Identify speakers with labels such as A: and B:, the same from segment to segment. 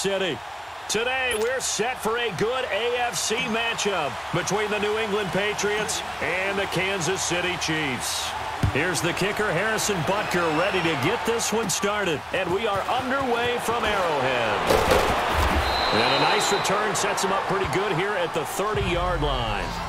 A: City. Today, we're set for a good AFC matchup between the New England Patriots and the Kansas City Chiefs. Here's the kicker, Harrison Butker, ready to get this one started. And we are underway from Arrowhead. And a nice return sets him up pretty good here at the 30-yard line.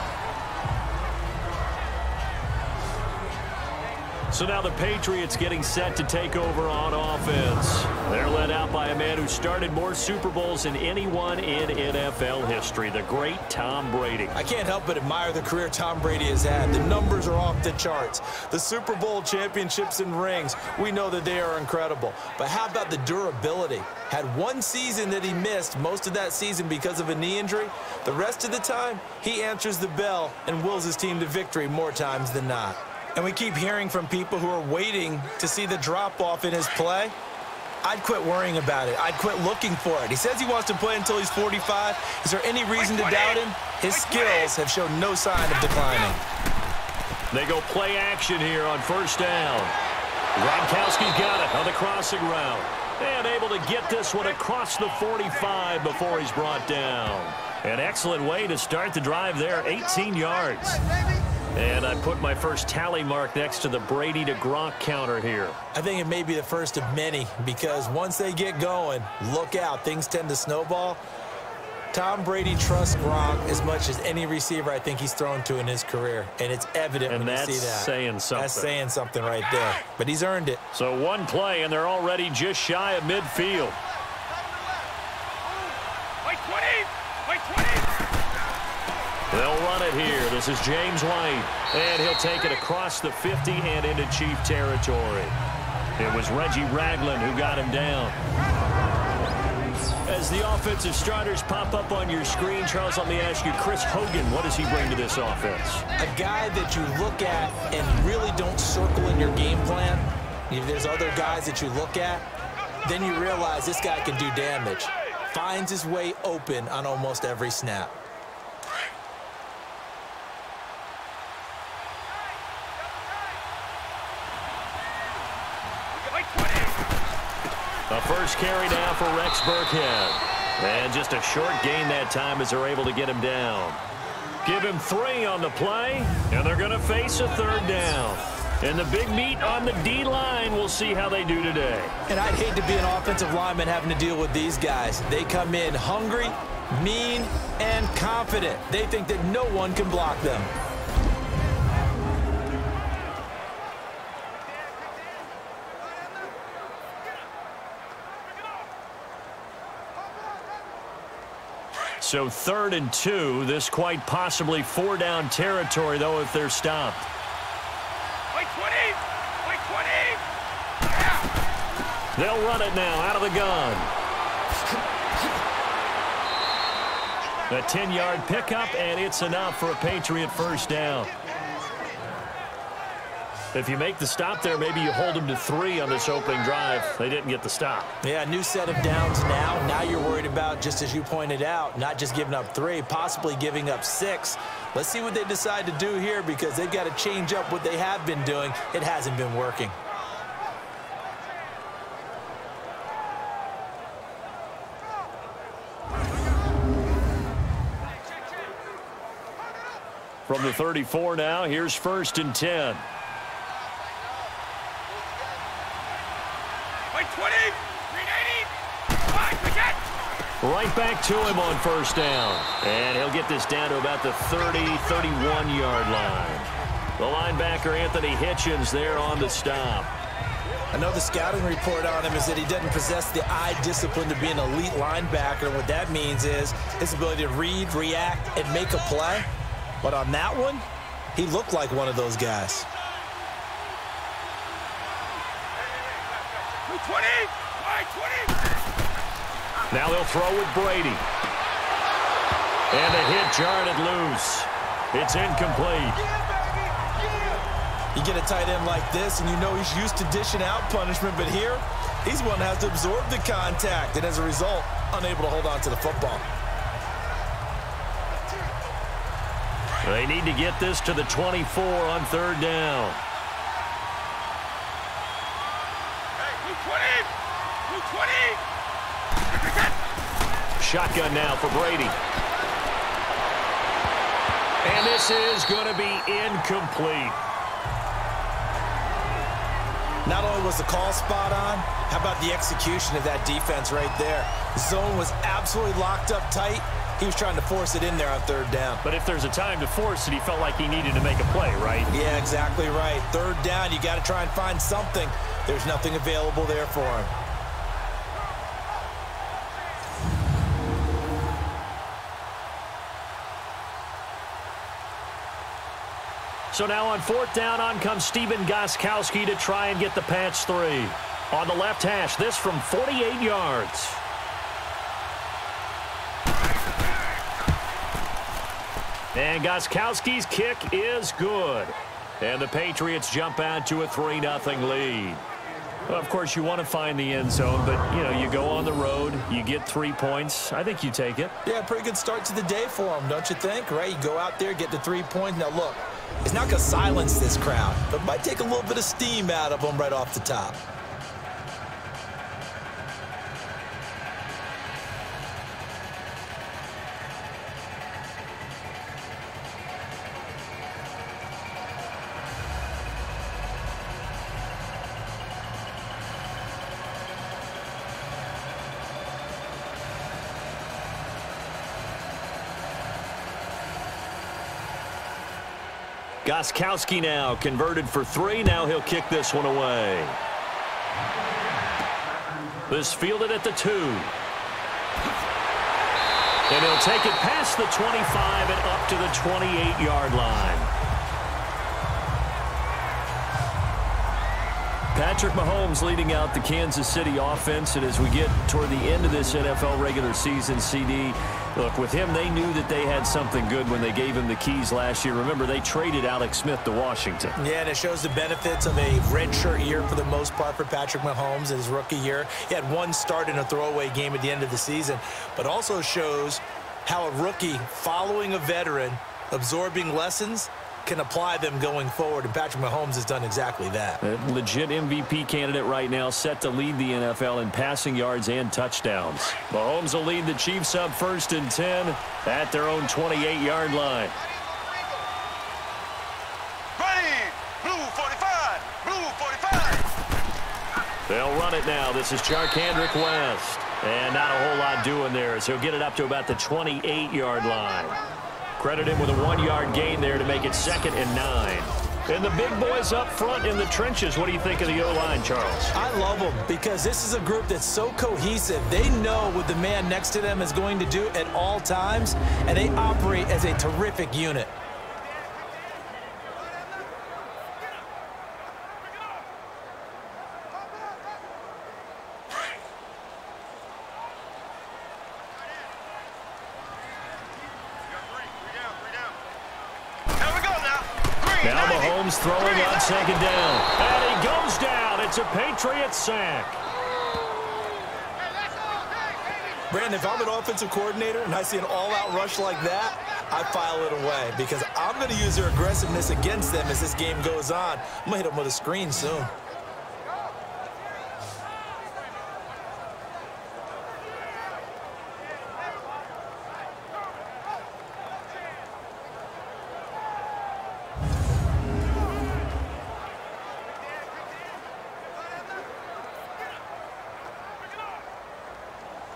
A: So now the Patriots getting set to take over on offense. They're led out by a man who started more Super Bowls than anyone in NFL history, the great Tom Brady.
B: I can't help but admire the career Tom Brady has had. The numbers are off the charts. The Super Bowl championships and rings, we know that they are incredible. But how about the durability? Had one season that he missed, most of that season because of a knee injury. The rest of the time, he answers the bell and wills his team to victory more times than not. And we keep hearing from people who are waiting to see the drop-off in his play. I'd quit worrying about it. I'd quit looking for it. He says he wants to play until he's 45. Is there any reason to doubt him? His skills have shown no sign of declining.
A: They go play action here on first down. Gronkowski's got it on the crossing route. And able to get this one across the 45 before he's brought down. An excellent way to start the drive there, 18 yards. And I put my first tally mark next to the Brady to Gronk counter here.
B: I think it may be the first of many because once they get going, look out, things tend to snowball. Tom Brady trusts Gronk as much as any receiver I think he's thrown to in his career, and it's evident when you see that.
A: And that's saying something.
B: That's saying something right there, but he's earned it.
A: So one play, and they're already just shy of midfield. They'll run it here. This is James White. And he'll take it across the 50 and into Chief territory. It was Reggie Ragland who got him down. As the offensive starters pop up on your screen, Charles, let me ask you, Chris Hogan, what does he bring to this offense?
B: A guy that you look at and really don't circle in your game plan. If there's other guys that you look at, then you realize this guy can do damage. Finds his way open on almost every snap.
A: A first carry now for Rex Burkhead. And just a short gain that time as they're able to get him down. Give him 3 on the play, and they're going to face a third down. And the big meat on the D-line, we'll see how they do today.
B: And I'd hate to be an offensive lineman having to deal with these guys. They come in hungry, mean, and confident. They think that no one can block them.
A: So 3rd and 2, this quite possibly 4-down territory, though, if they're stopped. They'll run it now out of the gun. A 10-yard pickup, and it's enough for a Patriot first down. If you make the stop there, maybe you hold them to 3 on this opening drive. They didn't get the stop.
B: Yeah, new set of downs now. Now you're worried about, just as you pointed out, not just giving up 3, possibly giving up 6. Let's see what they decide to do here because they've got to change up what they have been doing. It hasn't been working.
A: From the 34 now, here's 1st and 10. Right back to him on first down. And he'll get this down to about the 30, 31-yard line. The linebacker, Anthony Hitchens, there on the stop.
B: I know the scouting report on him is that he doesn't possess the eye discipline to be an elite linebacker. And what that means is his ability to read, react, and make a play. But on that one, he looked like one of those guys.
C: 20!
A: Now they'll throw with Brady. And the hit jarred it loose. It's incomplete.
B: You get a tight end like this, and you know he's used to dishing out punishment, but here, he's one that has to absorb the contact, and as a result, unable to hold on to the football.
A: They need to get this to the 24 on 3rd down. shotgun now for Brady. And this is going to be incomplete.
B: Not only was the call spot on, how about the execution of that defense right there? The zone was absolutely locked up tight. He was trying to force it in there on third down.
A: But if there's a time to force it, he felt like he needed to make a play, right?
B: Yeah, exactly right. Third down, you got to try and find something. There's nothing available there for him.
A: So now on fourth down, on comes Stephen Gostkowski to try and get the patch 3. On the left hash, this from 48 yards. And Gostkowski's kick is good. And the Patriots jump out to a 3-0 lead. Well, of course, you want to find the end zone, but, you know, you go on the road, you get 3 points. I think you take it.
B: Yeah, pretty good start to the day for him, don't you think? Right? You go out there, get the 3 points. Now, look, it's not going to silence this crowd, but it might take a little bit of steam out of them right off the top.
A: Gostkowski now converted for 3. Now he'll kick this one away. This fielded at the 2. And he'll take it past the 25 and up to the 28-yard line. Patrick Mahomes leading out the Kansas City offense. And as we get toward the end of this NFL regular season, CD, look, with him, they knew that they had something good when they gave him the keys last year. Remember, they traded Alex Smith to Washington.
B: Yeah, and it shows the benefits of a redshirt year for the most part for Patrick Mahomes in his rookie year. He had 1 start in a throwaway game at the end of the season, but also shows how a rookie following a veteran, absorbing lessons, can apply them going forward, and Patrick Mahomes has done exactly that.
A: A legit MVP candidate right now, set to lead the NFL in passing yards and touchdowns. Mahomes will lead the Chiefs up 1st and 10 at their own 28-yard line.
C: Ready, blue 45, blue 45.
A: They'll run it now. This is Charkandrick West. And not a whole lot doing there, so he'll get it up to about the 28-yard line. Credit him with a 1-yard gain there to make it 2nd and 9. And the big boys up front in the trenches. What do you think of the O-line, Charles?
B: I love them because this is a group that's so cohesive. They know what the man next to them is going to do at all times, and they operate as a terrific unit.
A: Now Mahomes throwing on 2nd down. And he goes down. It's a Patriots sack.
B: Brandon, if I'm an offensive coordinator and I see an all-out rush like that, I file it away because I'm going to use their aggressiveness against them as this game goes on. I'm going to hit them with a screen soon.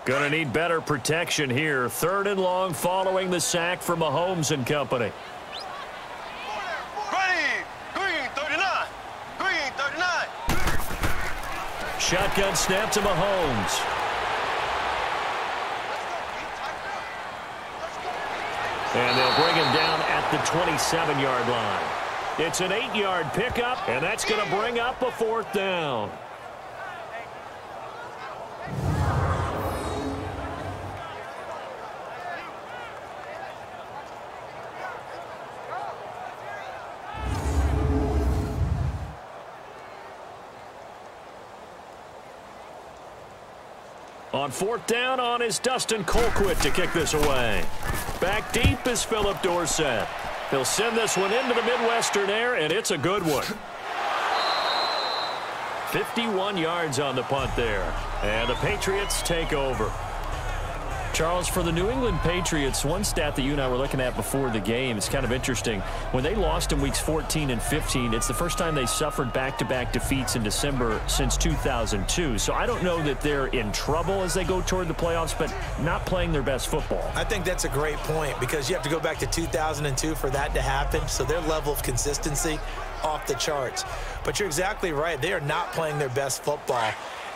A: Going to need better protection here. 3rd and long following the sack from Mahomes and company.
C: Ready, green 39, green 39.
A: Shotgun snap to Mahomes. And they'll bring him down at the 27-yard line. It's an 8-yard pickup, and that's going to bring up a 4th down. On 4th down, on is Dustin Colquitt to kick this away. Back deep is Philip Dorsett. He'll send this one into the Midwestern air, and it's a good one. 51 yards on the punt there. And the Patriots take over. Charles, for the New England Patriots, one stat that you and I were looking at before the game is kind of interesting. When they lost in weeks 14 and 15, it's the first time they suffered back-to-back defeats in December since 2002. So I don't know that they're in trouble as they go toward the playoffs, but not playing their best football.
B: I think that's a great point because you have to go back to 2002 for that to happen. So their level of consistency off the charts. But you're exactly right. They are not playing their best football.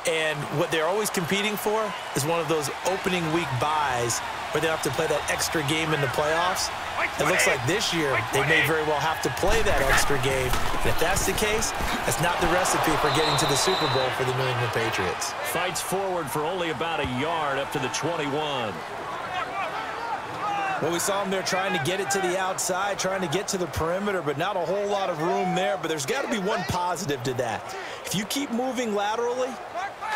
B: And what they're always competing for is one of those opening week buys where they have to play that extra game in the playoffs. It looks like this year they may very well have to play that extra game. And if that's the case, that's not the recipe for getting to the Super Bowl for the New England Patriots.
A: Fights forward for only about a yard up to the 21.
B: Well, we saw him there trying to get it to the outside, trying to get to the perimeter, but not a whole lot of room there. But there's got to be one positive to that. If you keep moving laterally,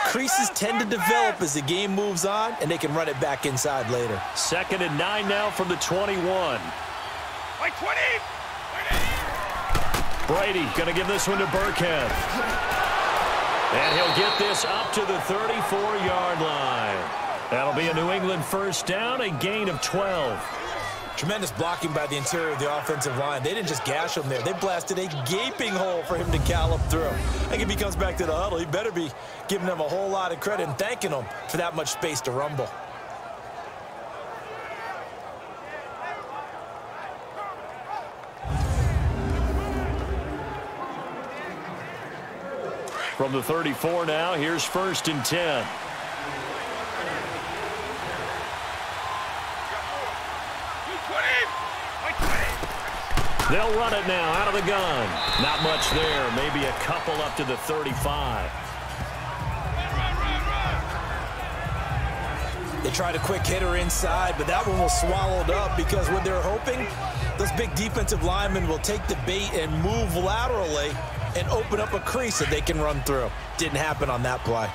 B: creases tend to develop as the game moves on, and they can run it back inside later.
A: 2nd and 9 now from the 21. Brady going to give this one to Burkhead. And he'll get this up to the 34-yard line. That'll be a New England first down, a gain of 12.
B: Tremendous blocking by the interior of the offensive line. They didn't just gash him there. They blasted a gaping hole for him to gallop through. I think if he comes back to the huddle, he better be giving them a whole lot of credit and thanking them for that much space to rumble.
A: From the 34 now, here's 1st and 10. They'll run it now out of the gun. Not much there. Maybe a couple up to the 35.
B: They tried a quick hitter inside, but that one was swallowed up because what they're hoping, those big defensive linemen will take the bait and move laterally and open up a crease that they can run through. Didn't happen on that play.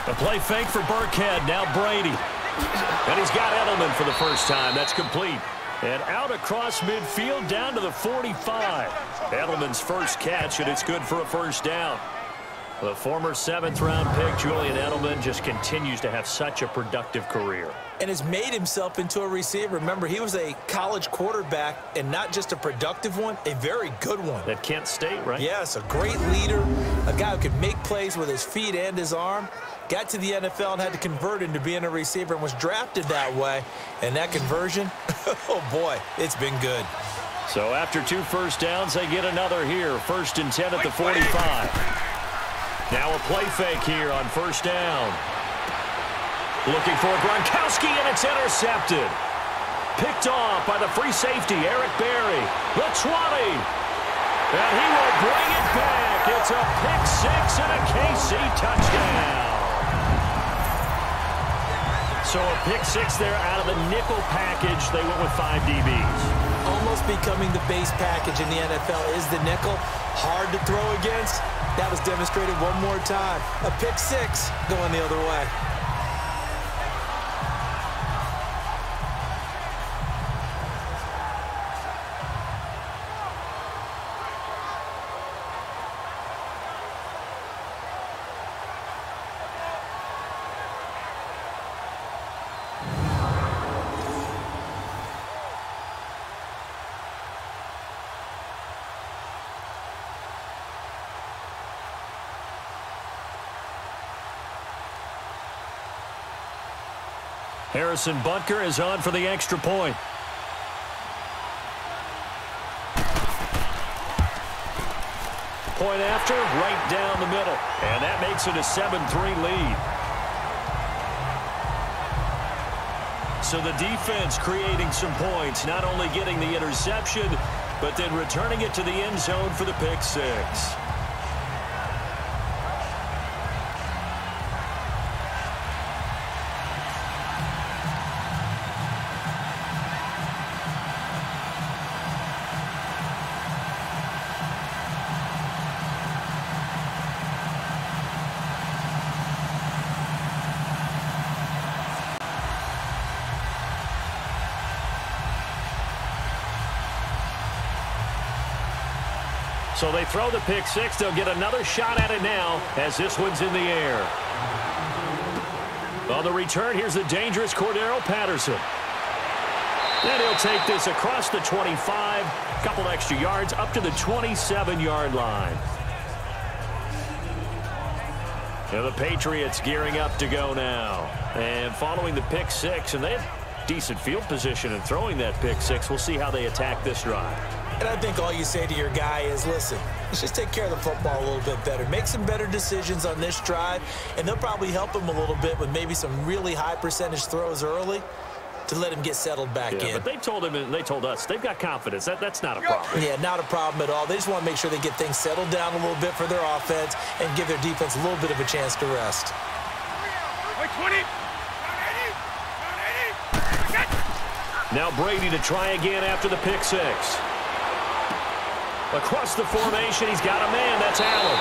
A: A play fake for Burkhead. Now Brady. And he's got Edelman for the first time. That's complete. And out across midfield down to the 45. Edelman's first catch, and it's good for a first down. The former 7th-round pick, Julian Edelman, just continues to have such a productive career.
B: And has made himself into a receiver. Remember, he was a college quarterback, and not just a productive one, a very good one.
A: At Kent State, right?
B: Yes, a great leader, a guy who could make plays with his feet and his arm. Got to the NFL and had to convert into being a receiver and was drafted that way. And that conversion, oh boy, it's been good.
A: So after 2 first downs, they get another here. 1st and 10 at the 45. Now a play fake here on 1st down. Looking for Gronkowski, and it's intercepted. Picked off by the free safety, Eric Berry. The 20. And he will bring it back. It's a pick-6 and a KC touchdown. So a pick-6 there out of the nickel package. They went with 5 DBs.
B: Almost becoming the base package in the NFL is the nickel. Hard to throw against. That was demonstrated one more time. A pick-6 going the other way.
A: Harrison Butker is on for the extra point. Point after, right down the middle. And that makes it a 7-3 lead. So the defense creating some points, not only getting the interception, but then returning it to the end zone for the pick-6. So they throw the pick six. They'll get another shot at it now as this one's in the air. On the return, here's the dangerous Cordero Patterson. Then he'll take this across the 25, a couple extra yards, up to the 27-yard line. And the Patriots gearing up to go now. And following the pick six, and they have decent field position in throwing that pick six. We'll see how they attack this drive.
B: And I think all you say to your guy is, listen, let's just take care of the football a little bit better. Make some better decisions on this drive, and they'll probably help him a little bit with maybe some really high percentage throws early to let him get settled back in.
A: But they told him, and they told us, they've got confidence. That's not a problem.
B: Yeah, not a problem at all. They just want to make sure they get things settled down a little bit for their offense and give their defense a little bit of a chance to rest.
C: 20.
A: Now Brady to try again after the pick six. Across the formation, he's got a man. That's Allen.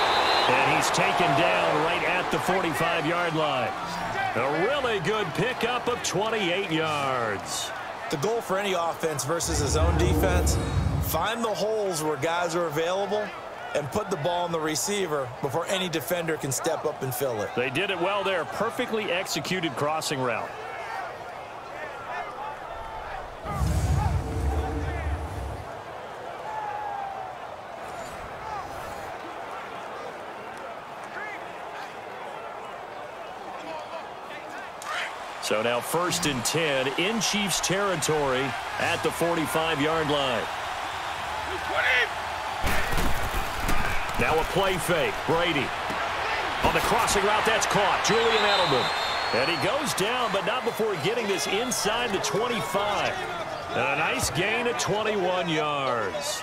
A: And he's taken down right at the 45-yard line. A really good pickup of 28 yards.
B: The goal for any offense versus his own defense, find the holes where guys are available and put the ball on the receiver before any defender can step up and fill it.
A: They did it well there. Perfectly executed crossing route. So now 1st and 10 in Chiefs territory at the 45-yard line. Now a play fake. Brady on the crossing route. That's caught. Julian Edelman. And he goes down, but not before getting this inside the 25. And a nice gain of 21 yards.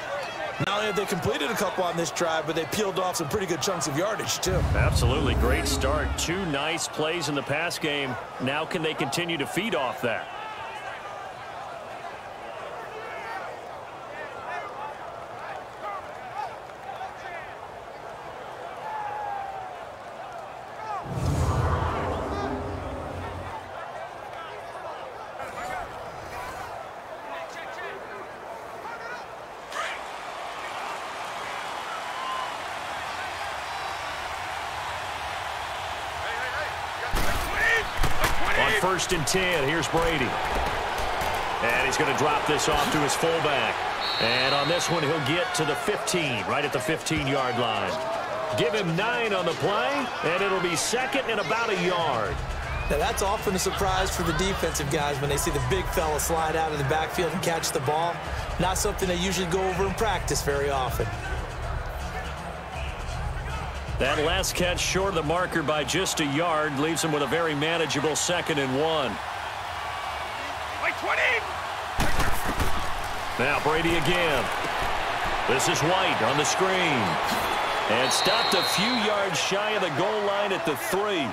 B: Not only have they completed a couple on this drive, but they peeled off some pretty good chunks of yardage, too.
A: Absolutely. Great start. 2 nice plays in the pass game. Now can they continue to feed off that? On 1st and 10, here's Brady. And he's going to drop this off to his fullback. And on this one, he'll get to the 15, right at the 15-yard line. Give him 9 on the play, and it'll be 2nd and about a yard.
B: Now, that's often a surprise for the defensive guys when they see the big fella slide out of the backfield and catch the ball. Not something they usually go over in practice very often.
A: That last catch short of the marker by just a yard leaves him with a very manageable 2nd and 1. Now Brady again. This is White on the screen. And stopped a few yards shy of the goal line at the 3.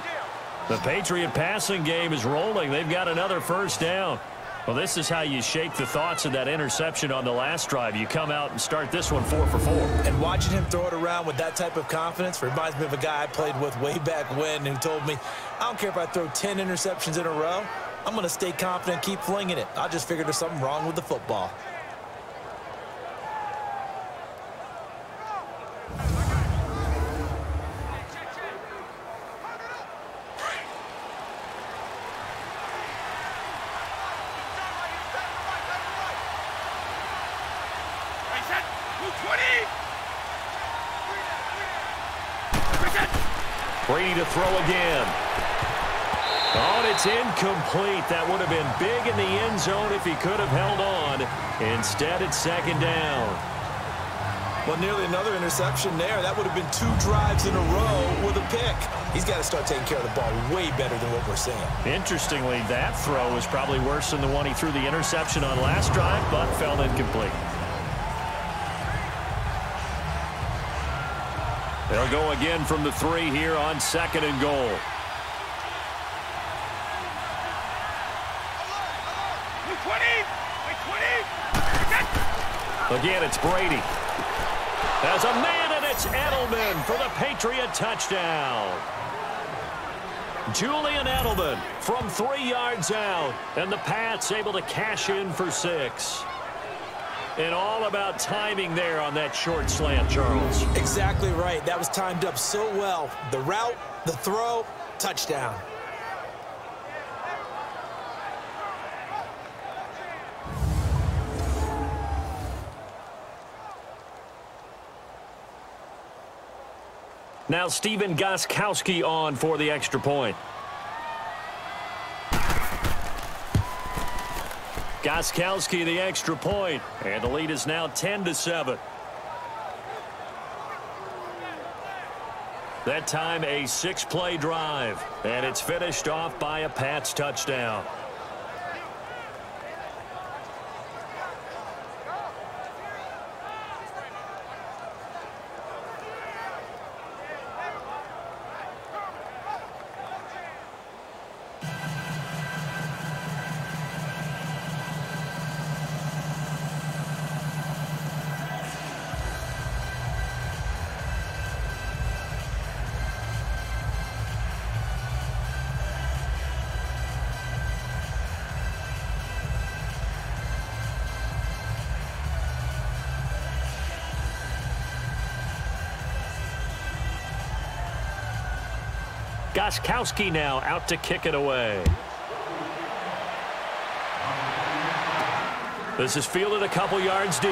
A: The Patriot passing game is rolling. They've got another 1st down. Well, this is how you shake the thoughts of that interception on the last drive. You come out and start this one 4 for 4.
B: And watching him throw it around with that type of confidence reminds me of a guy I played with way back when who told me, I don't care if I throw 10 interceptions in a row. I'm going to stay confident, keep flinging it. I just figured there's something wrong with the football.
A: Brady to throw again. Oh, and it's incomplete. That would have been big in the end zone if he could have held on. Instead, it's 2nd down.
B: Well, nearly another interception there. That would have been 2 drives in a row with a pick. He's got to start taking care of the ball way better than what we're seeing. Interestingly,
A: that throw was probably worse than the one he threw the interception on last drive, but fell incomplete. They'll go again from the 3 here on 2nd and goal. Again, it's Brady. As a man, and it's Edelman for the Patriot touchdown. Julian Edelman from 3 yards out, and the Pats able to cash in for 6. And all about timing there on that short slant, Charles.
B: Exactly right. That was timed up so well. The route, the throw, touchdown.
A: Now Stephen Gostkowski on for the extra point. Gostkowski the extra point, and the lead is now 10-7. That time a 6-play drive, and it's finished off by a Pats touchdown. Gostkowski now out to kick it away. This is fielded a couple yards deep.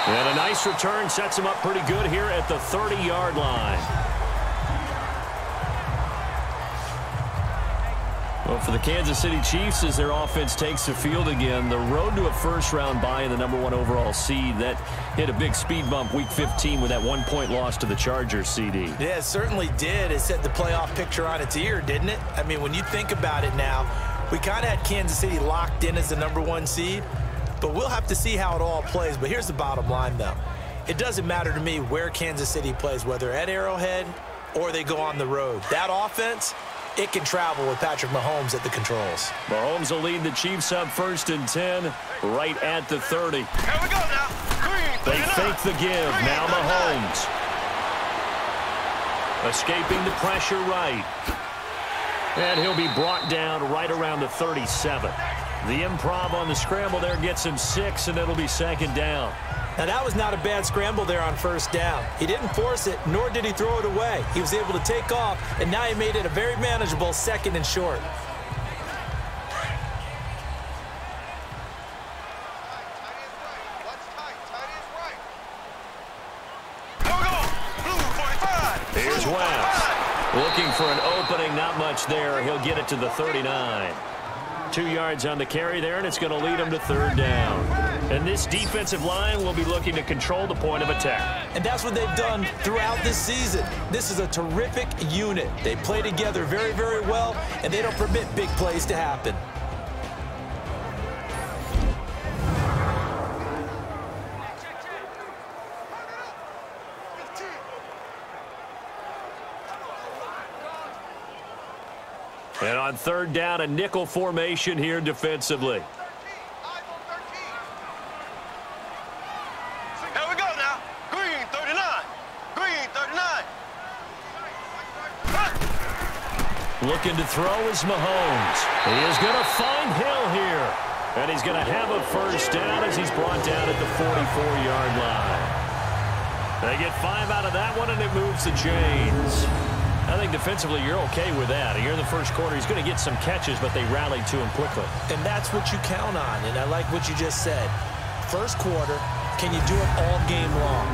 A: And a nice return sets him up pretty good here at the 30-yard line. Well, for the Kansas City Chiefs, as their offense takes the field again, the road to a first-round bye in the #1 overall seed, that hit a big speed bump Week 15 with that 1-point loss to the Chargers, CD.
B: Yeah, it certainly did. It set the playoff picture on its ear, didn't it? I mean, when you think about it now, we kind of had Kansas City locked in as the #1 seed, but we'll have to see how it all plays. But here's the bottom line, though. It doesn't matter to me where Kansas City plays, whether at Arrowhead or they go on the road. That offense, it can travel with Patrick Mahomes at the controls.
A: Mahomes will lead the Chiefs up 1st and 10, right at the 30.
C: Here we go now. Green,
A: They fake the give. Now Mahomes. Escaping the pressure right. And he'll be brought down right around the 37. The improv on the scramble there gets him 6, and it'll be 2nd down.
B: Now, that was not a bad scramble there on 1st down. He didn't force it, nor did he throw it away. He was able to take off, and now he made it a very manageable 2nd and short.
A: Here's West. Looking for an opening, not much there. He'll get it to the 39. 2 yards on the carry there, and it's going to lead him to 3rd down. And this defensive line will be looking to control the point of attack.
B: And that's what they've done throughout this season. This is a terrific unit. They play together very, very well, and they don't permit big plays to happen.
A: And on 3rd down, a nickel formation here defensively.
C: Here we go now. Green 39. Green 39.
A: Looking to throw is Mahomes. He is going to find Hill here. And he's going to have a 1st down as he's brought down at the 44-yard line. They get 5 out of that one, and it moves the chains. I think defensively you're okay with that. Here in the 1st quarter, he's going to get some catches, but they rallied to him quickly.
B: And that's what you count on, and I like what you just said. 1st quarter, can you do it all game long?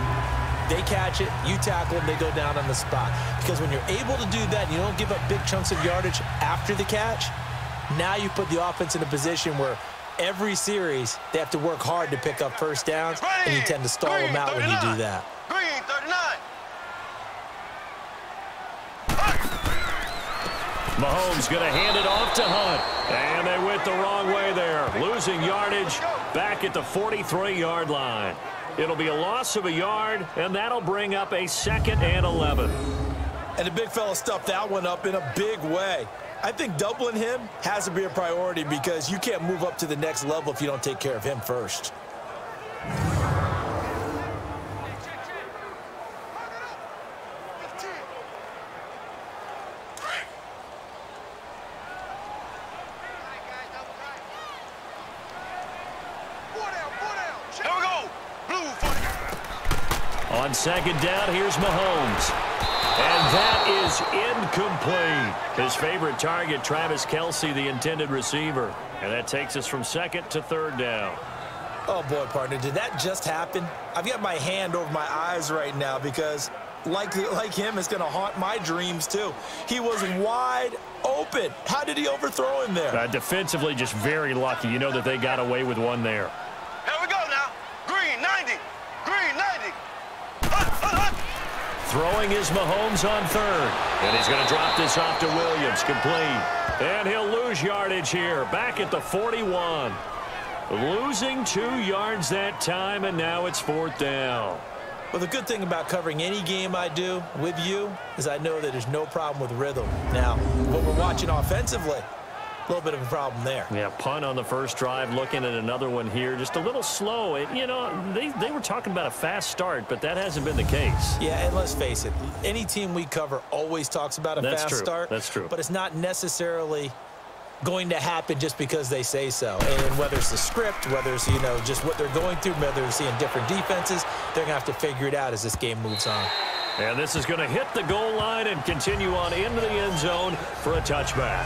B: They catch it, you tackle them, they go down on the spot. Because when you're able to do that, you don't give up big chunks of yardage after the catch, now you put the offense in a position where every series they have to work hard to pick up 1st downs, and you tend to stall them out when you do that.
C: Green 39.
A: Mahomes going to hand it off to Hunt. And they went the wrong way there. Losing yardage back at the 43-yard line. It'll be a loss of a yard, and that'll bring up a 2nd and 11.
B: And the big fella stuffed that one up in a big way. I think doubling him has to be a priority because you can't move up to the next level if you don't take care of him first.
A: On second down, here's Mahomes. And that is incomplete. His favorite target, Travis Kelce, the intended receiver. And that takes us from second to third down.
B: Oh, boy, partner, did that just happen? I've got my hand over my eyes right now because, like him, it's going to haunt my dreams, too. He was wide open. How did he overthrow him there?
A: Defensively, just very lucky. You know that they got away with one there.
C: Here we go now. Green 90. Green 90.
A: Throwing is Mahomes on third. And he's going to drop this off to Williams. Complete. And he'll lose yardage here. Back at the 41. Losing 2 yards that time, and now it's fourth down.
B: Well, the good thing about covering any game I do with you is I know that there's no problem with rhythm. Now, what we're watching offensively, a little bit of a problem there.
A: Yeah, punt on the first drive, looking at another one here. Just a little slow. You know, they were talking about a fast start, but that hasn't been the case.
B: Yeah, and let's face it, any team we cover always talks about a fast start.
A: That's true.
B: But it's not necessarily going to happen just because they say so. And whether it's the script, whether it's, you know, just what they're going through, whether they're seeing different defenses, they're going to have to figure it out as this game moves on.
A: And this is going to hit the goal line and continue on into the end zone for a touchback.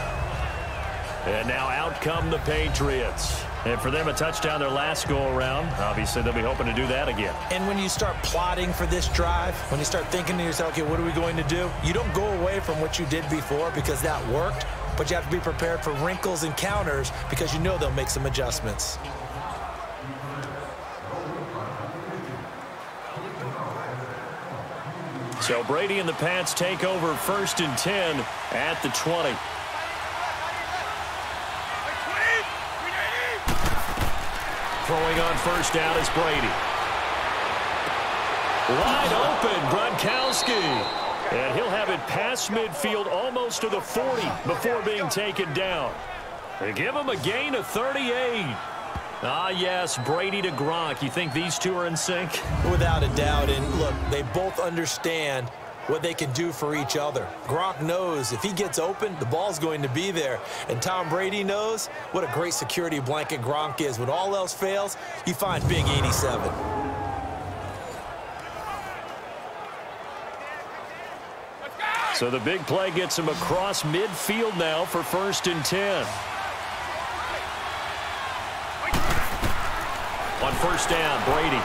A: And now out come the Patriots. And for them, a touchdown their last go-around. Obviously, they'll be hoping to do that again.
B: And when you start plotting for this drive, when you start thinking to yourself, okay, what are we going to do? You don't go away from what you did before because that worked. But you have to be prepared for wrinkles and counters because you know they'll make some adjustments.
A: So Brady and the Pats take over 1st and 10 at the 20. Throwing on first down is Brady. Wide open, Gronkowski. And he'll have it past midfield almost to the 40 before being taken down. They give him a gain of 38. Ah, yes, Brady to Gronk. You think these two are in sync?
B: Without a doubt. And look, they both understand what they can do for each other. Gronk knows if he gets open, the ball's going to be there. And Tom Brady knows what a great security blanket Gronk is. When all else fails, you find Big 87.
A: So the big play gets him across midfield now for 1st and 10. On first down, Brady.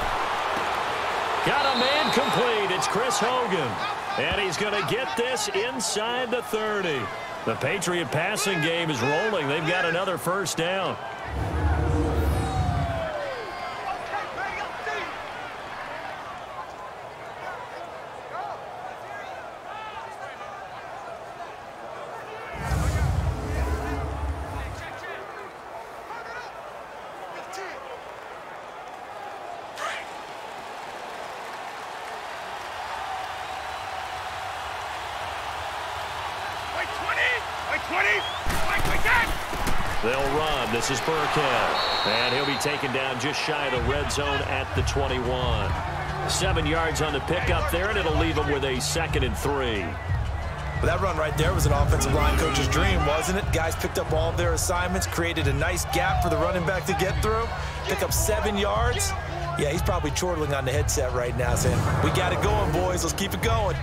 A: Got a man complete. It's Chris Hogan. And he's going to get this inside the 30. The Patriot passing game is rolling. They've got another first down. They'll run. This is Burkhead. And he'll be taken down just shy of the red zone at the 21. 7 yards on the pickup there, and it'll leave him with a 2nd and 3.
B: But that run right there was an offensive line coach's dream, wasn't it? Guys picked up all of their assignments, created a nice gap for the running back to get through, pick up 7 yards. Yeah, he's probably chortling on the headset right now saying, we got it going, boys. Let's keep it going.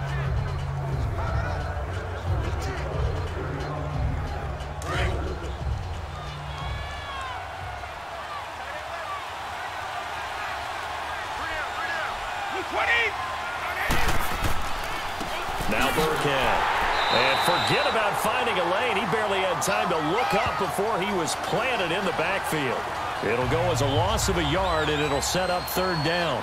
A: Now Burkhead. And forget about finding a lane. He barely had time to look up before he was planted in the backfield. It'll go as a loss of a yard, and it'll set up 3rd down.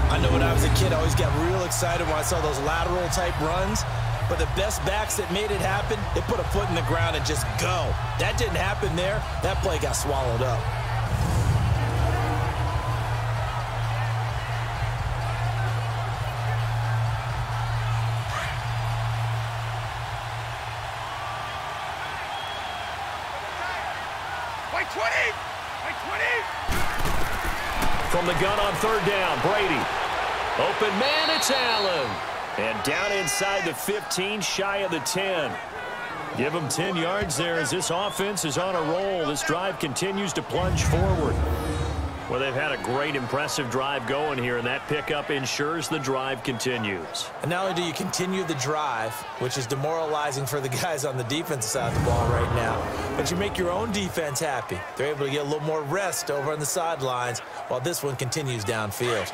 B: I know when I was a kid, I always got real excited when I saw those lateral-type runs. But the best backs that made it happen, they put a foot in the ground and just go. That didn't happen there. That play got swallowed up.
A: From the gun on 3rd down, Brady. Open man, it's Allen. And down inside the 15, shy of the 10. Give him 10 yards there as this offense is on a roll. This drive continues to plunge forward. Well, they've had a great, impressive drive going here, and that pickup ensures the drive continues.
B: And not only do you continue the drive, which is demoralizing for the guys on the defensive side of the ball right now, but you make your own defense happy. They're able to get a little more rest over on the sidelines while this one continues downfield.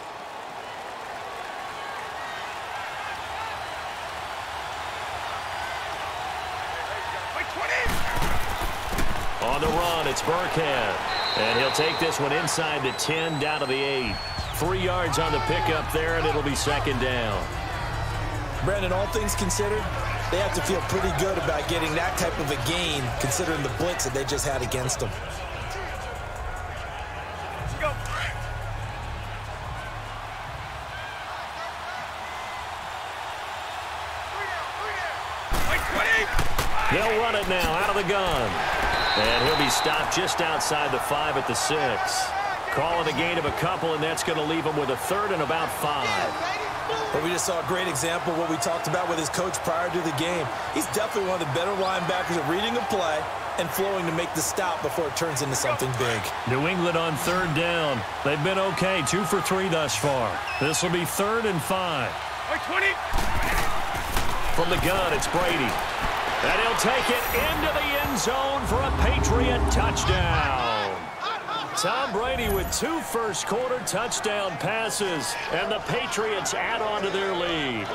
A: On the run, it's Burkhead. And he'll take this one inside the 10, down to the 8. 3 yards on the pickup there, and it'll be second down.
B: Brandon, all things considered, they have to feel pretty good about getting that type of a gain, considering the blitz that they just had against them.
A: They'll run it now out of the gun. And he'll be stopped just outside the 5 at the 6. Call it a gain of a couple, and that's going to leave him with a 3rd and about 5.
B: But we just saw a great example of what we talked about with his coach prior to the game. He's definitely one of the better linebackers at reading a play and flowing to make the stop before it turns into something big.
A: New England on 3rd down. They've been okay, 2 for 3 thus far. This will be 3rd and 5.
C: 20.
A: From the gun, it's Brady. And he'll take it into the end zone for a Patriot touchdown. Tom Brady with 2 first-quarter touchdown passes, and the Patriots add on to their lead.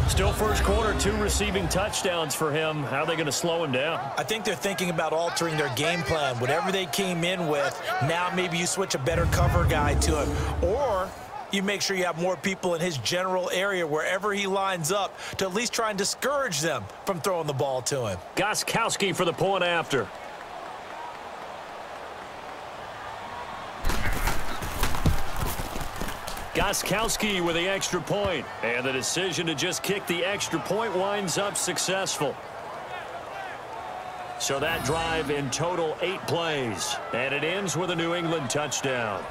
A: Still first quarter, 2 receiving touchdowns for him. How are they going to slow him down?
B: I think they're thinking about altering their game plan. Whatever they came in with, now maybe you switch a better cover guy to him. Or you make sure you have more people in his general area wherever he lines up to at least try and discourage them from throwing the ball to him.
A: Gostkowski for the point after. Gostkowski with the extra point. And the decision to just kick the extra point winds up successful. So that drive in total 8 plays. And it ends with a New England touchdown.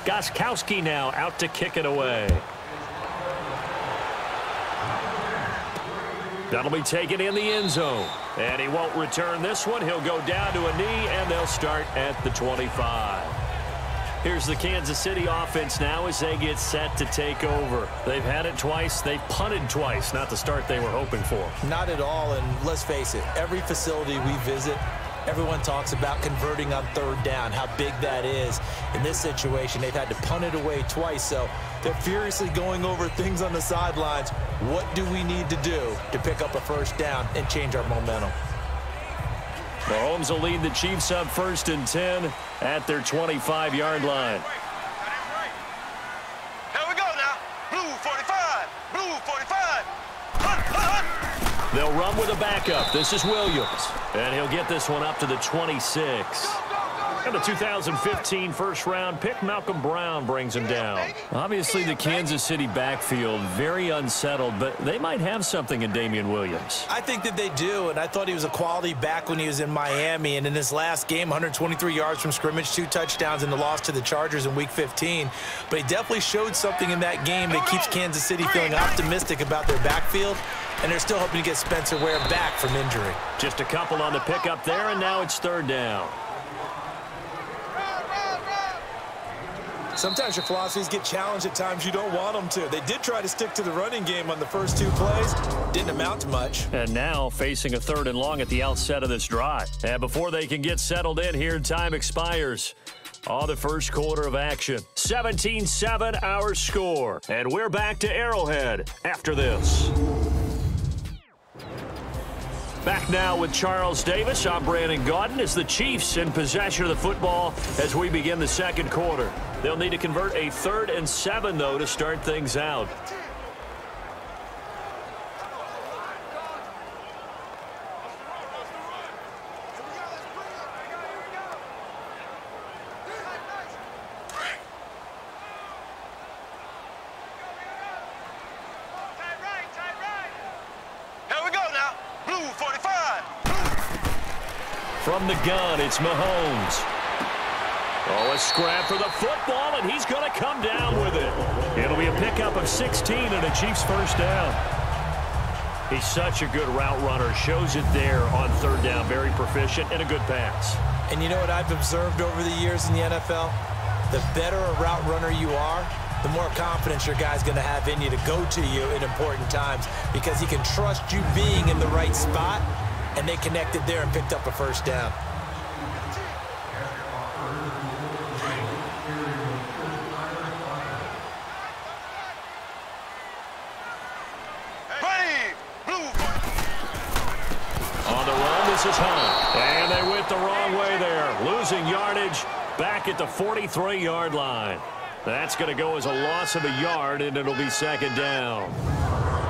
A: Gostkowski now out to kick it away. That'll be taken in the end zone. And he won't return this one. He'll go down to a knee, and they'll start at the 25. Here's the Kansas City offense now as they get set to take over. They've had it twice. They've punted twice. Not the start they were hoping for.
B: Not at all, and let's face it, every facility we visit, everyone talks about converting on 3rd down, how big that is. In this situation, they've had to punt it away twice, so they're furiously going over things on the sidelines. What do we need to do to pick up a 1st down and change our momentum?
A: Mahomes will lead the Chiefs up 1st and 10 at their 25-yard line.
C: Here we go now. Blue 45. Blue 45. Hunt, hunt, hunt.
A: They'll run with a backup. This is Williams. And he'll get this one up to the 26. And the 2015 first-round pick, Malcolm Brown, brings him down. Obviously, the Kansas City backfield, very unsettled, but they might have something in Damian Williams.
B: I think that they do, and I thought he was a quality back when he was in Miami. And in his last game, 123 yards from scrimmage, 2 touchdowns in the loss to the Chargers in Week 15. But he definitely showed something in that game that keeps Kansas City feeling optimistic about their backfield. And they're still hoping to get Spencer Ware back from injury.
A: Just a couple on the pickup there, and now it's 3rd down.
B: Sometimes your philosophies get challenged at times you don't want them to. They did try to stick to the running game on the first 2 plays. Didn't amount to much.
A: And now facing a 3rd and long at the outset of this drive. And before they can get settled in here, time expires on the first quarter of action. 17-7 our score. And we're back to Arrowhead after this. Back now with Charles Davis. I'm Brandon Gaudin as the Chiefs in possession of the football as we begin the second quarter. They'll need to convert a 3rd and 7, though, to start things out. From the gun, it's Mahomes. Oh, a scrap for the football, and he's going to come down with it. It'll be a pickup of 16 and a Chiefs first down. He's such a good route runner. Shows it there on third down. Very proficient and a good pass.
B: And you know what I've observed over the years in the NFL? The better a route runner you are, the more confidence your guy's going to have in you to go to you in important times because he can trust you being in the right spot, and they connected there and picked up a first down.
A: On the run, this is Hunt. And they went the wrong way there. Losing yardage back at the 43-yard line. That's going to go as a loss of a yard, and it'll be second down.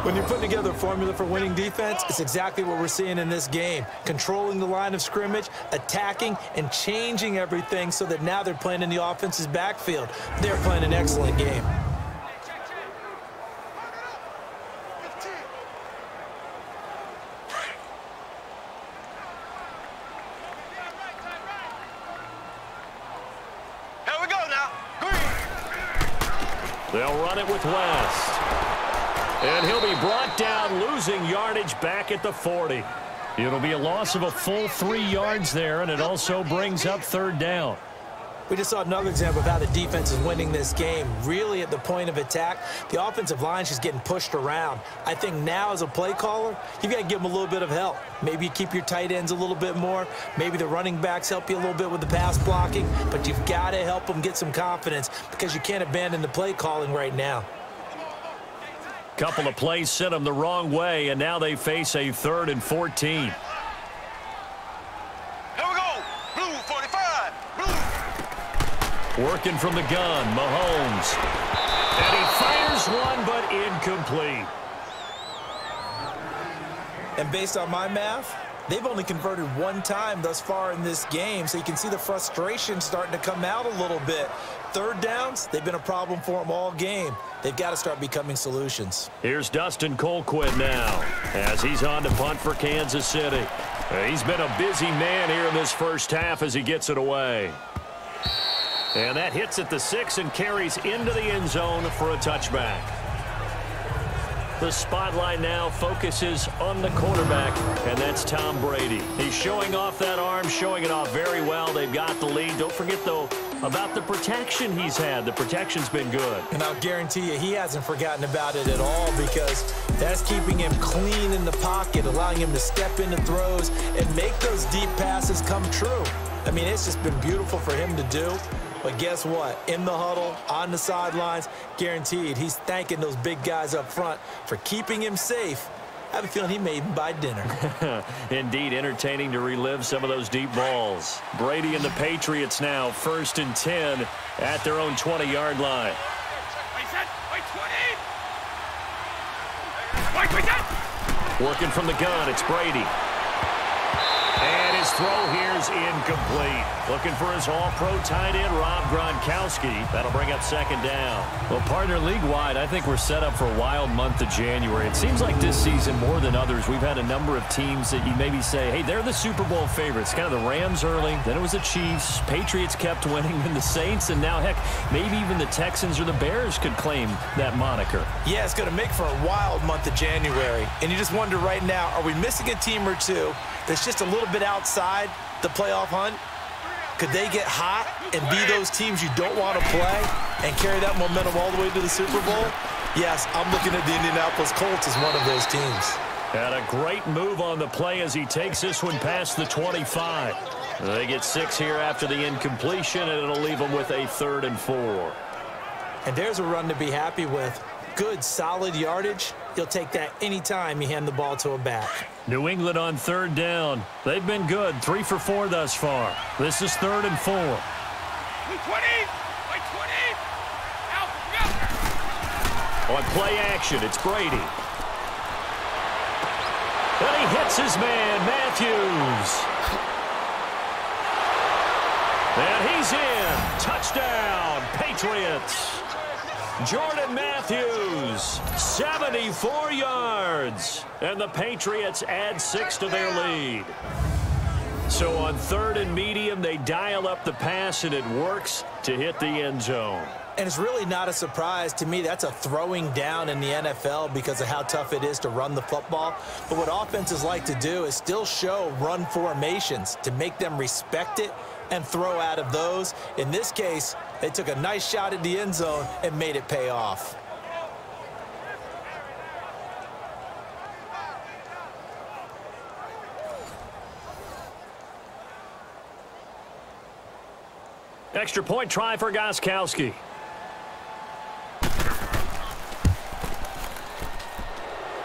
B: When you're putting together a formula for winning defense, it's exactly what we're seeing in this game. Controlling the line of scrimmage, attacking, and changing everything so that now they're playing in the offense's backfield. They're playing an excellent game.
A: They'll run it with West. And he'll be brought down, losing yardage back at the 40. It'll be a loss of a full 3 yards there, and it also brings up third down.
B: We just saw another example of how the defense is winning this game. Really at the point of attack, the offensive line's just getting pushed around. I think now as a play caller, you've got to give them a little bit of help. Maybe you keep your tight ends a little bit more. Maybe the running backs help you a little bit with the pass blocking. But you've got to help them get some confidence because you can't abandon the play calling right now.
A: Couple of plays sent them the wrong way, and now they face a 3rd and 14. Working from the gun, Mahomes. And he fires one, but incomplete.
B: And based on my math, they've only converted 1 time thus far in this game, so you can see the frustration starting to come out a little bit. Third downs, they've been a problem for them all game. They've got to start becoming solutions.
A: Here's Dustin Colquitt now as he's on to punt for Kansas City. He's been a busy man here in this first half as he gets it away. And that hits at the 6 and carries into the end zone for a touchback. The spotlight now focuses on the quarterback, and that's Tom Brady. He's showing off that arm, showing it off very well. They've got the lead. Don't forget, though, about the protection he's had. The protection's been good.
B: And I'll guarantee you he hasn't forgotten about it at all because that's keeping him clean in the pocket, allowing him to step into throws and make those deep passes come true. I mean, it's just been beautiful for him to do. But guess what? In the huddle, on the sidelines, guaranteed he's thanking those big guys up front for keeping him safe. I have a feeling he may even buy dinner.
A: Indeed, entertaining to relive some of those deep balls. Brady and the Patriots now 1st and 10 at their own 20-yard line. Working from the gun, it's Brady. And his throw here's incomplete. Looking for his all-pro tight end, Rob Gronkowski. That'll bring up second down.
D: Well, partner, league-wide, I think we're set up for a wild month of January. It seems like this season, more than others, we've had a number of teams that you maybe say, hey, they're the Super Bowl favorites. Kind of the Rams early, then it was the Chiefs. Patriots kept winning, and the Saints, and now, heck, maybe even the Texans or the Bears could claim that moniker.
B: Yeah, it's going to make for a wild month of January. And you just wonder right now, are we missing a team or two that's just a little bit outside the playoff hunt? Could they get hot and be those teams you don't want to play and carry that momentum all the way to the Super Bowl? Yes, I'm looking at the Indianapolis Colts as one of those teams.
A: And a great move on the play as he takes this one past the 25. They get 6 here after the incompletion, and it'll leave them with a 3rd and 4.
B: And there's a run to be happy with. Good, solid yardage. You'll take that anytime you hand the ball to a back.
A: New England on 3rd down. They've been good, 3 for 4 thus far. This is 3rd and 4.
C: 20!
A: On play action, it's Brady. And he hits his man, Matthews. And he's in. Touchdown, Patriots. Jordan Matthews, 74 yards. And the Patriots add 6 to their lead. So on 3rd and medium, they dial up the pass, and it works to hit the end zone.
B: And it's really not a surprise to me. That's a throwing down in the NFL because of how tough it is to run the football. But what offenses like to do is still show run formations to make them respect it and throw out of those. In this case, they took a nice shot at the end zone and made it pay off.
A: Extra point try for Gostkowski.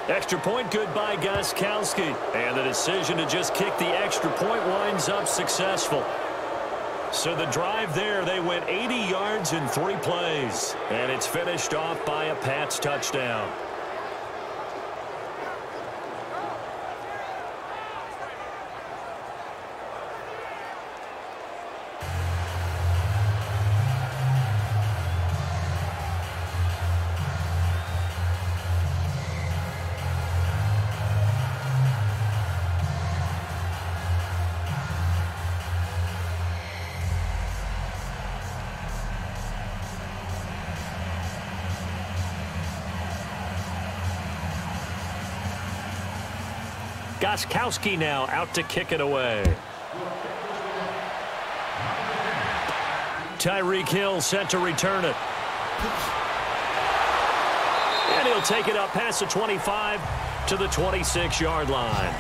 A: Extra point good by Gostkowski. And the decision to just kick the extra point winds up successful. So the drive there, they went 80 yards in 3 plays. And it's finished off by a Pats touchdown. Gostkowski now out to kick it away. Tyreek Hill set to return it. And he'll take it up past the 25 to the 26-yard line.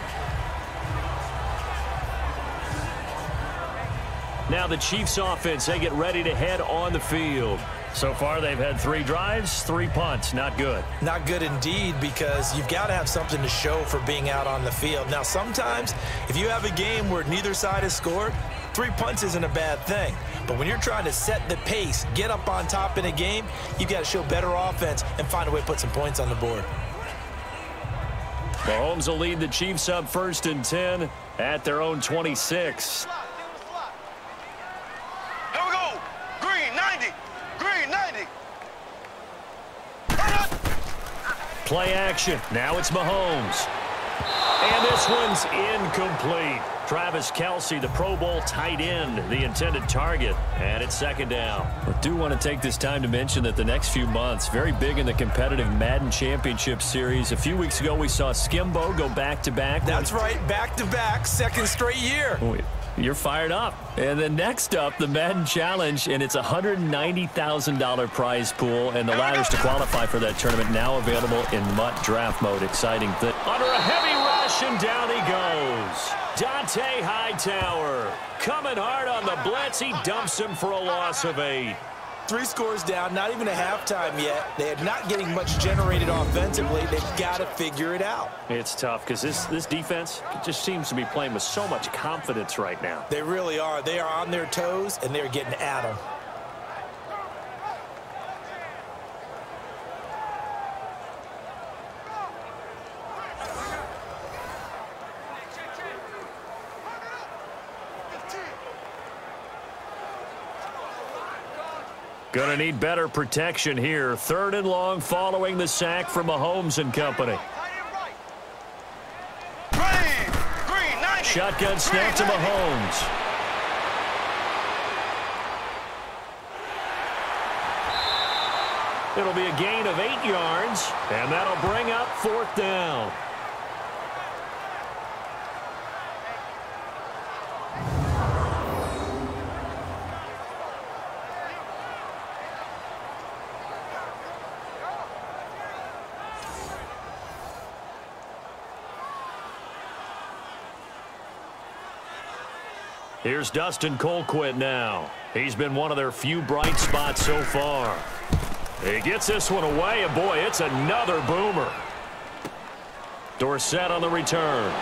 A: Now the Chiefs offense, they get ready to head on the field. So far, they've had 3 drives, 3 punts. Not good.
B: Not good indeed, because you've got to have something to show for being out on the field. Now, sometimes, if you have a game where neither side has scored, 3 punts isn't a bad thing. But when you're trying to set the pace, get up on top in a game, you've got to show better offense and find a way to put some points on the board.
A: Mahomes will lead the Chiefs up 1st and 10 at their own 26.
C: Here we go. Green 90. Green 90.
A: Play action. Now it's Mahomes. And this one's incomplete. Travis Kelce, the Pro Bowl tight end, the intended target. And it's 2nd down.
D: I do want to take this time to mention that the next few months, very big in the competitive Madden Championship Series. A few weeks ago, we saw Skimbo go back-to-back.
B: That's right, back-to-back, 2nd straight year.
D: You're fired up. And then next up, the Madden Challenge, and it's a $190,000 prize pool, and the ladders to qualify for that tournament now available in MUT draft mode. Exciting thing.
A: Under a heavy rush, and down he goes. Dante Hightower coming hard on the blitz. He dumps him for a loss of 8.
B: 3 scores down, not even a halftime yet. They are not getting much generated offensively. They've got to figure it out.
A: It's tough because this defense just seems to be playing with so much confidence right now.
B: They really are. They are on their toes, and they're getting at them.
A: Gonna need better protection here. 3rd and long following the sack from Mahomes and company.
C: Green 90.
A: Shotgun snap to Mahomes. It'll be a gain of 8 yards, and that'll bring up 4th down. Here's Dustin Colquitt now. He's been one of their few bright spots so far. He gets this one away, and boy, it's another boomer. Dorsett on the return.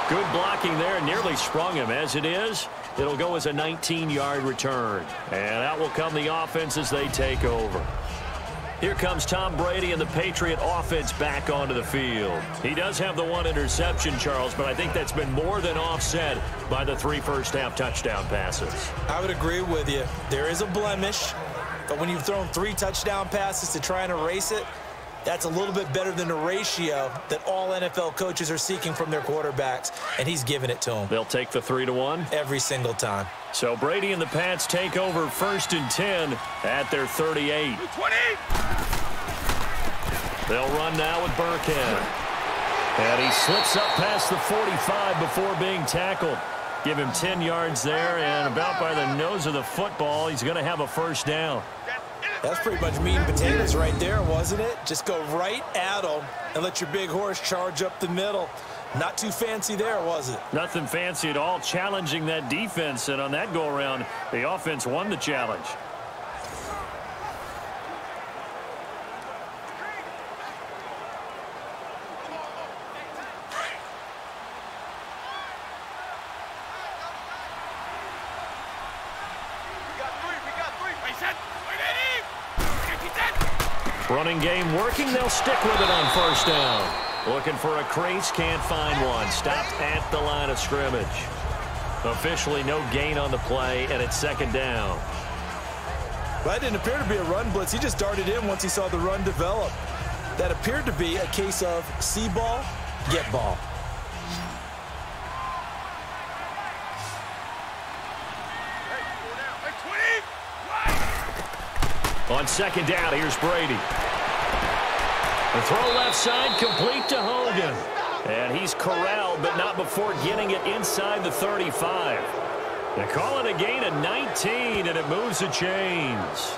A: Good blocking there, nearly sprung him. As it is, it'll go as a 19-yard return. And out will come the offense as they take over. Here comes Tom Brady and the Patriot offense back onto the field. He does have the 1 interception, Charles, but I think that's been more than offset by the 3 first-half touchdown passes.
B: I would agree with you. There is a blemish, but when you've thrown 3 touchdown passes to try and erase it, That's a little bit better than the ratio that all NFL coaches are seeking from their quarterbacks, and he's giving it to them.
D: They'll take the 3-1.
B: Every single time.
D: So Brady and the Pats take over 1st and 10 at their 38.
C: 20.
D: They'll run now with Burkhead. And he slips up past the 45 before being tackled. Give him 10 yards there, and about by the nose of the football, he's going to have a first down.
B: That's pretty much meat and potatoes right there, wasn't it? Just go right at him and let your big horse charge up the middle. Not too fancy there, was it?
D: Nothing fancy at all, challenging that defense, and on that go-around, the offense won the challenge. Running game working. They'll stick with it on 1st down. Looking for a crease. Can't find one. Stopped at the line of scrimmage. Officially no gain on the play, and it's 2nd down.
B: Well, that didn't appear to be a run blitz. He just darted in once he saw the run develop. That appeared to be a case of see ball, get ball.
D: On 2nd down, here's Brady. The throw left side, complete to Hogan. And he's corralled, but not before getting it inside the 35. They call it a gain of 19, and it moves the chains.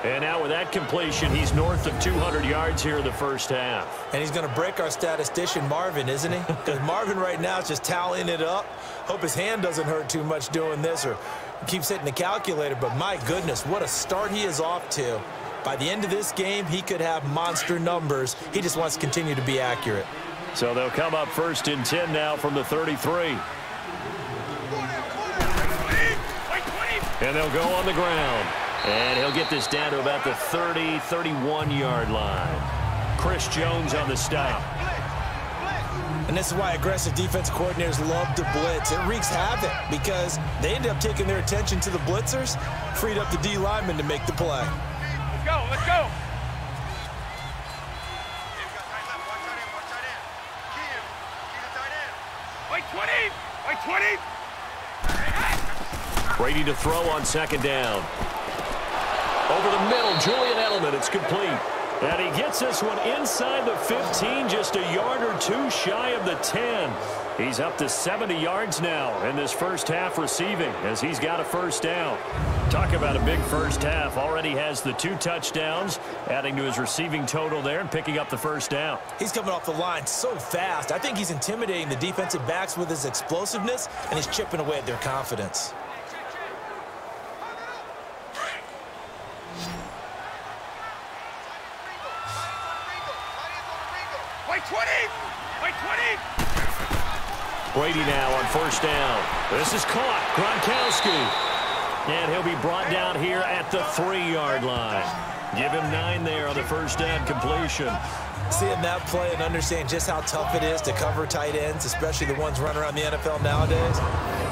D: And now with that completion, he's north of 200 yards here in the 1st half.
B: And he's going to break our statistician, Marvin, isn't he? Because Marvin right now is just tallying it up. Hope his hand doesn't hurt too much doing this or keeps hitting the calculator. But my goodness, what a start he is off to. By the end of this game, he could have monster numbers. He just wants to continue to be accurate.
D: So they'll come up 1st and 10 now from the 33. And they'll go on the ground. And he'll get this down to about the 30, 31-yard line. Chris Jones on the stop.
B: And this is why aggressive defensive coordinators love to blitz. It wreaks havoc because they end up taking their attention to the blitzers, freed up the D lineman to make the play.
C: Let's go, let's go. Wait 20, wait 20.
D: Brady to throw on 2nd down. Over the middle, Julian Edelman, it's complete. And he gets this one inside the 15, just a yard or two shy of the 10. He's up to 70 yards now in this 1st half receiving as he's got a 1st down. Talk about a big 1st half. Already has the 2 touchdowns, adding to his receiving total there and picking up the 1st down.
B: He's coming off the line so fast. I think he's intimidating the defensive backs with his explosiveness, and he's chipping away at their confidence.
C: Wait 20, wait 20.
D: Brady now on 1st down. This is caught. Gronkowski. And he'll be brought down here at the 3-yard line. Give him 9 there on the 1st down completion.
B: Seeing that play and understanding just how tough it is to cover tight ends, especially the ones running around the NFL nowadays,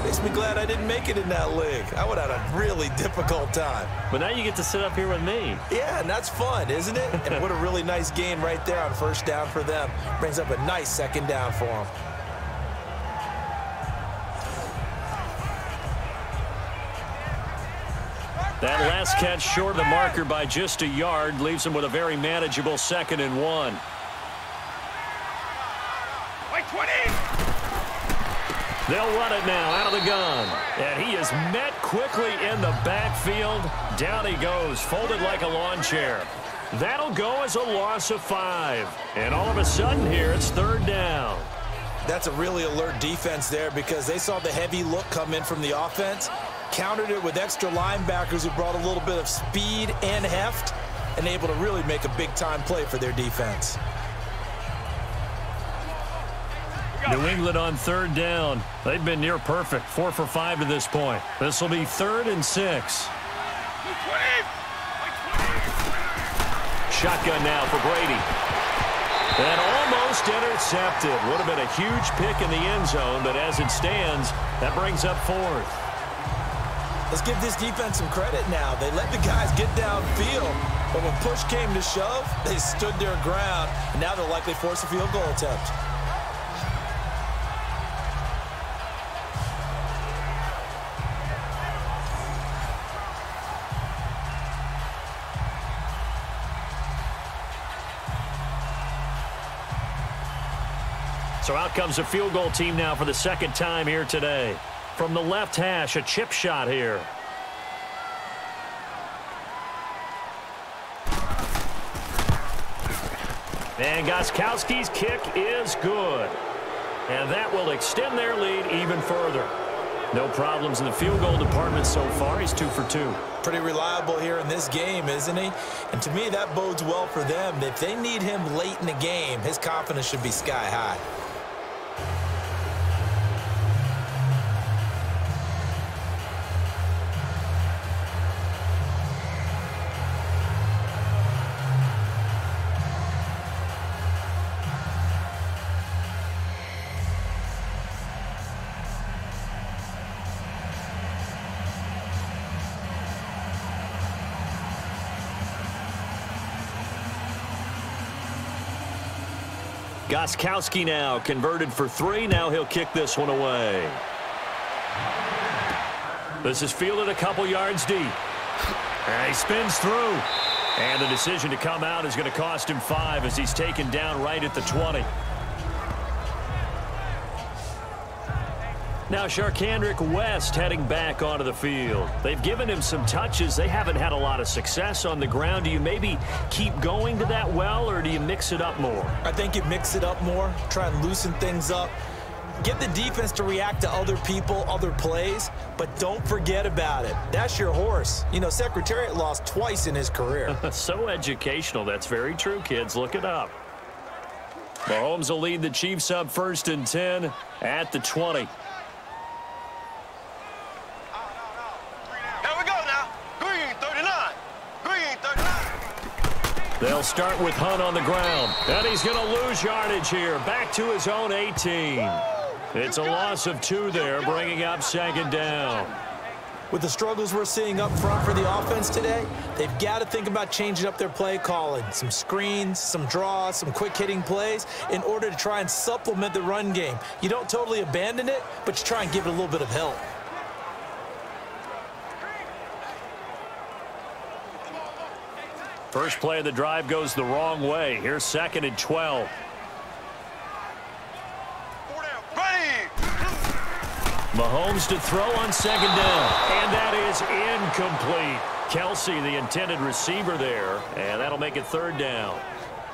B: makes me glad I didn't make it in that league. I would have had a really difficult time.
D: But now you get to sit up here with me.
B: Yeah, and that's fun, isn't it? And what a really nice game right there on 1st down for them. Brings up a nice 2nd down for them.
D: That last catch short of the marker by just a yard leaves him with a very manageable 2nd and 1.
C: Wait 20.
D: They'll run it now out of the gun. And he is met quickly in the backfield. Down he goes, folded like a lawn chair. That'll go as a loss of 5. And all of a sudden here, it's 3rd down.
B: That's a really alert defense there because they saw the heavy look come in from the offense, countered it with extra linebackers who brought a little bit of speed and heft, and able to really make a big-time play for their defense.
D: New England on 3rd down. They've been near perfect, 4 for 5 to this point. This will be 3rd and 6. Shotgun now for Brady. And almost intercepted. Would have been a huge pick in the end zone, but as it stands, that brings up 4th.
B: Let's give this defense some credit now. They let the guys get downfield, But when push came to shove, they stood their ground, and now they'll likely force a field goal attempt.
A: So out comes a field goal team now for the second time here today. From the left hash, a chip shot here. And Gostkowski's kick is good. And that will extend their lead even further. No problems in the field goal department so far. He's 2 for 2.
B: Pretty reliable here in this game, isn't he? And to me, that bodes well for them. If they need him late in the game, his confidence should be sky high.
A: Gostkowski now converted for 3. Now he'll kick this one away. This is fielded a couple yards deep. And he spins through. And the decision to come out is going to cost him 5 as he's taken down right at the 20. Now Sharkandrick West heading back onto the field. They've given him some touches. They haven't had a lot of success on the ground. Do you maybe keep going to that well, or do you mix it up more?
B: I think you mix it up more, try and loosen things up. Get the defense to react to other people, other plays, but don't forget about it. That's your horse. You know, Secretariat lost twice in his career.
A: So educational. That's very true, kids. Look it up. Mahomes will lead the Chiefs up 1st and 10 at the 20. They'll start with Hunt on the ground. And he's going to lose yardage here. Back to his own 18. It's a loss of 2 there, bringing up 2nd down.
B: With the struggles we're seeing up front for the offense today, they've got to think about changing up their play calling. Some screens, some draws, some quick-hitting plays in order to try and supplement the run game. You don't totally abandon it, but you try and give it a little bit of help.
A: First play of the drive goes the wrong way. Here's 2nd and 12. Mahomes to throw on 2nd down. And that is incomplete. Kelsey, the intended receiver there. And that'll make it 3rd down.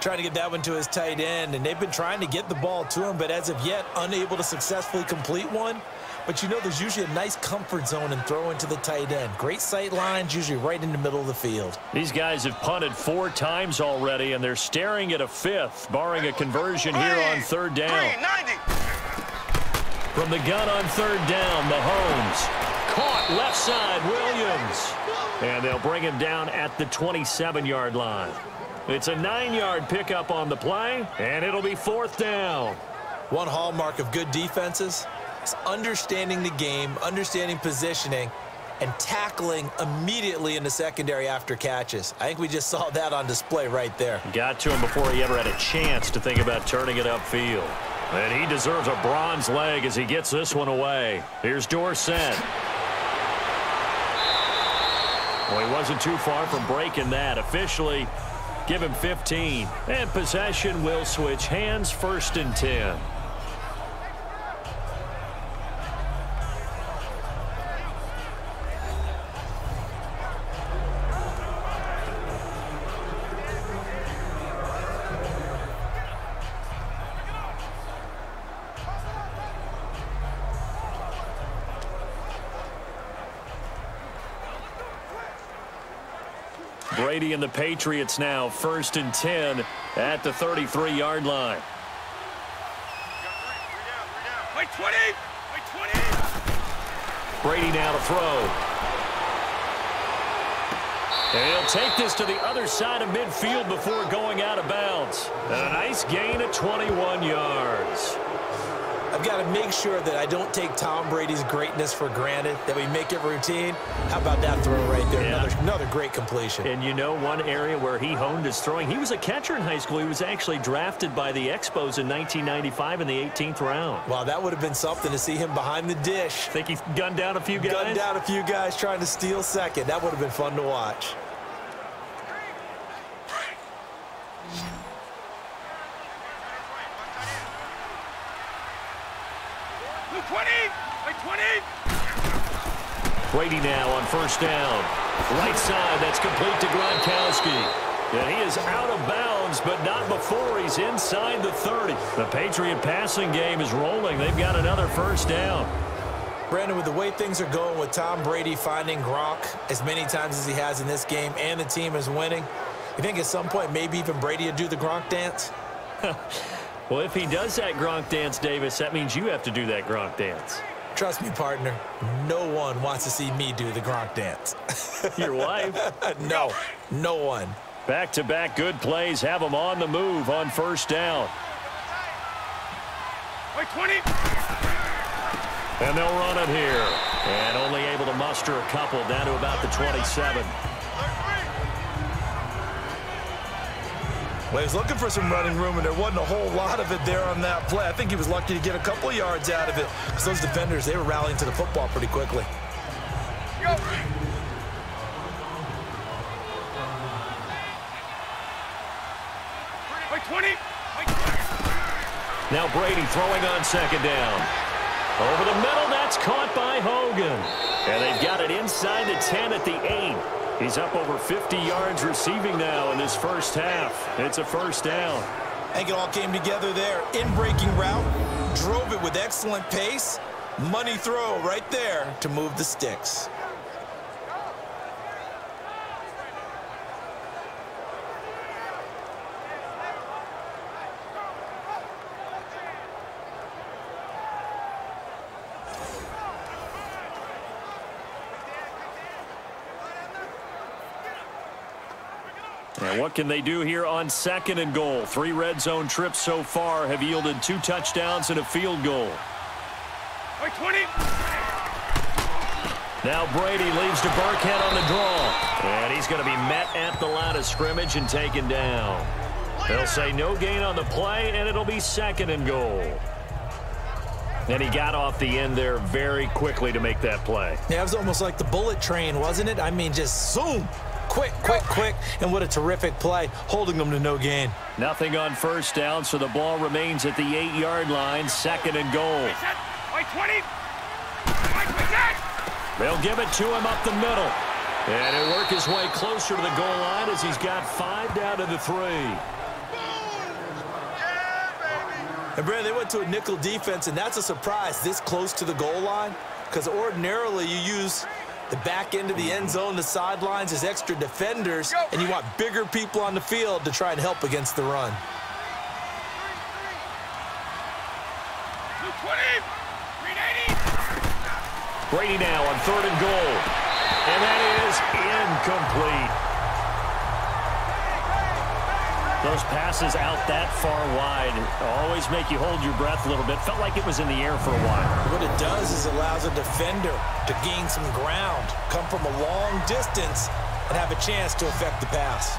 B: Trying to get that one to his tight end, and they've been trying to get the ball to him, but as of yet, unable to successfully complete one. But you know, there's usually a nice comfort zone in throwing to the tight end. Great sight lines, usually right in the middle of the field.
A: These guys have punted 4 times already, and they're staring at a 5th, barring a conversion here on 3rd down. From the gun on 3rd down, Mahomes. Caught left side, Williams. And they'll bring him down at the 27-yard line. It's a 9-yard pickup on the play, and it'll be 4th down.
B: One hallmark of good defenses is understanding the game, understanding positioning, and tackling immediately in the secondary after catches. I think we just saw that on display right there.
A: Got to him before he ever had a chance to think about turning it upfield. And he deserves a bronze leg as he gets this one away. Here's Dorsett. Well, he wasn't too far from breaking that. Officially, give him 15. And possession will switch hands, 1st and 10. Brady and the Patriots now 1st and 10 at the 33-yard line.
C: Wait 20! Wait 20!
A: Brady now to throw. And he'll take this to the other side of midfield before going out of bounds. And a nice gain of 21 yards.
B: I've got to make sure that I don't take Tom Brady's greatness for granted, that we make it routine. How about that throw right there?
D: Yeah.
B: Another great completion.
D: And you know one area where he honed his throwing? He was a catcher in high school. He was actually drafted by the Expos in 1995 in the 18th round.
B: Wow, that would have been something to see him behind the dish.
D: Think he gunned down a few guys?
B: Gunned down a few guys trying to steal second. That would have been fun to watch.
D: Brady now on first down. Right side, that's complete to Gronkowski. And he is out of bounds, but not before he's inside the 30. The Patriot passing game is rolling. They've got another first down.
B: Brandon, with the way things are going with Tom Brady finding Gronk as many times as he has in this game and the team is winning, you think at some point maybe even Brady would do the Gronk dance?
D: Well, if he does that Gronk dance, Davis, that means you have to do that Gronk dance.
B: Trust me, partner, no one wants to see me do the Gronk dance.
D: Your wife?
B: No, no one.
D: Back-to-back good plays have them on the move on first down.
C: 20.
D: And they'll run it here. And only able to muster a couple down to about the 27.
B: Well, he was looking for some running room, and there wasn't a whole lot of it there on that play. I think he was lucky to get a couple of yards out of it because those defenders, they were rallying to the football pretty quickly.
C: Go. Wait, 20.
D: Now Brady throwing on second down. Over the middle, that's caught by Hogan. And they've got it inside the 10 at the 8. He's up over 50 yards receiving now in this first half. It's a first down.
B: I think it all came together there. In-breaking route, drove it with excellent pace. Money throw right there to move the sticks.
D: And what can they do here on second and goal? 3 red zone trips so far have yielded 2 touchdowns and a field goal.
C: Wait, 20.
D: Now Brady leaves to Burkhead on the draw. And he's going to be met at the line of scrimmage and taken down. They'll say no gain on the play, and it'll be second and goal. And he got off the end there very quickly to make that play.
B: Yeah, it was almost like the bullet train, wasn't it? I mean, just zoom. Quick, quick, quick. And what a terrific play, holding them to no gain.
D: Nothing on first down, so the ball remains at the 8-yard line, second and goal.
C: Wait, 20.
D: They'll give it to him up the middle. And he'll work his way closer to the goal line as he's got 5 down to the 3.
B: And, Brad, they went to a nickel defense, and that's a surprise this close to the goal line because ordinarily you use the back end of the end zone, the sidelines as extra defenders, and you want bigger people on the field to try and help against the run.
C: 380.
D: Brady now on 3rd and goal. And that is incomplete. Those passes out that far wide always make you hold your breath a little bit. Felt like it was in the air for a while.
B: What it does is allows a defender to gain some ground, come from a long distance, and have a chance to affect the pass.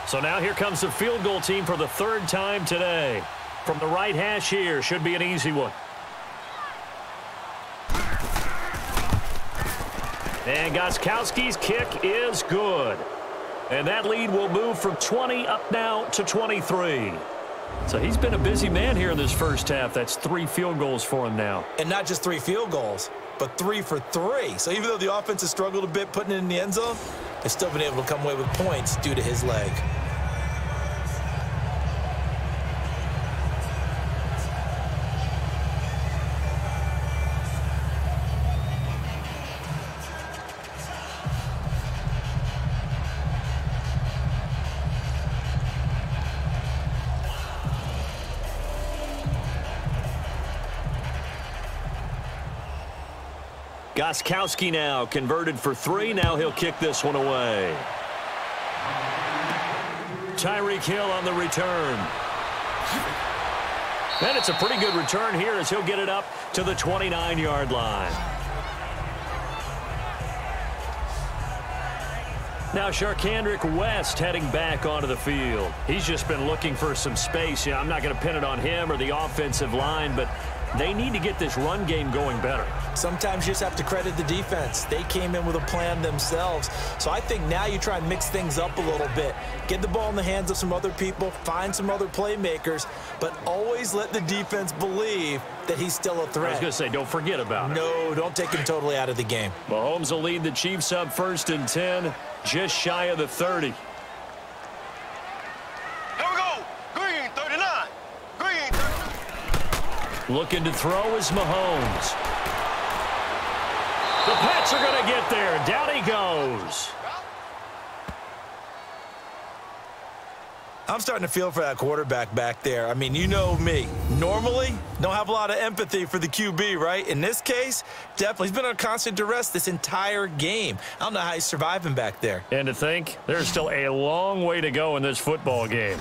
D: So now here comes the field goal team for the 3rd time today. From the right hash here, should be an easy one. And Gostkowski's kick is good. And that lead will move from 20 up now to 23. So he's been a busy man here in this first half. That's 3 field goals for him now.
B: And not just 3 field goals, but 3 for 3. So even though the offense has struggled a bit putting it in the end zone, they've still been able to come away with points due to his leg.
A: Gostkowski now converted for 3. Now he'll kick this one away. Tyreek Hill on the return. And it's a pretty good return here as he'll get it up to the 29-yard line. Now Sharkandrick West heading back onto the field. He's just been looking for some space. I'm not going to pin it on him or the offensive line, but they need to get this run game going better.
B: Sometimes you just have to credit the defense. They came in with a plan themselves. So I think now you try and mix things up a little bit. Get the ball in the hands of some other people, find some other playmakers, but always let the defense believe that he's still a threat.
A: I was going to say, don't forget about it.
B: No, don't take him totally out of the game.
A: Mahomes will lead the Chiefs up 1st and 10, just shy of the 30.
C: Here we go. Green 39. Green 39.
A: Looking to throw is Mahomes. The Pats are going to get there. Down he goes.
B: I'm starting to feel for that quarterback back there. I mean, you know me. Normally, don't have a lot of empathy for the QB, right? In this case, definitely. He's been on constant duress this entire game. I don't know how he's surviving back there.
A: And to think, there's still a long way to go in this football game.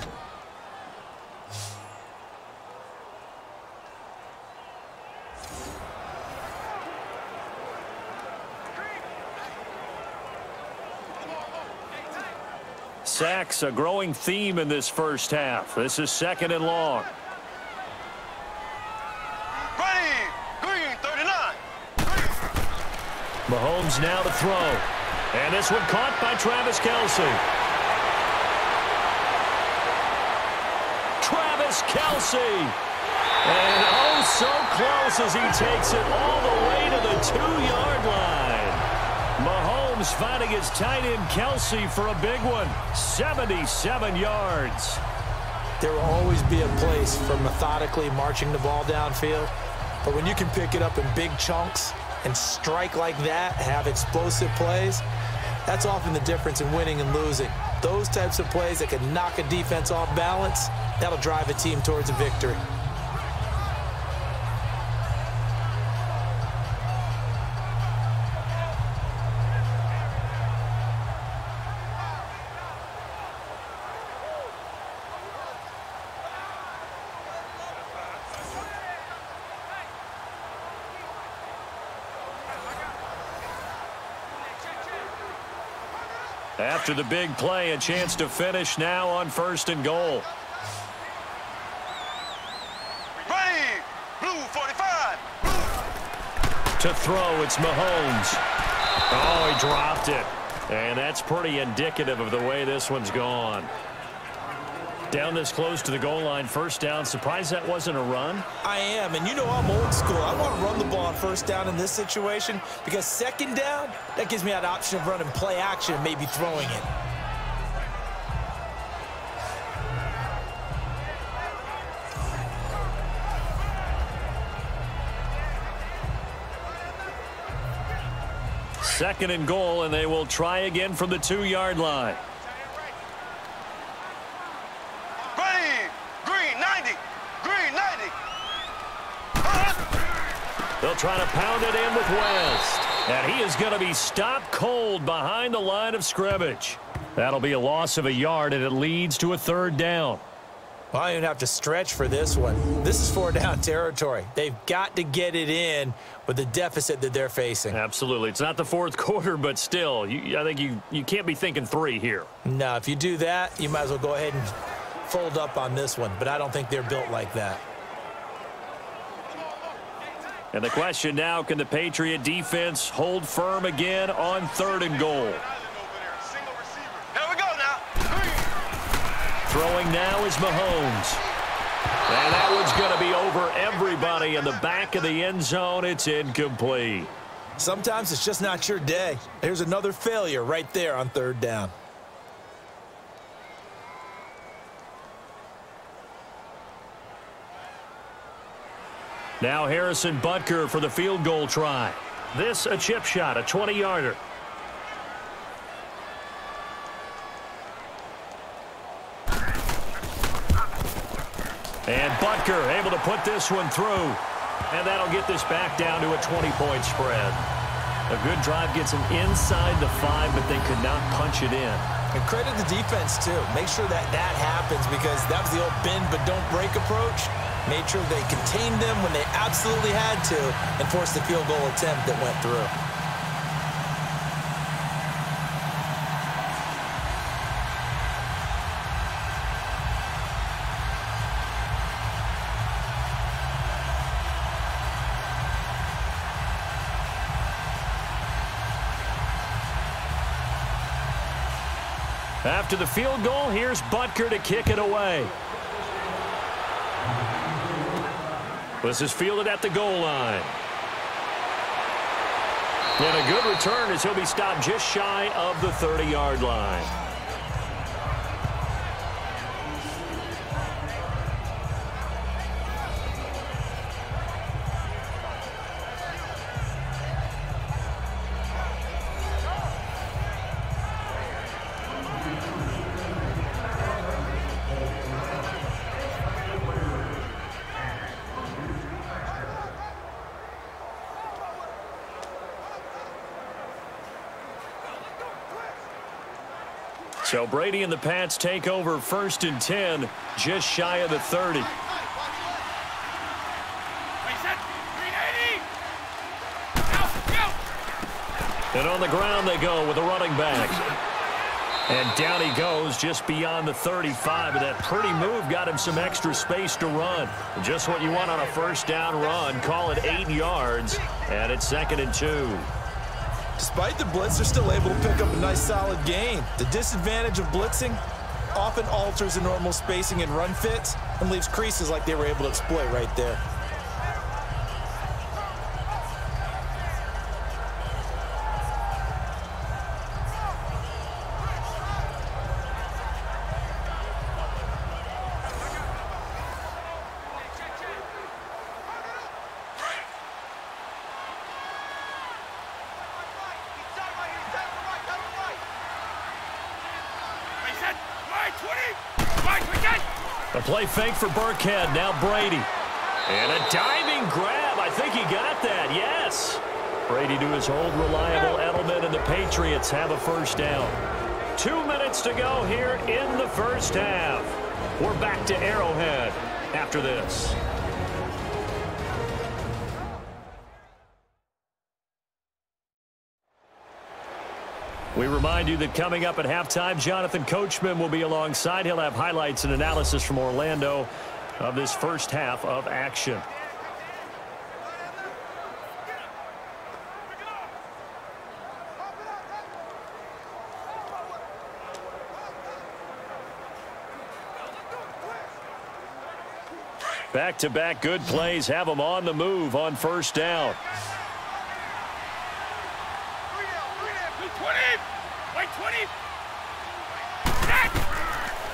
A: Sacks, a growing theme in this first half. This is 2nd and long.
C: Ready. Green 39.
A: Mahomes now to throw. And this one caught by Travis Kelce. Travis Kelce. And oh, so close as he takes it all the way to the 2-yard line. Mahomes finding his tight end Kelce for a big one. 77 yards.
B: There will always be a place for methodically marching the ball downfield. But when you can pick it up in big chunks and strike like that, have explosive plays, that's often the difference in winning and losing. Those types of plays that can knock a defense off balance, that'll drive a team towards a victory.
A: After the big play, a chance to finish now on 1st and goal.
C: Ready. Blue 45.
A: To throw, it's Mahomes. Oh, he dropped it. And that's pretty indicative of the way this one's gone. Down this close to the goal line, 1st down. Surprised that wasn't a run?
B: I am, and you know I'm old school. I want to run the ball on 1st down in this situation because 2nd down, that gives me that option of running play action and maybe throwing it.
A: Second and goal, and they will try again from the 2-yard line. They'll try to pound it in with West. And he is going to be stopped cold behind the line of scrimmage. That'll be a loss of a yard, and it leads to a 3rd down.
B: Well, I don't even have to stretch for this one. This is 4-down territory. They've got to get it in with the deficit that they're facing.
A: Absolutely. It's not the 4th quarter, but still, I think you can't be thinking 3 here.
B: No, if you do that, you might as well go ahead and fold up on this one. But I don't think they're built like that.
A: And the question now, can the Patriot defense hold firm again on 3rd and goal?
C: Here we go now.
A: Throwing now is Mahomes. And that one's going to be over everybody in the back of the end zone. It's incomplete.
B: Sometimes it's just not your day. There's another failure right there on 3rd down.
A: Now Harrison Butker for the field goal try. This a chip shot, a 20-yarder. And Butker able to put this one through. And that'll get this back down to a 20-point spread.
D: A good drive gets them inside the 5, but they could not punch it in.
B: And credit the defense, too. Make sure that happens, because that was the old bend but don't break approach. Made sure they contained them when they absolutely had to and forced the field goal attempt that went through.
A: After the field goal, here's Butker to kick it away. This is fielded at the goal line. And a good return as he'll be stopped just shy of the 30-yard line. So Brady and the Pats take over 1st and 10, just shy of the 30. And on the ground they go with a running back. And down he goes just beyond the 35. And that pretty move got him some extra space to run. Just what you want on a first down run. Call it 8 yards. And it's 2nd and 2.
B: Despite the blitz, they're still able to pick up a nice solid gain. The disadvantage of blitzing often alters the normal spacing and run fits and leaves creases like they were able to exploit right there.
A: A play fake for Burkhead. Now Brady. And a diving grab. I think he got that. Yes. Brady to his old reliable Edelman, and the Patriots have a first down. 2 minutes to go here in the first half. We're back to Arrowhead after this. We remind you that coming up at halftime, Jonathan Coachman will be alongside. He'll have highlights and analysis from Orlando of this first half of action. Back-to-back good plays have them on the move on first down.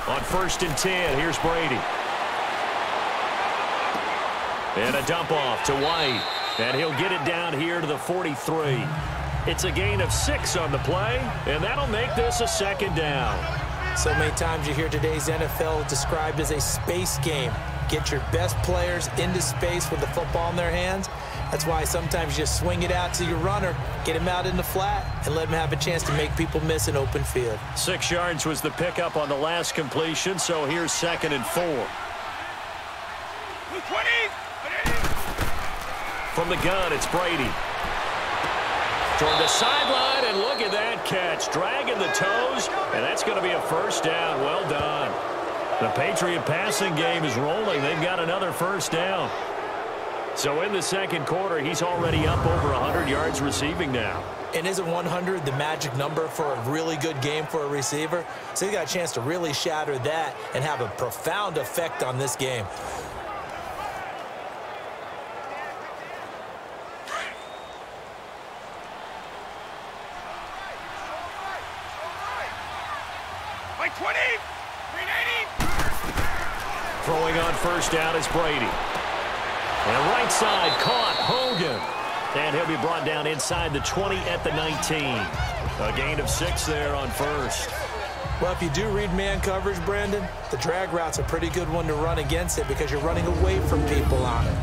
A: On 1st and 10, here's Brady. And a dump off to White. And he'll get it down here to the 43. It's a gain of 6 on the play, and that'll make this a 2nd down.
B: So many times you hear today's NFL described as a space game. Get your best players into space with the football in their hands. That's why sometimes you just swing it out to your runner, get him out in the flat, and let him have a chance to make people miss an open field.
A: 6 yards was the pickup on the last completion, so here's 2nd and 4. From the gun, it's Brady. Toward the sideline, and look at that catch. Dragging the toes, and that's going to be a first down. Well done. The Patriot passing game is rolling. They've got another first down. So in the second quarter, he's already up over 100 yards receiving now.
B: And isn't 100 the magic number for a really good game for a receiver? So he got a chance to really shatter that and have a profound effect on this game.
A: Throwing on first down is Brady. And right side caught Hogan. And he'll be brought down inside the 20 at the 19. A gain of 6 there on first.
B: Well, if you do read man coverage, Brandon, the drag route's a pretty good one to run against it because you're running away from people on it.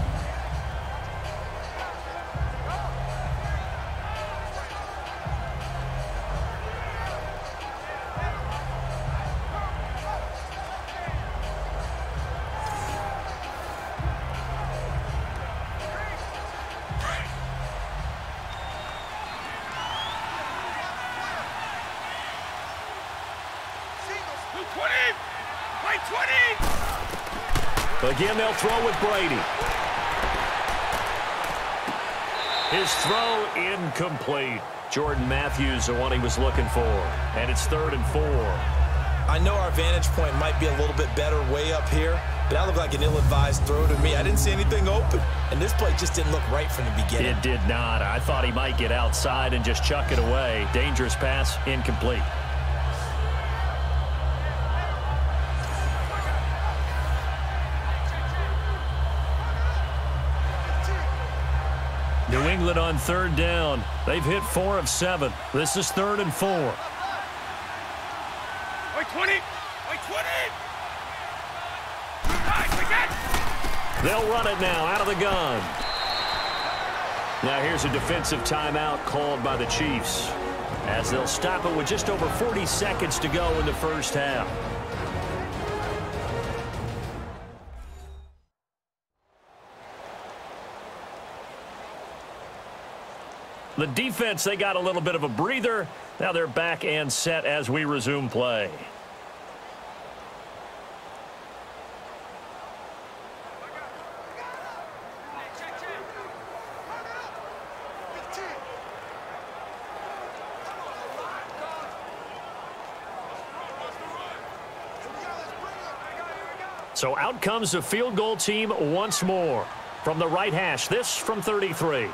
A: Again, they'll throw with Brady. His throw incomplete. Jordan Matthews, the one he was looking for. And it's 3rd and 4.
B: I know our vantage point might be a little bit better way up here, but that looked like an ill-advised throw to me. I didn't see anything open, and this play just didn't look right from the beginning.
A: It did not. I thought he might get outside and just chuck it away. Dangerous pass, incomplete. New England on 3rd down. They've hit 4 of 7. This is 3rd and 4.
C: Wait, 20. Wait, 20.
A: They'll run it now out of the gun. Now here's a defensive timeout called by the Chiefs, as they'll stop it with just over 40 seconds to go in the first half. The defense, they got a little bit of a breather. Now they're back and set as we resume play. So out comes the field goal team once more. From the right hash, this from 33.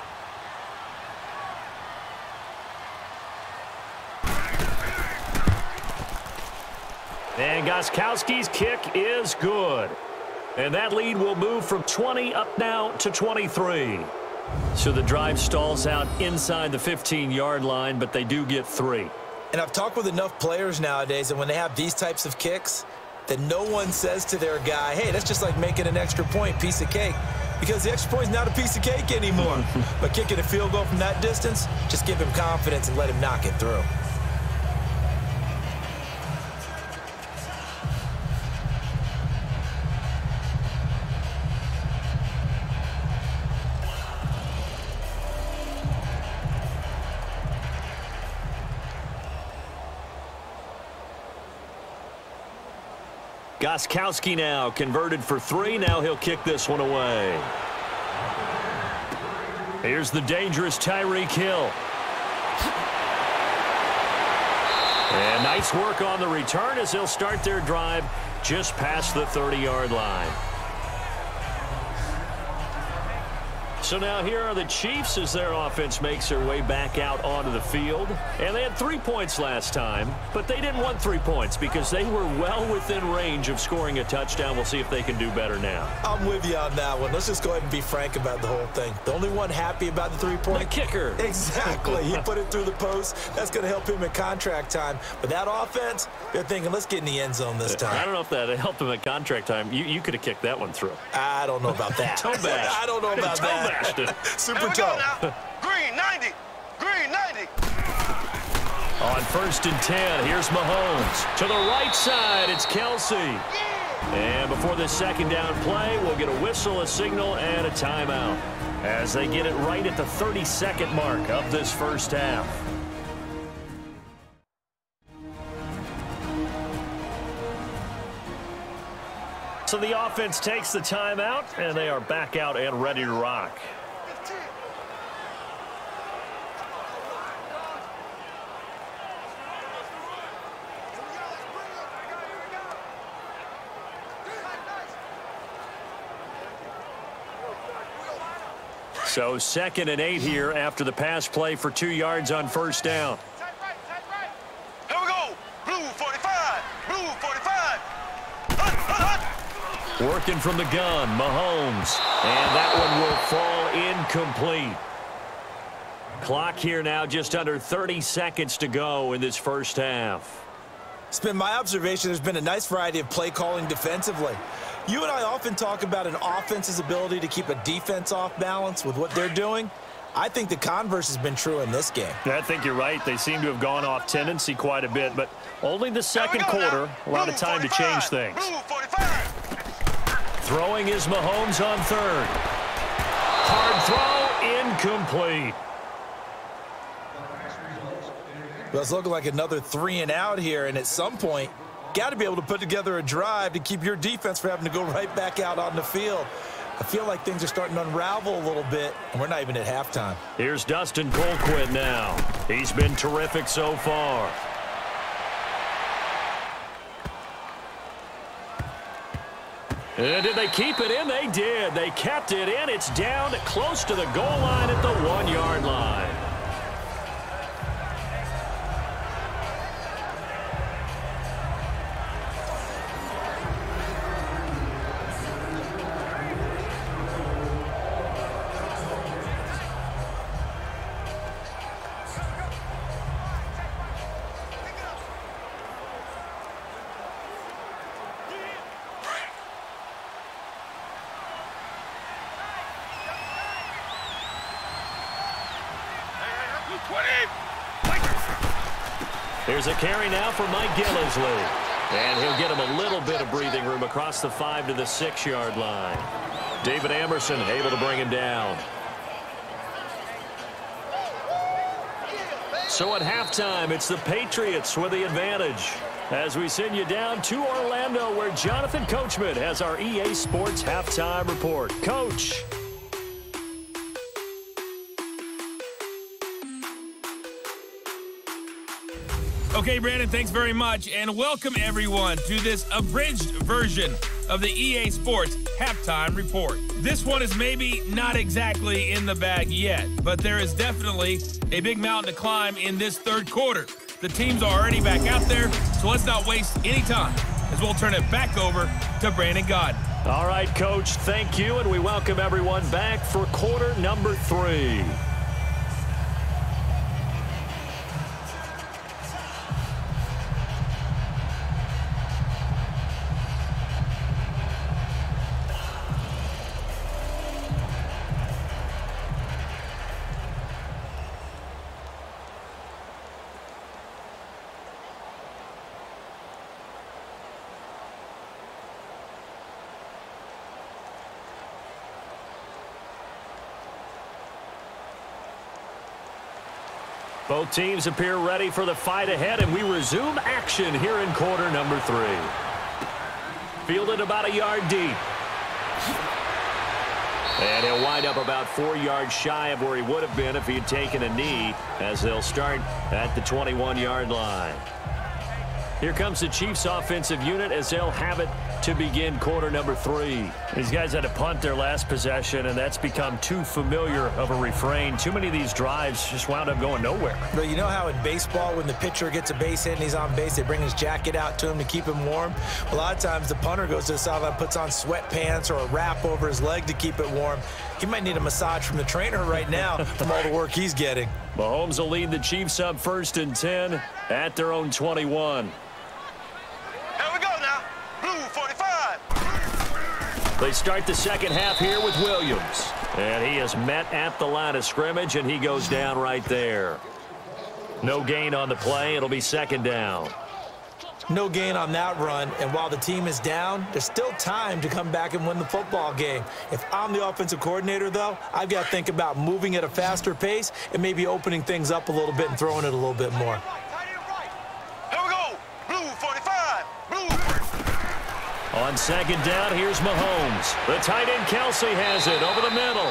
A: And Gostkowski's kick is good. And that lead will move from 20 up now to 23. So the drive stalls out inside the 15-yard line, but they do get 3.
B: And I've talked with enough players nowadays, and when they have these types of kicks, that no one says to their guy, hey, that's just like making an extra point, piece of cake. Because the extra point is not a piece of cake anymore. But kicking a field goal from that distance, just give him confidence and let him knock it through.
A: Gostkowski now converted for 3. Now he'll kick this one away. Here's the dangerous Tyreek Hill. And nice work on the return as they'll start their drive just past the 30-yard line. So now here are the Chiefs as their offense makes their way back out onto the field. And they had 3 points last time, but they didn't want 3 points because they were well within range of scoring a touchdown. We'll see if they can do better now.
B: I'm with you on that one. Let's just go ahead and be frank about the whole thing. The only one happy about the 3-point?
A: The kicker.
B: Exactly. He put it through the post. That's going to help him at contract time. But that offense, they're thinking, let's get in the end zone this time.
A: I don't know if that helped him at contract time. You could have kicked that one through.
B: I don't know about that.
A: Toe bash.
B: I don't know about that. Super toe.
C: Green 90. Green 90.
A: On 1st and 10, here's Mahomes. To the right side, it's Kelsey. And before the second down play, we'll get a whistle, a signal, and a timeout as they get it right at the 30-second mark of this first half. So the offense takes the timeout, and they are back out and ready to rock. So 2nd and 8 here after the pass play for 2 yards on 1st down.
C: Here we go. Blue 45. Blue 45. Hut, hut, hut.
A: Working from the gun, Mahomes. And that one will fall incomplete. Clock here now, just under 30 seconds to go in this first half.
B: It's been my observation there's been a nice variety of play calling defensively. You and I often talk about an offense's ability to keep a defense off balance with what they're doing. I think the converse has been true in this game.
A: I think you're right. They seem to have gone off tendency quite a bit, but only the second quarter, a lot of time to change things. Throwing is Mahomes on 3rd. Hard throw, incomplete.
B: Well, it's looking like another 3 and out here, and at some point, got to be able to put together a drive to keep your defense from having to go right back out on the field. I feel like things are starting to unravel a little bit, and we're not even at halftime.
A: Here's Dustin Colquitt now. He's been terrific so far. And did they keep it in? They did. They kept it in. It's down close to the goal line at the 1-yard line. Here's a carry now for Mike Gillisley. And he'll get him a little bit of breathing room across the 5 to the 6-yard line. David Amerson able to bring him down. So at halftime, it's the Patriots with the advantage. As we send you down to Orlando, where Jonathan Coachman has our EA Sports halftime report. Coach.
E: Okay, Brandon, thanks very much, and welcome everyone to this abridged version of the EA Sports Halftime Report. This one is maybe not exactly in the bag yet, but there is definitely a big mountain to climb in this third quarter. The teams are already back out there, so let's not waste any time, as we'll turn it back over to Brandon Gaudin.
A: All right, Coach, thank you, and we welcome everyone back for quarter number 3. Both teams appear ready for the fight ahead, and we resume action here in quarter number 3. Fielded about a yard deep. And he'll wind up about 4 yards shy of where he would have been if he had taken a knee, as they'll start at the 21-yard line. Here comes the Chiefs offensive unit as they'll have it to begin quarter number 3. These guys had to punt their last possession, and that's become too familiar of a refrain. Too many of these drives just wound up going nowhere.
B: But you know how in baseball, when the pitcher gets a base hit and he's on base, they bring his jacket out to him to keep him warm? A lot of times the punter goes to the sideline, puts on sweatpants or a wrap over his leg to keep it warm. He might need a massage from the trainer right now from all the work he's getting.
A: Mahomes will lead the Chiefs up 1st and 10 at their own 21. They start the second half here with Williams. And he is met at the line of scrimmage, and he goes down right there. No gain on the play. It'll be 2nd down.
B: No gain on that run, and while the team is down, there's still time to come back and win the football game. If I'm the offensive coordinator, though, I've got to think about moving at a faster pace and maybe opening things up a little bit and throwing it a little bit more.
A: On 2nd down, here's Mahomes. The tight end Kelsey has it over the middle.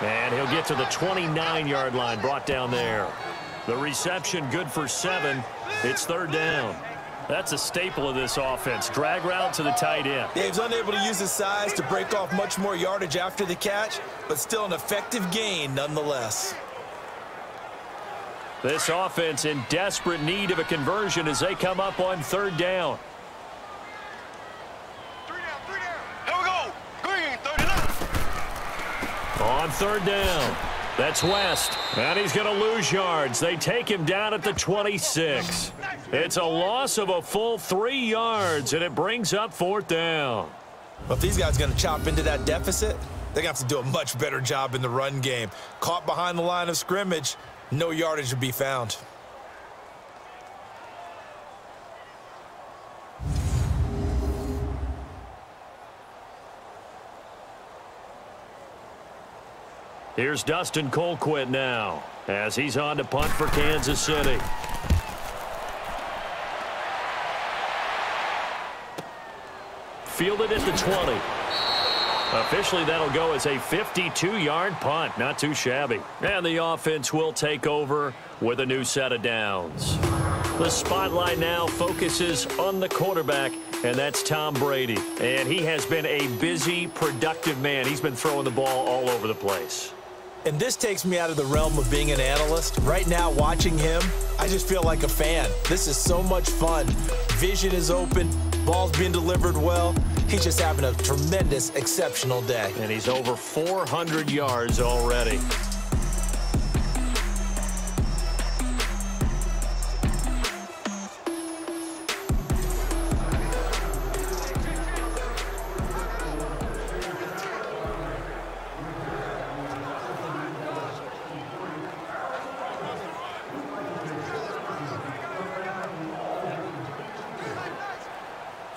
A: And he'll get to the 29-yard line, brought down there. The reception good for 7. It's 3rd down. That's a staple of this offense. Drag route to the tight end.
B: Yeah, he's unable to use his size to break off much more yardage after the catch, but still an effective gain nonetheless.
A: This offense in desperate need of a conversion as they come up on 3rd down. On 3rd down, that's West, and he's going to lose yards. They take him down at the 26. It's a loss of a full 3 yards, and it brings up 4th down.
B: Well, if these guys are going to chop into that deficit, they're going to have to do a much better job in the run game. Caught behind the line of scrimmage, no yardage to be found.
A: Here's Dustin Colquitt now as he's on to punt for Kansas City.
D: fielded at the 20. Officially, that'll go as a 52-yard punt. Not too shabby. And the offense will take over with a new set of downs. The spotlight now focuses on the quarterback, and that's Tom Brady. And he has been a busy, productive man. He's been throwing the ball all over the place.
B: And this takes me out of the realm of being an analyst. Right now, watching him, I just feel like a fan. This is so much fun. Vision is open. Ball's being delivered well. He's just having a tremendous, exceptional day.
D: And he's over 400 yards already.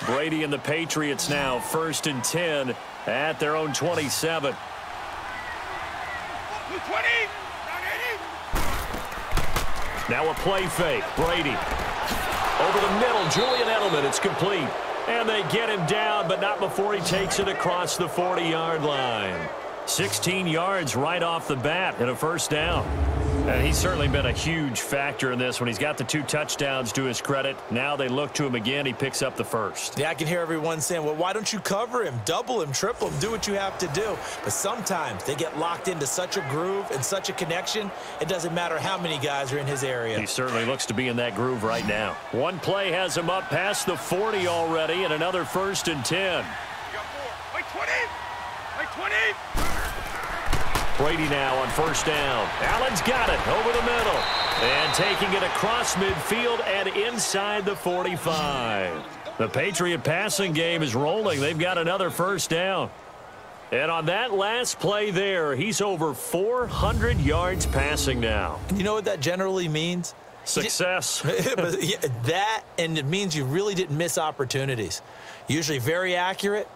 D: Brady and the Patriots now 1st and 10 at their own 27.
C: 20.
D: Now a play fake. Brady over the middle. Julian Edelman. It's complete. And they get him down, but not before he takes it across the 40-yard line. 16 yards right off the bat and a first down. And he's certainly been a huge factor in this when he's got the 2 touchdowns to his credit. Now they look to him again. He picks up the first.
B: Yeah, I can hear everyone saying, well, why don't you cover him, double him, triple him, do what you have to do. But sometimes they get locked into such a groove and such a connection, it doesn't matter how many guys are in his area.
D: He certainly looks to be in that groove right now. One play has him up past the 40 already, and another 1st and 10.
C: You got 4. Wait, 20. Wait, 20.
D: Brady now on first down. Allen's got it over the middle. And taking it across midfield and inside the 45. The Patriot passing game is rolling. They've got another first down. And on that last play there, he's over 400 yards passing now.
B: You know what that generally means?
D: Success.
B: But yeah, that, and it means you really didn't miss opportunities. Usually very accurate.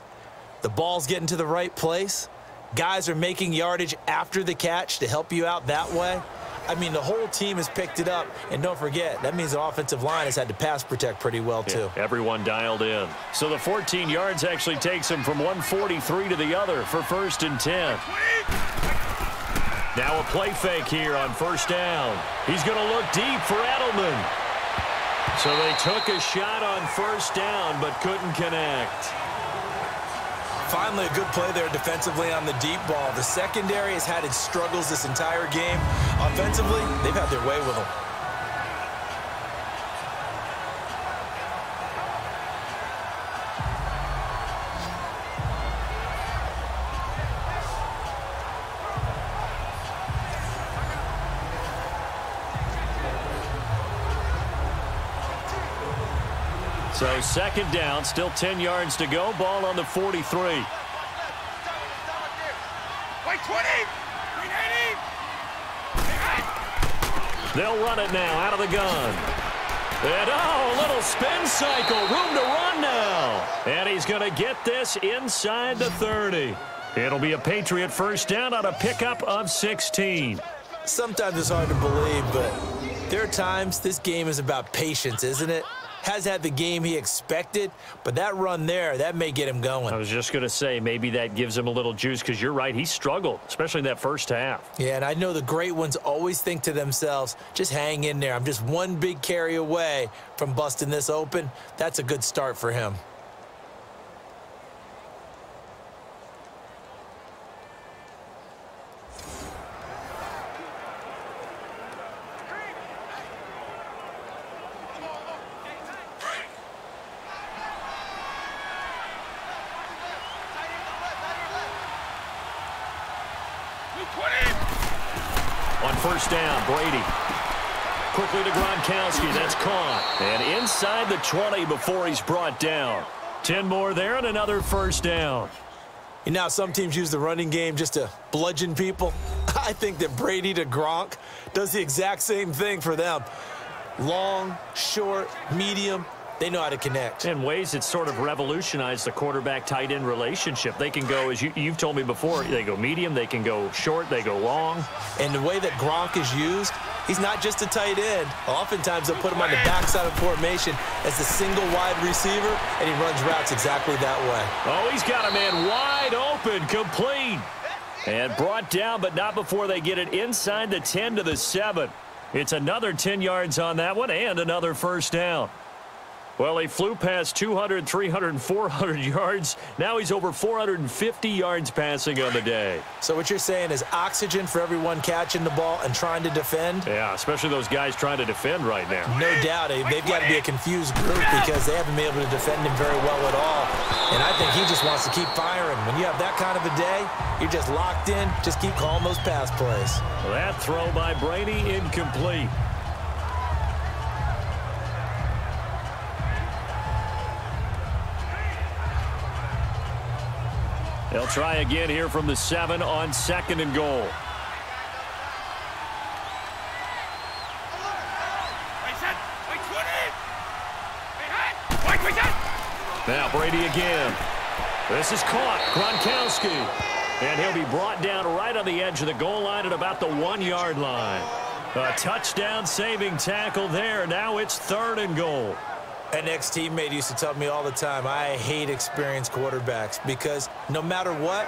B: The ball's getting to the right place. Guys are making yardage after the catch to help you out that way. I mean, the whole team has picked it up. And don't forget, that means the offensive line has had to pass protect pretty well, too.
D: Yeah, everyone dialed in. So the 14 yards actually takes him from 143 to the other for 1st and 10. Now a play fake here on first down. He's going to look deep for Edelman. So they took a shot on first down but couldn't connect.
B: Finally, a good play there defensively on the deep ball. The secondary has had its struggles this entire game. Offensively, they've had their way with them.
D: So 2nd down, still 10 yards to go. Ball on the 43.
C: Wait, 20. 380.
D: They'll run it now out of the gun. And a little spin cycle. Room to run now. And he's going to get this inside the 30. It'll be a Patriot first down on a pickup of 16.
B: Sometimes it's hard to believe, but there are times this game is about patience, isn't it? Has had the game he expected, but that run there, that may get him going.
D: I was just going to say, maybe that gives him a little juice because you're right, he struggled, especially in that first half.
B: Yeah, and I know the great ones always think to themselves, just hang in there. I'm just one big carry away from busting this open. That's a good start for him.
D: On first down, Brady. Quickly to Gronkowski. That's caught. And inside the 20 before he's brought down. 10 more there and another first down.
B: You know, some teams use the running game just to bludgeon people. I think that Brady to Gronk does the exact same thing for them. Long, short, medium. They know how to connect.
D: In ways, it's sort of revolutionized the quarterback-tight end relationship. They can go, as you've told me before, they go medium, they can go short, they go long.
B: And the way that Gronk is used, He's not just a tight end. Oftentimes, they'll put him on the backside of formation as the single wide receiver, and he runs routes exactly that way.
A: Oh, he's got a man wide open, complete. And brought down, but not before they get it inside the 10 to the 7. It's another 10 yards on that one and another first down. Well, he flew past 200, 300, 400 yards. Now he's over 450 yards passing on the day.
B: So what you're saying is oxygen for everyone catching the ball and trying to defend?
A: Yeah, especially those guys trying to defend right now.
B: No doubt. They've got to be a confused group because they haven't been able to defend him very well at all. And I think he just wants to keep firing. When you have that kind of a day, you're just locked in. Just keep calling those pass plays.
A: Well, that throw by Brady incomplete. They'll try again here from the 7 on 2nd and goal. Now Brady again. This is caught. Gronkowski. And he'll be brought down right on the edge of the goal line at about the 1-yard line. A touchdown saving tackle there. Now it's 3rd and goal.
B: An ex-teammate used to tell me all the time, I hate experienced quarterbacks because no matter what,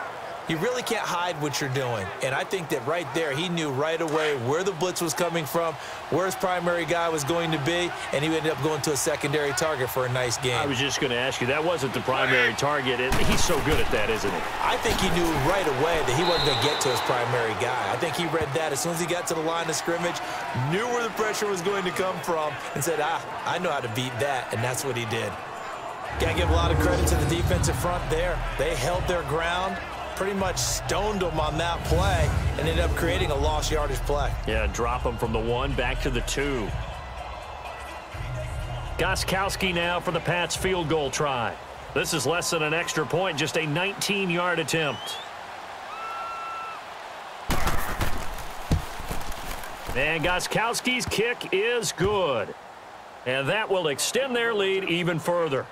B: you really can't hide what you're doing. And I think that right there, he knew right away where the blitz was coming from, where his primary guy was going to be, and he ended up going to a secondary target for a nice game.
A: I was just going to ask you, that wasn't the primary target. He's so good at that, isn't he?
B: I think he knew right away that he wasn't going to get to his primary guy. I think he read that as soon as he got to the line of scrimmage, knew where the pressure was going to come from, and said, I know how to beat that, and that's what he did. Got to give a lot of credit to the defensive front there. They held their ground, pretty much stoned them on that play, and ended up creating a lost yardage play.
A: Yeah, drop them from the 1 back to the 2. Gostkowski now for the Pats field goal try. This is less than an extra point, just a 19-yard attempt. And Gostkowski's kick is good. And that will extend their lead even further.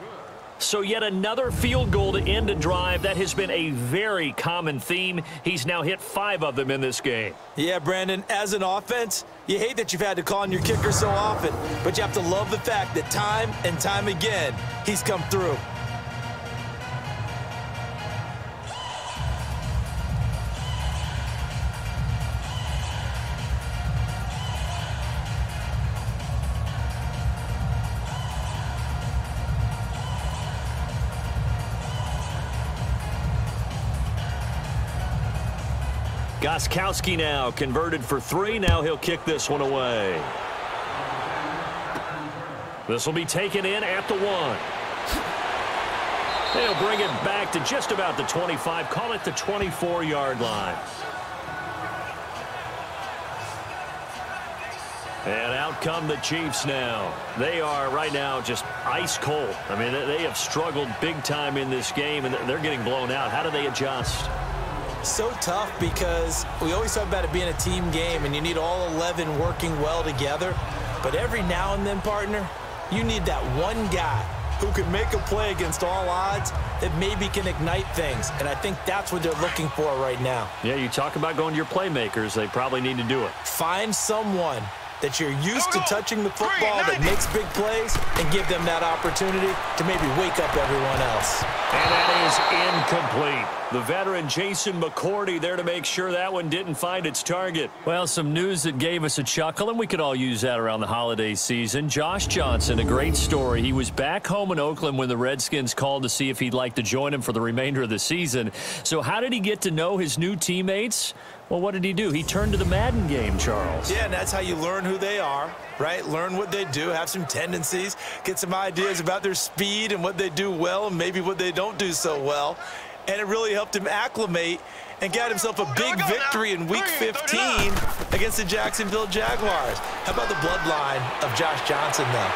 A: So yet another field goal to end a drive. That has been a very common theme. He's now hit 5 of them in this game.
B: Yeah, Brandon, as an offense, you hate that you've had to call on your kicker so often, but you have to love the fact that time and time again, he's come through.
A: Gostkowski now converted for 3. Now he'll kick this one away. This will be taken in at the 1. They'll bring it back to just about the 25. Call it the 24-yard line. And out come the Chiefs now. They are right now just ice cold. I mean, they have struggled big time in this game, and they're getting blown out. How do they adjust?
B: So tough because we always talk about it being a team game and you need all 11 working well together. But every now and then, partner, you need that one guy who can make a play against all odds that maybe can ignite things. And I think that's what they're looking for right now.
A: Yeah, you talk about going to your playmakers. They probably need to do it.
B: Find someone that you're used to touching the football that makes big plays and give them that opportunity to maybe wake up everyone else.
A: And that is incomplete. The veteran Jason McCourty there to make sure that one didn't find its target. Well, some news that gave us a chuckle, and we could all use that around the holiday season. Josh Johnson, a great story. He was back home in Oakland when the Redskins called to see if he'd like to join him for the remainder of the season. So how did he get to know his new teammates? Well, what did he do? He turned to the Madden game, Charles.
B: Yeah, and that's how you learn who they are, right? Learn what they do, have some tendencies, get some ideas about their speed and what they do well and maybe what they don't do so well. And it really helped him acclimate and got himself a big victory in Week 15 against the Jacksonville Jaguars. How about the bloodline of Josh Johnson, though?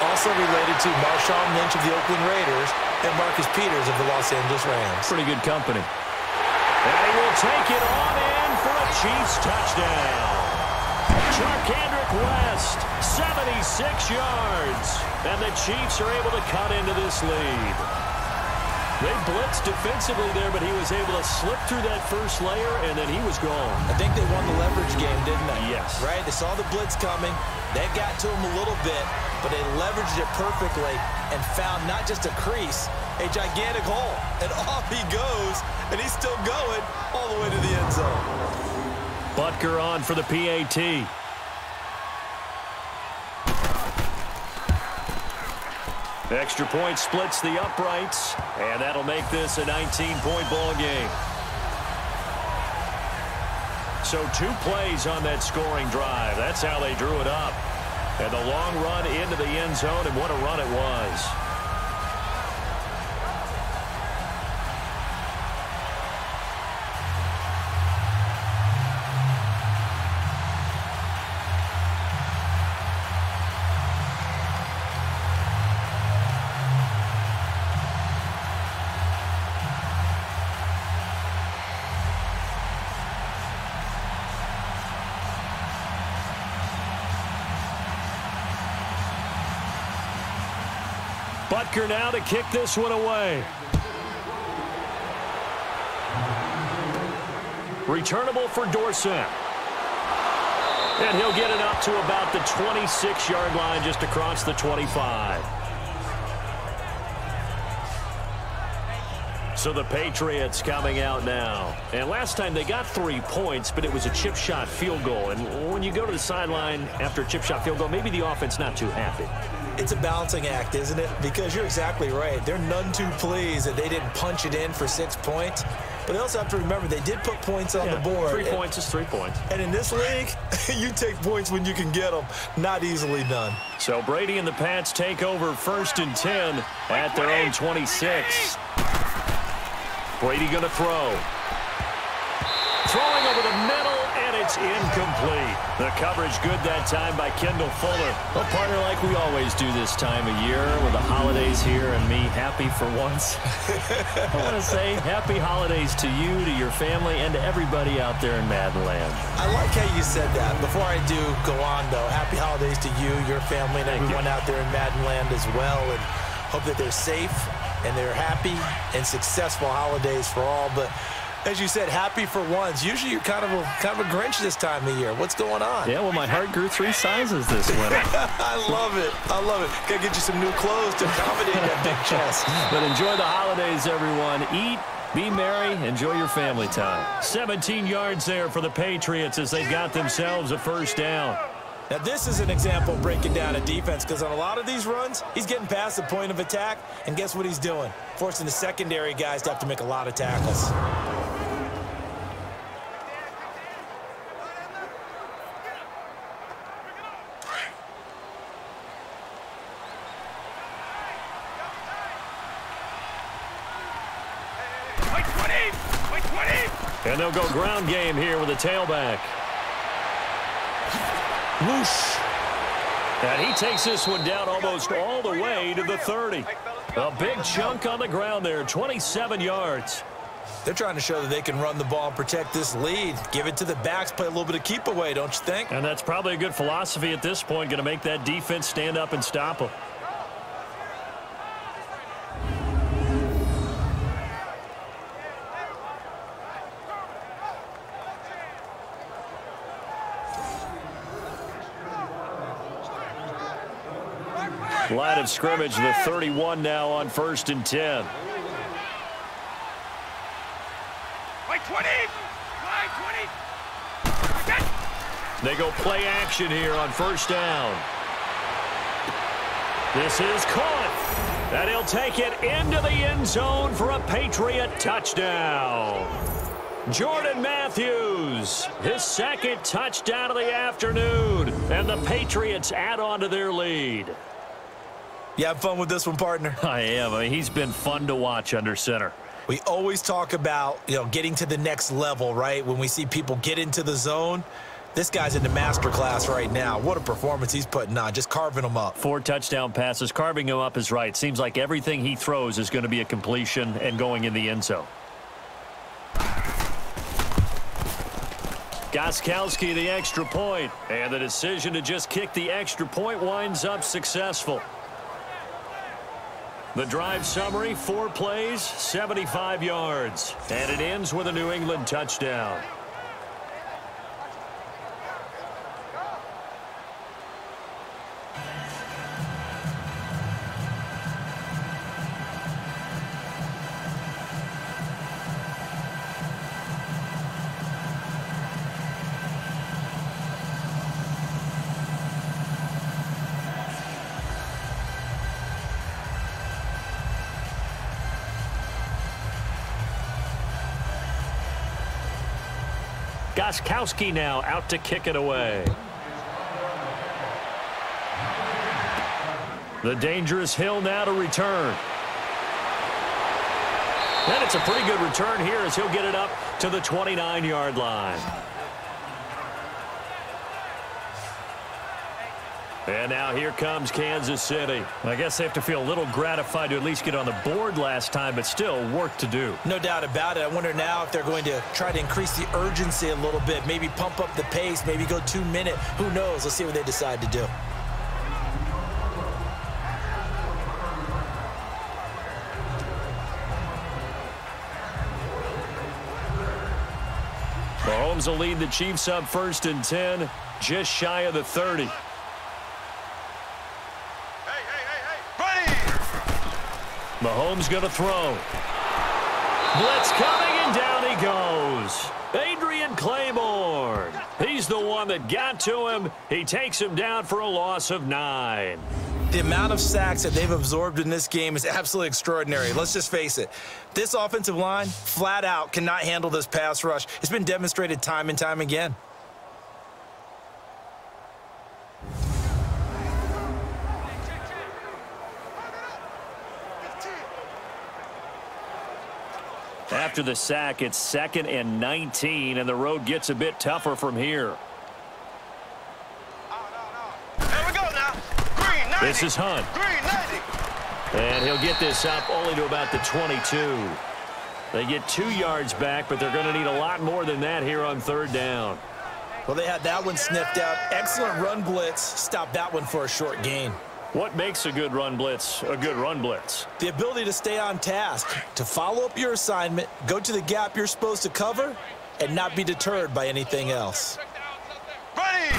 B: Also related to Marshawn Lynch of the Oakland Raiders and Marcus Peters of the Los Angeles Rams.
A: Pretty good company. And he will take it on in for a Chiefs touchdown. Charkandrick West, 76 yards. And the Chiefs are able to cut into this lead.
D: They blitzed defensively there, but he was able to slip through that first layer, and then he was gone.
B: I think they won the leverage game, didn't they?
D: Yes.
B: Right? They saw the blitz coming. They got to him a little bit, but they leveraged it perfectly and found not just a crease, a gigantic hole. And off he goes, and he's still going all the way to the end zone.
D: Butker on for the PAT. Extra point splits the uprights, and that'll make this a 19-point ball game. So 2 plays on that scoring drive. That's how they drew it up. And the long run into the end zone, and what a run it was. Butker now to kick this one away. Returnable for Dorsett. And he'll get it up to about the 26-yard line, just across the 25. So the Patriots coming out now. And last time they got 3 points, but it was a chip shot field goal. And when you go to the sideline after a chip shot field goal, maybe the offense not too happy.
B: It's a balancing act, isn't it? Because you're exactly right. They're none too pleased that they didn't punch it in for 6 points. But they also have to remember they did put points on the board.
D: 3 points is 3 points.
B: And in this league, you take points when you can get them. Not easily done.
D: So Brady and the Pats take over 1st and 10 at their own 26. Brady going to throw. Throwing over the middle, and it's incomplete. The coverage good that time by Kendall Fuller. Well, partner, like we always do this time of year with the holidays here and me happy for once. I want to say happy holidays to you, to your family, and to everybody out there in Madden Land.
B: I like how you said that. Before I do go on, though, happy holidays to you, your family, and everyone out there in Madden Land as well. And hope that they're safe and they're happy and successful holidays for all. But as you said, happy for once. Usually you're kind of a Grinch this time of year. What's going on?
D: Yeah, well, my heart grew 3 sizes this winter.
B: I love it. I love it. Got to get you some new clothes to accommodate that big chest.
D: But enjoy the holidays, everyone. Eat, be merry, enjoy your family time. 17 yards there for the Patriots as they got themselves a 1st down.
B: Now, this is an example of breaking down a defense, because on a lot of these runs, he's getting past the point of attack, and guess what he's doing? Forcing the secondary guys to have to make a lot of tackles.
D: And they'll go ground game here with a tailback. Whoosh. And he takes this one down almost all the way to the 30. A big chunk on the ground there, 27 yards.
B: They're trying to show that they can run the ball and protect this lead. Give it to the backs, play a little bit of keep away, don't you think?
D: And that's probably a good philosophy at this point, going to make that defense stand up and stop them. Line of scrimmage, the 31 now on 1st and 10. They go play action here on 1st down. This is caught. And he'll take it into the end zone for a Patriot touchdown. Jordan Matthews, his 2nd touchdown of the afternoon. And the Patriots add on to their lead.
B: You have fun with this one, partner?
D: I am. I mean, he's been fun to watch under center.
B: We always talk about, getting to the next level, right? When we see people get into the zone, this guy's in the master class right now. What a performance he's putting on, just carving them up. 4 touchdown passes. Carving him up is right. Seems like everything he throws is going to be a completion and going in the end zone. Gostkowski, the extra point. And the decision to just kick the extra point winds up successful.
A: The drive summary, 4 plays, 75 yards. And it ends with a New England touchdown. Gostkowski now out to kick it away. The dangerous Hill now to return. And it's a pretty good return here as he'll get it up to the 29-yard line. And now here comes Kansas City. I guess they have to feel a little gratified to at least get on the board last time, but still work to do.
B: No doubt about it. I wonder now if they're going to try to increase the urgency a little bit, maybe pump up the pace, maybe go 2-minute. Who knows? Let's see what they decide to do.
A: Mahomes will lead the Chiefs up 1st and 10, just shy of the 30. Mahomes going to throw. Blitz coming, and down he goes. Adrian Claiborne. He's the one that got to him. He takes him down for a loss of 9.
B: The amount of sacks that they've absorbed in this game is absolutely extraordinary. Let's just face it. This offensive line, flat out, cannot handle this pass rush. It's been demonstrated time and time again.
A: After the sack, it's 2nd and 19, and the road gets a bit tougher from here.
C: There we go now. Green 90.
A: This is Hunt.
C: Green 90.
A: And he'll get this up only to about the 22. They get 2 yards back, but they're going to need a lot more than that here on 3rd down.
B: Well, they had that one sniffed out. Excellent run blitz. Stop that one for a short gain.
A: What makes a good run blitz a good run blitz?
B: The ability to stay on task, to follow up your assignment, go to the gap you're supposed to cover, and not be deterred by anything else.
C: Ready.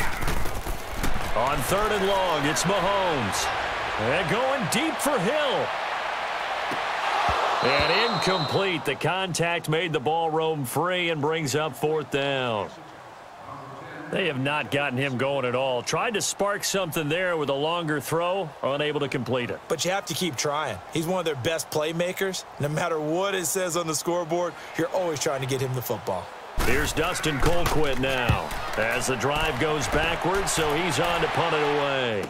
A: On 3rd and long, it's Mahomes. And going deep for Hill. And incomplete. The contact made the ball roam free and brings up 4th down. They have not gotten him going at all. Tried to spark something there with a longer throw, unable to complete it.
B: But you have to keep trying. He's one of their best playmakers. No matter what it says on the scoreboard, you're always trying to get him the football.
A: Here's Dustin Colquitt now as the drive goes backwards, so he's on to punt it away.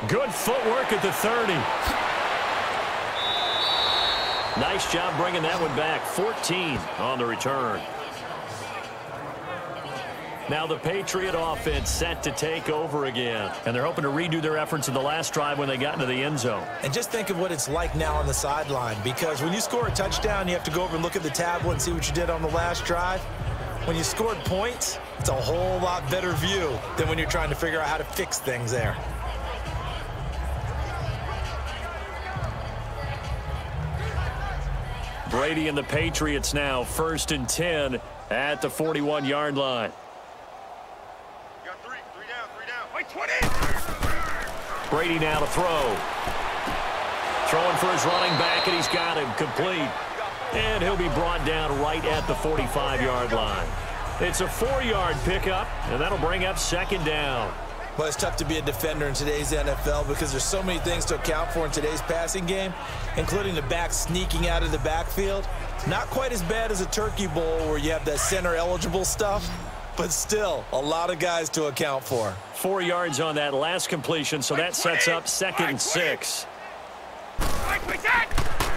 A: Good footwork at the 30. Nice job bringing that one back. 14 on the return. Now the Patriot offense set to take over again. And they're hoping to redo their efforts in the last drive when they got into the end zone.
B: And just think of what it's like now on the sideline, because when you score a touchdown, you have to go over and look at the tablet and see what you did on the last drive. When you scored points, it's a whole lot better view than when you're trying to figure out how to fix things there.
A: Brady and the Patriots now 1st and 10 at the 41-yard line. Brady now to throw. Throwing for his running back, and he's got him complete. And he'll be brought down right at the 45-yard line. It's a 4-yard pickup, and that'll bring up 2nd down.
B: Well, it's tough to be a defender in today's NFL because there's so many things to account for in today's passing game, including the back sneaking out of the backfield. Not quite as bad as a turkey bowl where you have that center-eligible stuff, but still a lot of guys to account for.
A: 4 yards on that last completion, so that sets up 2nd and 6.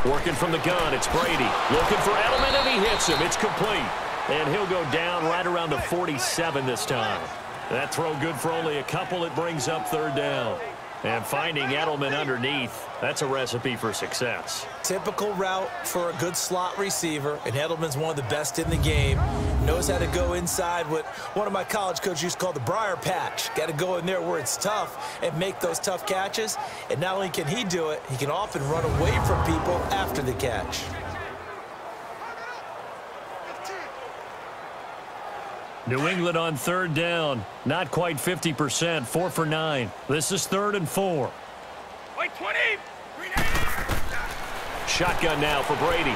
A: Working from the gun, it's Brady. Looking for Edelman, and he hits him. It's complete. And he'll go down right around the 47 this time. That throw good for only a couple. It brings up 3rd down. And finding Edelman underneath, that's a recipe for success.
B: Typical route for a good slot receiver, and Edelman's one of the best in the game. knows how to go inside what one of my college coaches used to call the briar patch. Got to go in there where it's tough and make those tough catches. And not only can he do it, he can often run away from people after the catch.
D: New England on third down. Not quite 50%, 4 for 9. This is 3rd and 4.
C: Wait, 20.
A: Shotgun now for Brady.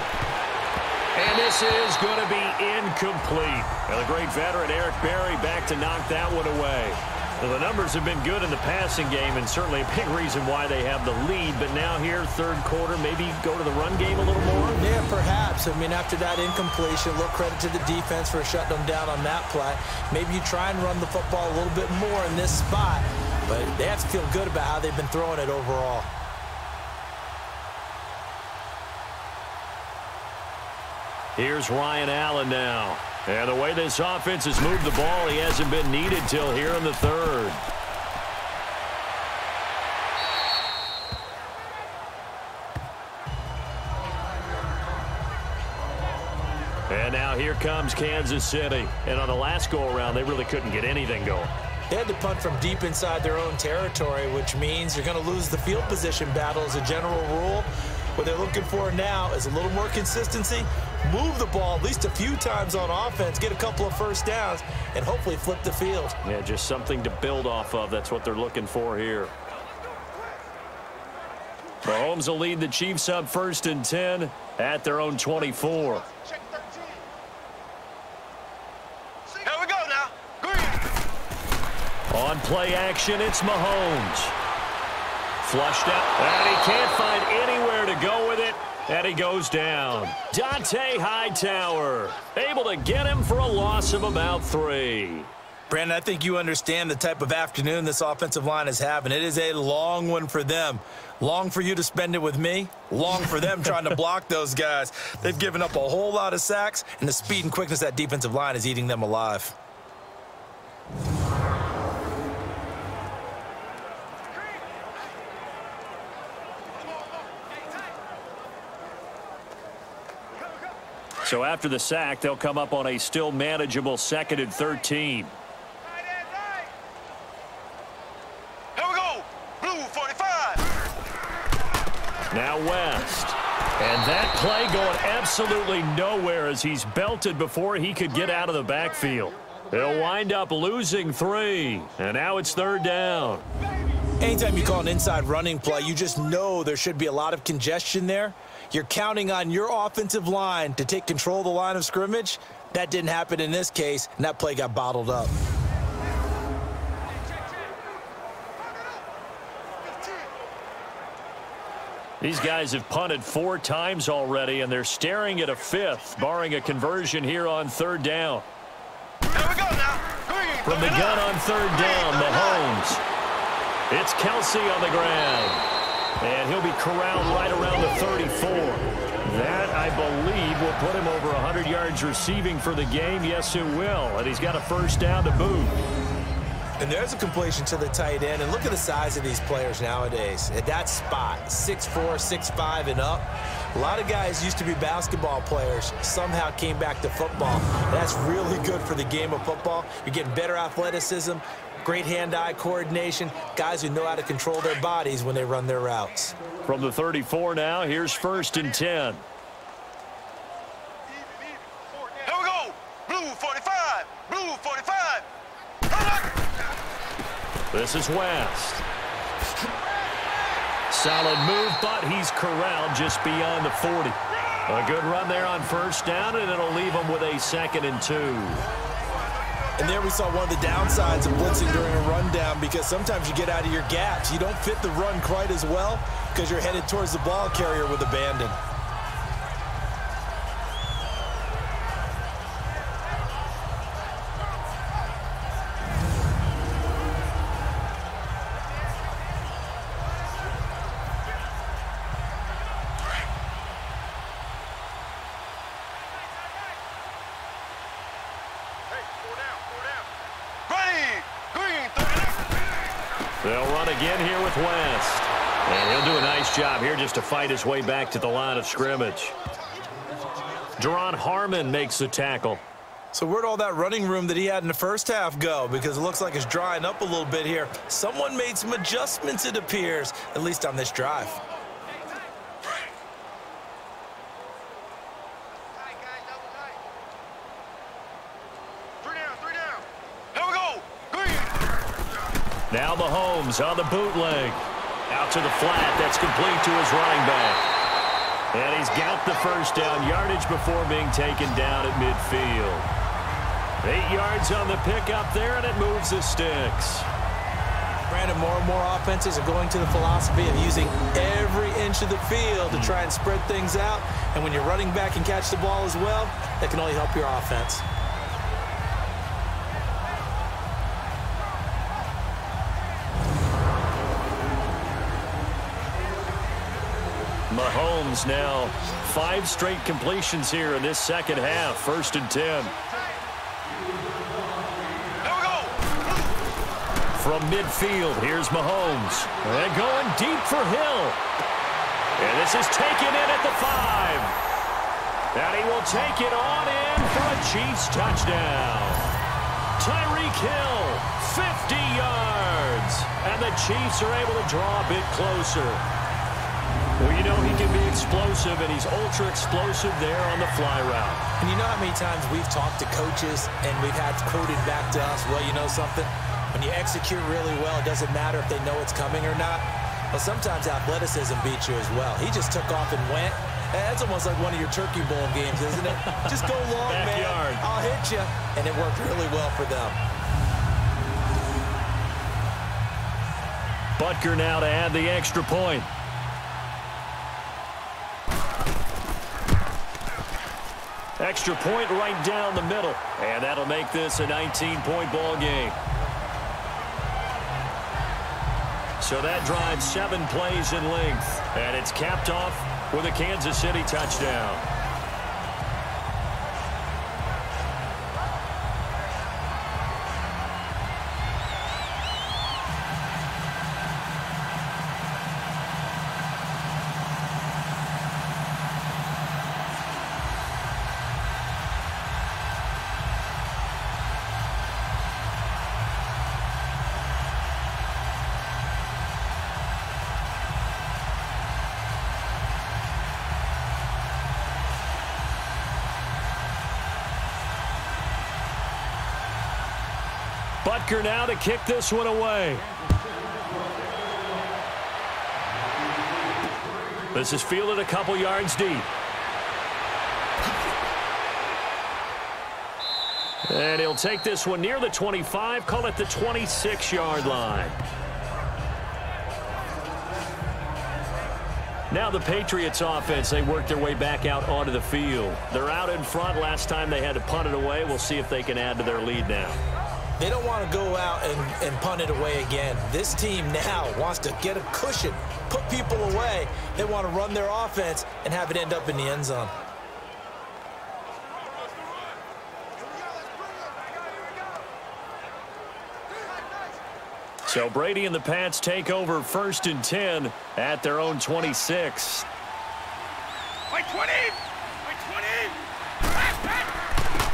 A: And this is going to be incomplete. Now the great veteran Eric Berry back to knock that one away. Well, the numbers have been good in the passing game, and certainly a big reason why they have the lead. But now here, third quarter, maybe go to the run game a little more?
B: Yeah, perhaps. I mean, after that incompletion, a little credit to the defense for shutting them down on that play. Maybe you try and run the football a little bit more in this spot. But they have to feel good about how they've been throwing it overall.
A: Here's Ryan Allen now. And the way this offense has moved the ball, he hasn't been needed till here in the third. And now here comes Kansas City. And on the last go-around, they really couldn't get anything going.
B: They had to punt from deep inside their own territory, which means you're going to lose the field position battle as a general rule. What they're looking for now is a little more consistency, move the ball at least a few times on offense, get a couple of first downs, and hopefully flip the field.
A: Yeah, just something to build off of. That's what they're looking for here. Mahomes will lead the Chiefs up 1st and 10 at their own 24.
C: Check 13. Here we go now. Green.
A: On play action, it's Mahomes. Flushed out, and he can't find anywhere to go with it, and he goes down. Dante Hightower able to get him for a loss of about 3.
B: Brandon, I think you understand the type of afternoon this offensive line is having. It is a long one for them. Long for you to spend it with me. Long for them trying to block those guys. They've given up a whole lot of sacks, and the speed and quickness of that defensive line is eating them alive.
A: So after the sack, they'll come up on a still manageable 2nd and 13.
C: Here we go. Blue 45.
A: Now West. And that play going absolutely nowhere as he's belted before he could get out of the backfield. They'll wind up losing 3. And now it's 3rd down.
B: Anytime you call an inside running play, you just know there should be a lot of congestion there. You're counting on your offensive line to take control of the line of scrimmage. That didn't happen in this case, and that play got bottled up.
A: These guys have punted 4 times already, and they're staring at a 5th, barring a conversion here on 3rd down.
C: Here we go now. Green.
A: From the gun on 3rd down, Mahomes. It's Kelsey on the ground. And he'll be corralled right around the 34. That, I believe, will put him over 100 yards receiving for the game. Yes, it will. And he's got a 1st down to boot.
B: And there's a completion to the tight end. And look at the size of these players nowadays. At that spot, 6'4", 6'5", and up. A lot of guys used to be basketball players, somehow came back to football. That's really good for the game of football. You're getting better athleticism, great hand-eye coordination, guys who know how to control their bodies when they run their routes.
A: From the 34 now, here's 1st and 10.
C: Here we go. Blue 45. Blue 45.
A: This is West. Solid move, but he's corralled just beyond the 40. A good run there on 1st down, and it'll leave him with a 2nd and 2.
B: And there we saw one of the downsides of blitzing during a rundown, because sometimes you get out of your gaps. You don't fit the run quite as well because you're headed towards the ball carrier with abandon.
A: They'll run again here with West. And he'll do a nice job here just to fight his way back to the line of scrimmage. Deron Harmon makes the tackle.
B: So where'd all that running room that he had in the first half go? Because it looks like it's drying up a little bit here. Someone made some adjustments, it appears, at least on this drive.
A: Now Mahomes on the bootleg. Out to the flat. That's complete to his running back. And he's got the first down yardage before being taken down at midfield. 8 yards on the pickup there, and it moves the sticks.
B: Brandon, more and more offenses are going to the philosophy of using every inch of the field to try and spread things out. And when your running back can catch the ball as well, that can only help your offense.
A: Mahomes now 5 straight completions here in this second half. 1st and 10. From midfield, here's Mahomes. And going deep for Hill. And this is taken in at the 5. And he will take it on in for a Chiefs touchdown. Tyreek Hill, 50 yards. And the Chiefs are able to draw a bit closer. Well, you know he can be explosive, and he's ultra-explosive there on the fly route.
B: And you know how many times we've talked to coaches and we've had quoted back to us, well, you know something? When you execute really well, it doesn't matter if they know it's coming or not. Well, sometimes athleticism beats you as well. He just took off and went. That's almost like one of your Turkey Bowl games, isn't it? Just go long,
A: Backyard.
B: man. I'll hit you. And it worked really well for them.
A: Butker now to add the extra point. Extra point right down the middle. And that'll make this a 19-point ball game. So that drives 7 plays in length. And it's capped off with a Kansas City touchdown. Butker now to kick this one away. This is fielded a couple yards deep. And he'll take this one near the 25, call it the 26-yard line. Now the Patriots offense, they work their way back out onto the field. They're out in front. Last time they had to punt it away. We'll see if they can add to their lead now.
B: They don't want to go out and punt it away again. This team now wants to get a cushion, put people away. They want to run their offense and have it end up in the end zone.
A: So Brady and the Pats take over 1st and 10 at their own 26.
C: Like 20!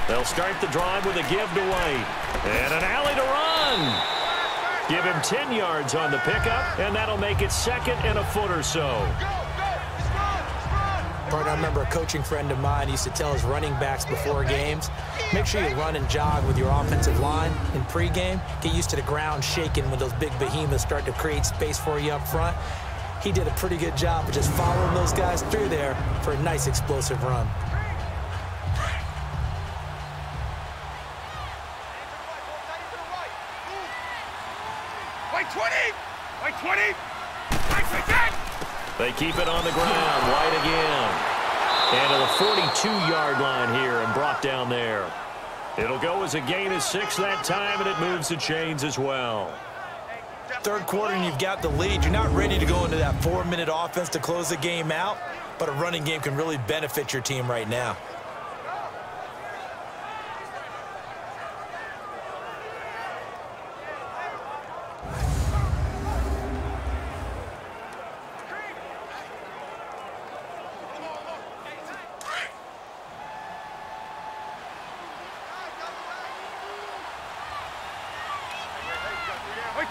A: They'll start the drive with a give to White. And an alley to run. Give him 10 yards on the pickup, and that'll make it 2nd and a foot or so.
B: Partner, I remember a coaching friend of mine used to tell his running backs before games, make sure you run and jog with your offensive line in pregame. Get used to the ground shaking when those big behemoths start to create space for you up front. He did a pretty good job of just following those guys through there for a nice explosive run.
C: Like 20! Like 20!
A: They keep it on the ground. White again. And to the 42-yard line here and brought down there. It'll go as a gain of 6 that time, and it moves the chains as well.
B: Third quarter and you've got the lead. You're not ready to go into that 4-minute offense to close the game out, but a running game can really benefit your team right now.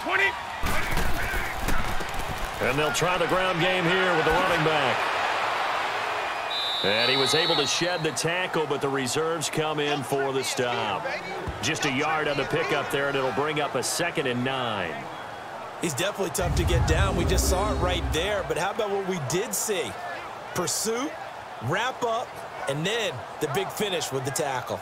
E: 20.
A: And they'll try the ground game here with the running back. And he was able to shed the tackle, but the reserves come in for the stop. Just a yard on the pickup there, and it'll bring up a 2nd and 9.
B: He's definitely tough to get down. We just saw it right there. But how about what we did see? Pursuit, wrap up, and then the big finish with the tackle.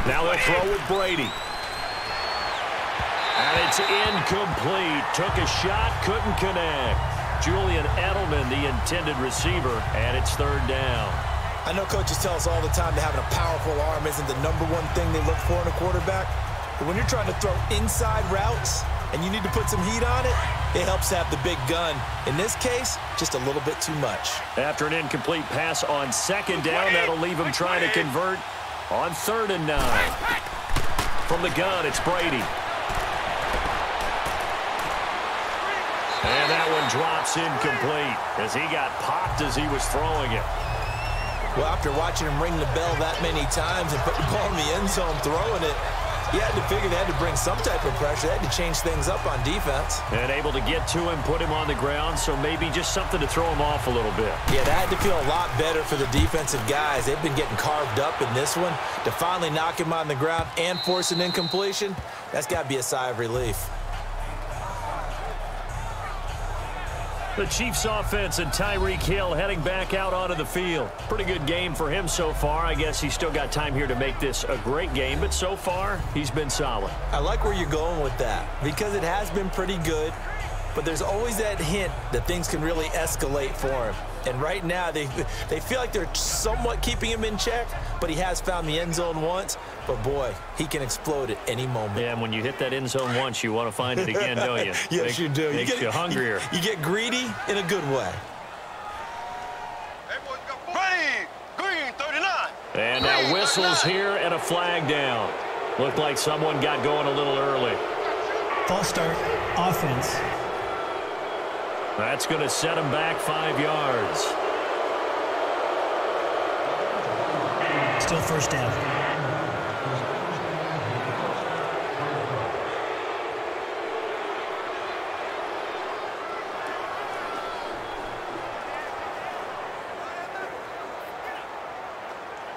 A: Now they'll throw with Brady. And it's incomplete. Took a shot, couldn't connect. Julian Edelman, the intended receiver, and it's 3rd down.
B: I know coaches tell us all the time that having a powerful arm isn't the #1 thing they look for in a quarterback. But when you're trying to throw inside routes and you need to put some heat on it, it helps to have the big gun. In this case, just a little bit too much.
A: After an incomplete pass on 2nd down, that'll leave him trying to convert on 3rd and 9. From the gun, it's Brady. And that one drops incomplete as he got popped as he was throwing it.
B: Well, after watching him ring the bell that many times and put the ball in the end zone throwing it, you had to figure they had to bring some type of pressure. They had to change things up on defense.
A: And able to get to him, put him on the ground, so maybe just something to throw him off a little bit.
B: Yeah, that had to feel a lot better for the defensive guys. They've been getting carved up in this one. To finally knock him on the ground and force an incompletion, that's got to be a sigh of relief.
A: The Chiefs offense and Tyreek Hill heading back out onto the field. Pretty good game for him so far. I guess he's still got time here to make this a great game, but so far, he's been solid.
B: I like where you're going with that because it has been pretty good, but there's always that hint that things can really escalate for him. And right now, they feel like they're somewhat keeping him in check, but he has found the end zone once. But, boy, he can explode at any moment.
A: Yeah, and when you hit that end zone once, you want to find it again, don't you?
B: Yes, you do.
A: Makes you hungrier.
B: You get greedy in a good way.
C: Ready, green 39.
A: And now whistles here and a flag down. Looked like someone got going a little early.
F: False start, offense.
A: That's going to set him back 5 yards.
F: Still 1st down.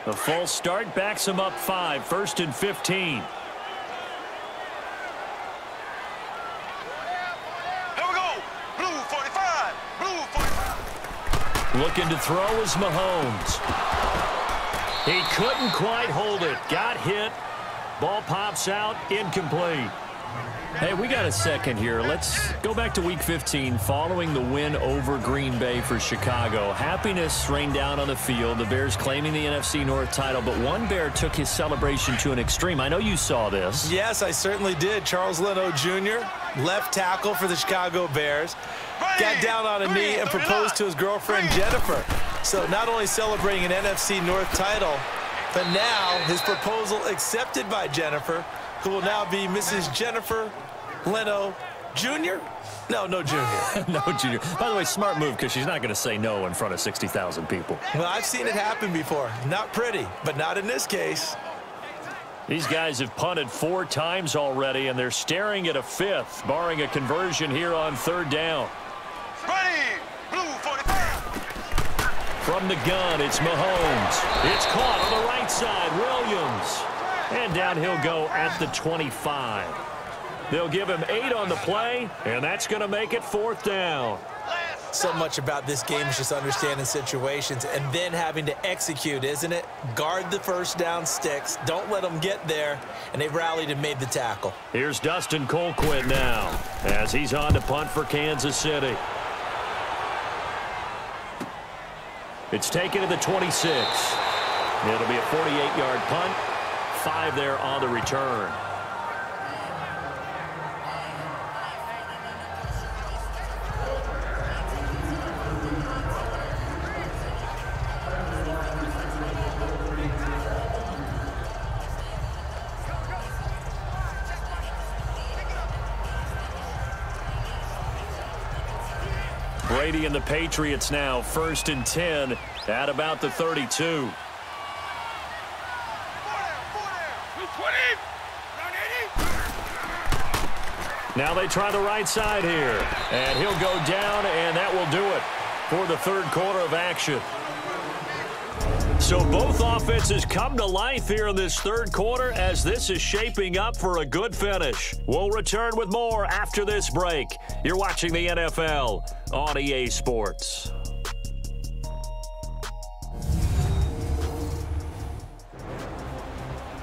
A: The false start backs him up 5, 1st and 15. Looking to throw is Mahomes. He couldn't quite hold it. Got hit. Ball pops out. Incomplete. Hey, we got a second here. Let's go back to Week 15 following the win over Green Bay for Chicago. Happiness rained down on the field. The Bears claiming the NFC North title, but one Bear took his celebration to an extreme. I know you saw this.
B: Yes, I certainly did. Charles Leno Jr., left tackle for the Chicago Bears, got down on a knee and proposed to his girlfriend Jennifer. So not only celebrating an NFC North title, but now his proposal accepted by Jennifer, who will now be Mrs. Jennifer Leno Jr.? No Junior.
A: No Junior. By the way, smart move because she's not going to say no in front of 60,000 people.
B: Well, I've seen it happen before. Not pretty, but not in this case.
A: These guys have punted 4 times already, and they're staring at a 5th, barring a conversion here on 3rd down.
C: Ready, blue 45.
A: From the gun, it's Mahomes. It's caught on the right side, Williams. And down he'll go at the 25. They'll give him 8 on the play, and that's going to make it 4th down.
B: So much about this game is just understanding situations and then having to execute, isn't it? Guard the 1st down sticks. Don't let them get there. And they've rallied and made the tackle.
A: Here's Dustin Colquitt now as he's on to punt for Kansas City. It's taken to the 26. It'll be a 48-yard punt. 5 there on the return. Brady and the Patriots now 1st and 10 at about the 32. Now they try the right side here. And he'll go down, and that will do it for the third quarter of action. So both offenses come to life here in this third quarter as this is shaping up for a good finish. We'll return with more after this break. You're watching the NFL on EA Sports.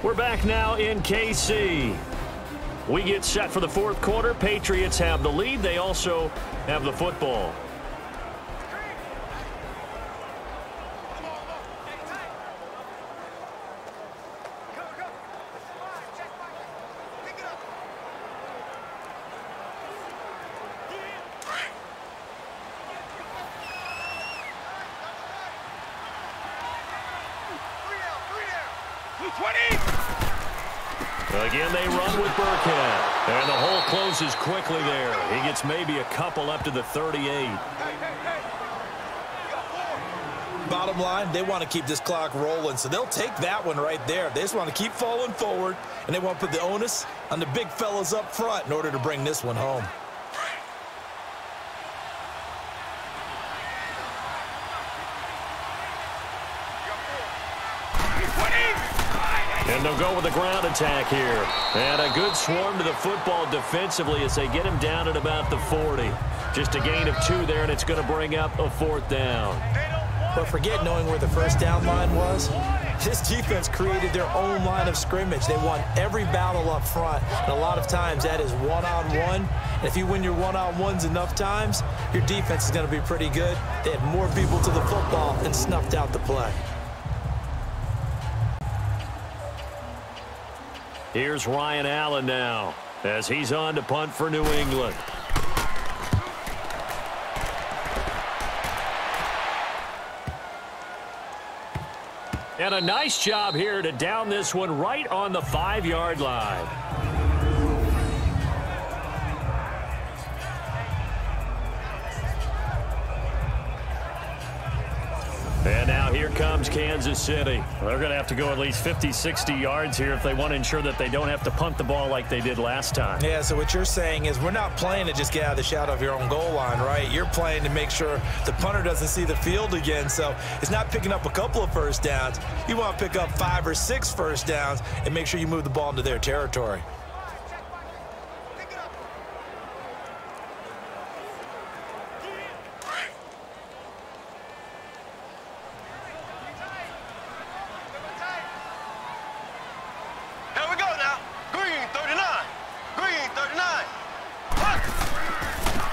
A: We're back now in KC. We get set for the fourth quarter. Patriots have the lead. They also have the football. Again, they run with Burkhead. And the hole closes quickly there. He gets maybe a couple up to the 38.
B: Bottom line, they want to keep this clock rolling, so they'll take that one right there. They just want to keep falling forward, and they want to put the onus on the big fellas up front in order to bring this one home.
A: And they'll go with the ground attack here. And a good swarm to the football defensively as they get him down at about the 40. Just a gain of 2 there, and it's going to bring up a 4th down.
B: But forget knowing where the first down line was. This defense created their own line of scrimmage. They won every battle up front, and a lot of times that is one-on-one. And if you win your one-on-ones enough times, your defense is going to be pretty good. They had more people to the football and snuffed out the play.
A: Here's Ryan Allen now as he's on to punt for New England. And a nice job here to down this one right on the 5-yard line. And now here comes Kansas City. They're going to have to go at least 50, 60 yards here if they want to ensure that they don't have to punt the ball like they did last time.
B: Yeah, so what you're saying is we're not playing to just get out of the shadow of your own goal line, right? You're playing to make sure the punter doesn't see the field again. So it's not picking up a couple of first downs. You want to pick up 5 or 6 first downs and make sure you move the ball into their territory.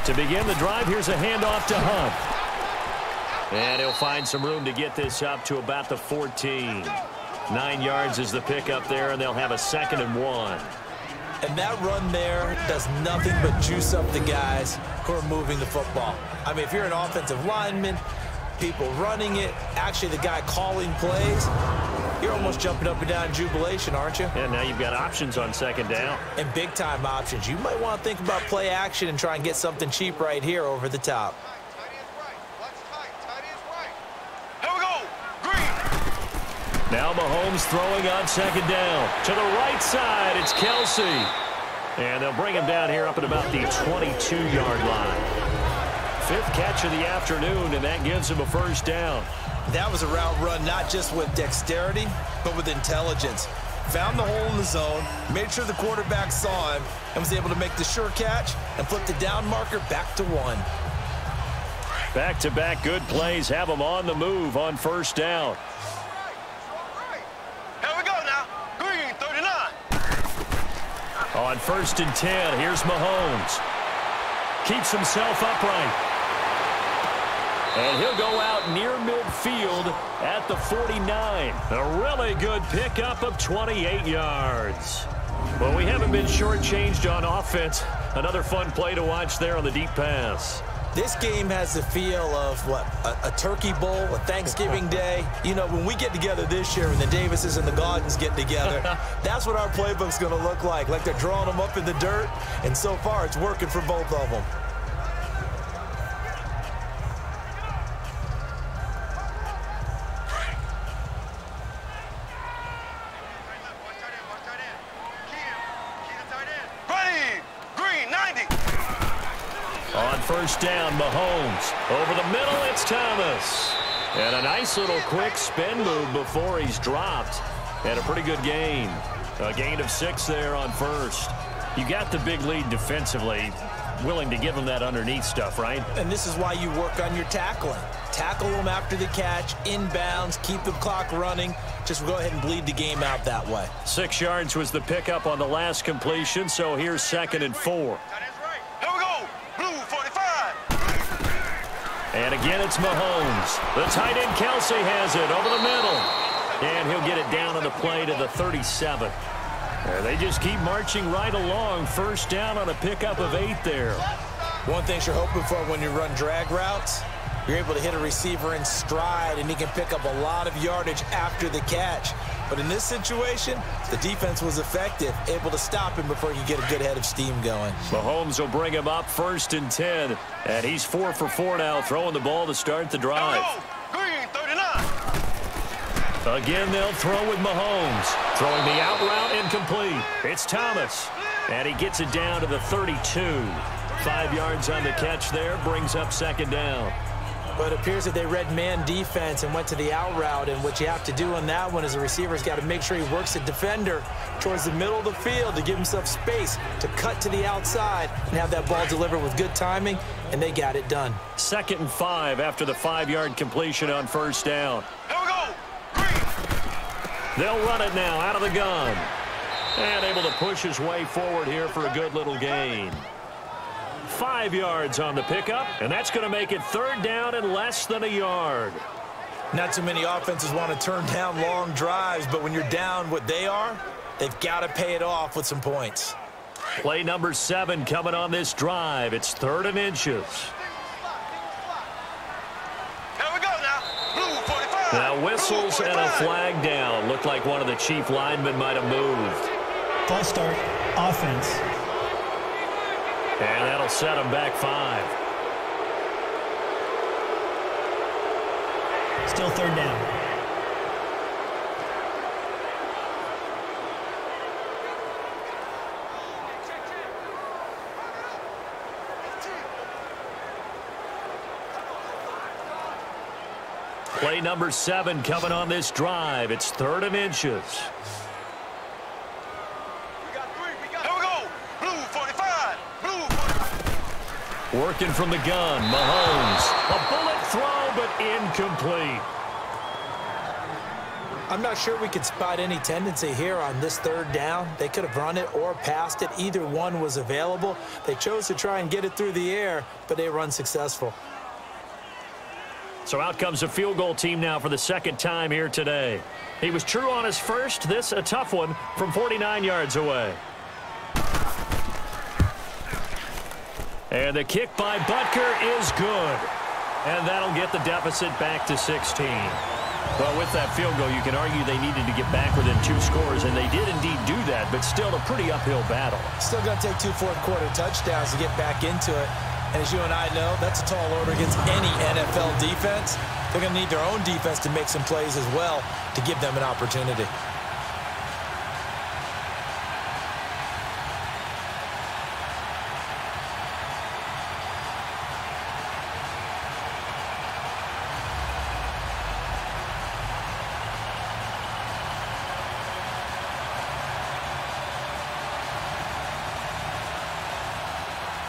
A: To begin the drive, here's a handoff to Hunt. And he'll find some room to get this up to about the 14. 9 yards is the pickup there, and they'll have a 2nd and 1.
B: And that run there does nothing but juice up the guys who are moving the football. I mean, if you're an offensive lineman, people running it, actually the guy calling plays, you're almost jumping up and down in jubilation, aren't you?
A: And now you've got options on 2nd down.
B: And big-time options. You might want to think about play action and try and get something cheap right here over the top.
C: Here we go. Green.
A: Now Mahomes throwing on 2nd down. To the right side, it's Kelsey. And they'll bring him down here up at about the 22-yard line. 5th catch of the afternoon, and that gives him a 1st down.
B: That was a route run not just with dexterity, but with intelligence. Found the hole in the zone, made sure the quarterback saw him, and was able to make the sure catch and flip the down marker back to 1.
A: Back-to-back good plays have them on the move on 1st down.
C: Here we go now. Green, 39.
A: On 1st and 10, here's Mahomes. Keeps himself upright. And he'll go out near midfield at the 49. A really good pickup of 28 yards. Well, we haven't been shortchanged on offense. Another fun play to watch there on the deep pass.
B: This game has the feel of, what, a turkey bowl, a Thanksgiving day. You know, when we get together this year and the Davises and the Gaudens get together, that's what our playbook's going to look like they're drawing them up in the dirt, and so far it's working for both of them.
A: On first down, Mahomes. Over the middle, it's Thomas. And a nice little quick spin move before he's dropped. And a pretty good gain. A gain of 6 there on first. You got the big lead defensively. Willing to give them that underneath stuff, right?
B: And this is why you work on your tackling. Tackle them after the catch, inbounds, keep the clock running. Just go ahead and bleed the game out that way.
A: 6 yards was the pickup on the last completion, so here's 2nd and 4.
C: Here we go. Blue 45.
A: And again, it's Mahomes. The tight end, Kelsey, has it over the middle. And he'll get it down on the play to the 37. And they just keep marching right along. First down on a pickup of 8 there.
B: One thing you're hoping for when you run drag routes, you're able to hit a receiver in stride, and he can pick up a lot of yardage after the catch. But in this situation, the defense was effective, able to stop him before he could get a good head of steam going.
A: Mahomes will bring him up 1st and 10. And he's 4 for 4 now, throwing the ball to start the drive.
C: Green 39.
A: Again, they'll throw with Mahomes. Throwing the out route incomplete. It's Thomas. And he gets it down to the 32. 5 yards on the catch there. Brings up 2nd down.
B: But it appears that they read man defense and went to the out route. And what you have to do on that one is a receiver's got to make sure he works the defender towards the middle of the field to give himself space to cut to the outside and have that ball delivered with good timing. And they got it done.
A: 2nd and 5 after the 5-yard completion on first down.
C: Here we go. Green.
A: They'll run it now out of the gun. And able to push his way forward here for a good little gain. 5 yards on the pickup, and that's going to make it 3rd down and less than a yard.
B: Not too many offenses want to turn down long drives, but when you're down what they are, they've got to pay it off with some points.
A: Play number 7 coming on this drive. It's 3rd and inches.
C: Here we go now. Blue 45.
A: Now whistles
C: Blue
A: and
C: 45.
A: a flag down. Looked like one of the chief linemen might have moved.
F: False start, offense.
A: And that'll set him back 5.
F: Still 3rd down.
A: Play number 7 coming on this drive. It's 3rd and inches. Working from the gun, Mahomes. A bullet throw, but incomplete.
B: I'm not sure we could spot any tendency here on this 3rd down. They could have run it or passed it. Either one was available. They chose to try and get it through the air, but they were unsuccessful.
A: So out comes a field goal team now for the 2nd time here today. He was true on his first. This a tough one from 49 yards away. And the kick by Butker is good. And that'll get the deficit back to 16. Well, with that field goal, you can argue they needed to get back within 2 scores, and they did indeed do that, but still a pretty uphill battle.
B: Still going to take 2 fourth-quarter touchdowns to get back into it. And as you and I know, that's a tall order against any NFL defense. They're going to need their own defense to make some plays as well to give them an opportunity.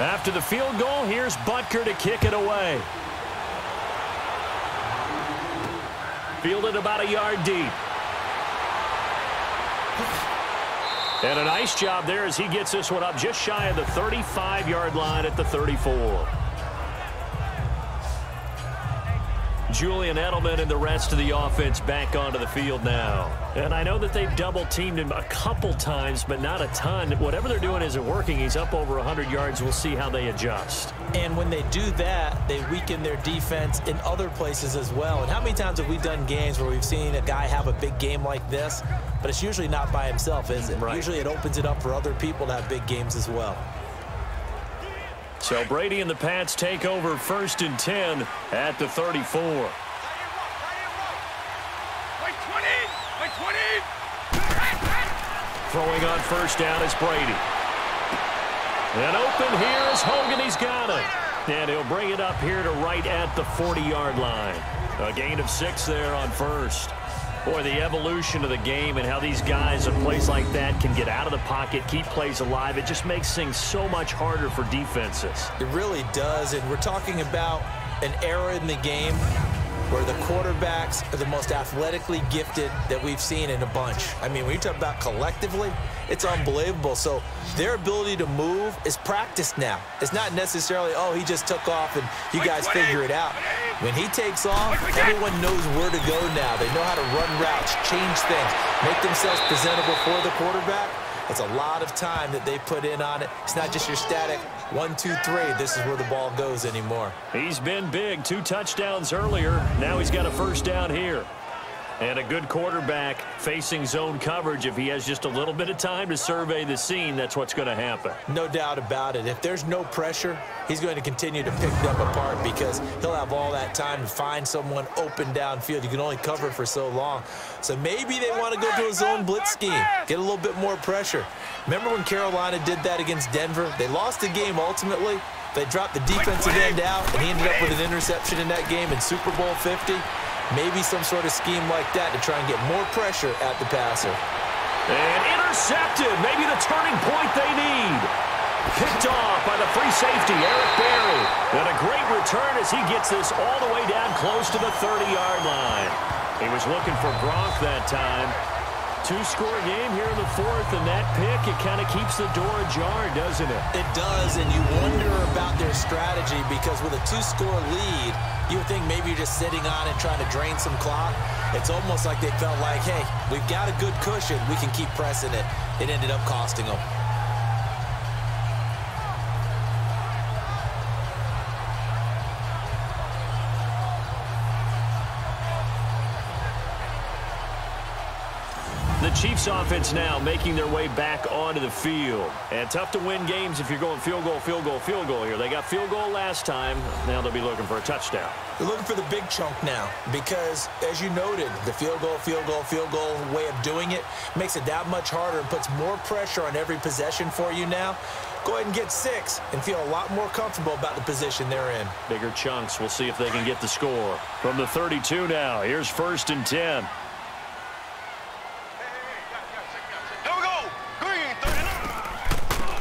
A: After the field goal, here's Butker to kick it away. Fielded about a yard deep. And a nice job there as he gets this one up just shy of the 35-yard line at the 34. Julian Edelman and the rest of the offense back onto the field now. And I know that they've double-teamed him a couple times, but not a ton. Whatever they're doing isn't working. He's up over 100 yards. We'll see how they adjust.
B: And when they do that, they weaken their defense in other places as well. And how many times have we done games where we've seen a guy have a big game like this, but it's usually not by himself, is it?
A: Right.
B: Usually it opens it up for other people to have big games as well.
A: So Brady and the Pats take over 1st and 10 at the 34. Throwing on first down is Brady. And open here is Hogan. He's got it.
D: And he'll bring it up here to right at the 40-yard line. A gain of 6 there on first. Boy, the evolution of the game and how these guys in plays like that can get out of the pocket, keep plays alive, it just makes things so much harder for defenses.
B: It really does, and we're talking about an era in the game where the quarterbacks are the most athletically gifted that we've seen in a bunch. I mean, when you talk about collectively, it's unbelievable. So their ability to move is practiced now. It's not necessarily, oh, he just took off and you guys figure it out. When he takes off, everyone knows where to go now. They know how to run routes, change things, make themselves presentable for the quarterback. It's a lot of time that they put in on it. It's not just your static 1, 2, 3. This is where the ball goes anymore.
D: He's been big. 2 touchdowns earlier. Now he's got a first down here. And a good quarterback facing zone coverage. If he has just a little bit of time to survey the scene, that's what's going to happen.
B: No doubt about it. If there's no pressure, he's going to continue to pick them apart because he'll have all that time to find someone open downfield. You can only cover for so long. So maybe they want to go to a zone blitz scheme, get a little bit more pressure. Remember when Carolina did that against Denver? They lost the game ultimately. They dropped the defensive end out, and he ended up with an interception in that game in Super Bowl 50. Maybe some sort of scheme like that to try and get more pressure at the passer.
D: And intercepted. Maybe the turning point they need. Picked off by the free safety, Eric Berry. And a great return as he gets this all the way down close to the 30-yard line. He was looking for Gronk that time. 2-score game here in the 4th, and that pick, it kind of keeps the door ajar, doesn't it?
B: It does, and you wonder about their strategy because with a 2-score lead, you would think maybe you're just sitting on it trying to drain some clock. It's almost like they felt like, hey, we've got a good cushion. We can keep pressing it. It ended up costing them.
D: The Chiefs offense now making their way back onto the field. And tough to win games if you're going field goal, field goal, field goal here. They got field goal last time. Now they'll be looking for a touchdown.
B: They're looking for the big chunk now because, as you noted, the field goal way of doing it makes it that much harder and puts more pressure on every possession for you now. Go ahead and get 6 and feel a lot more comfortable about the position they're in.
D: Bigger chunks. We'll see if they can get the score. From the 32 now, here's 1st and 10.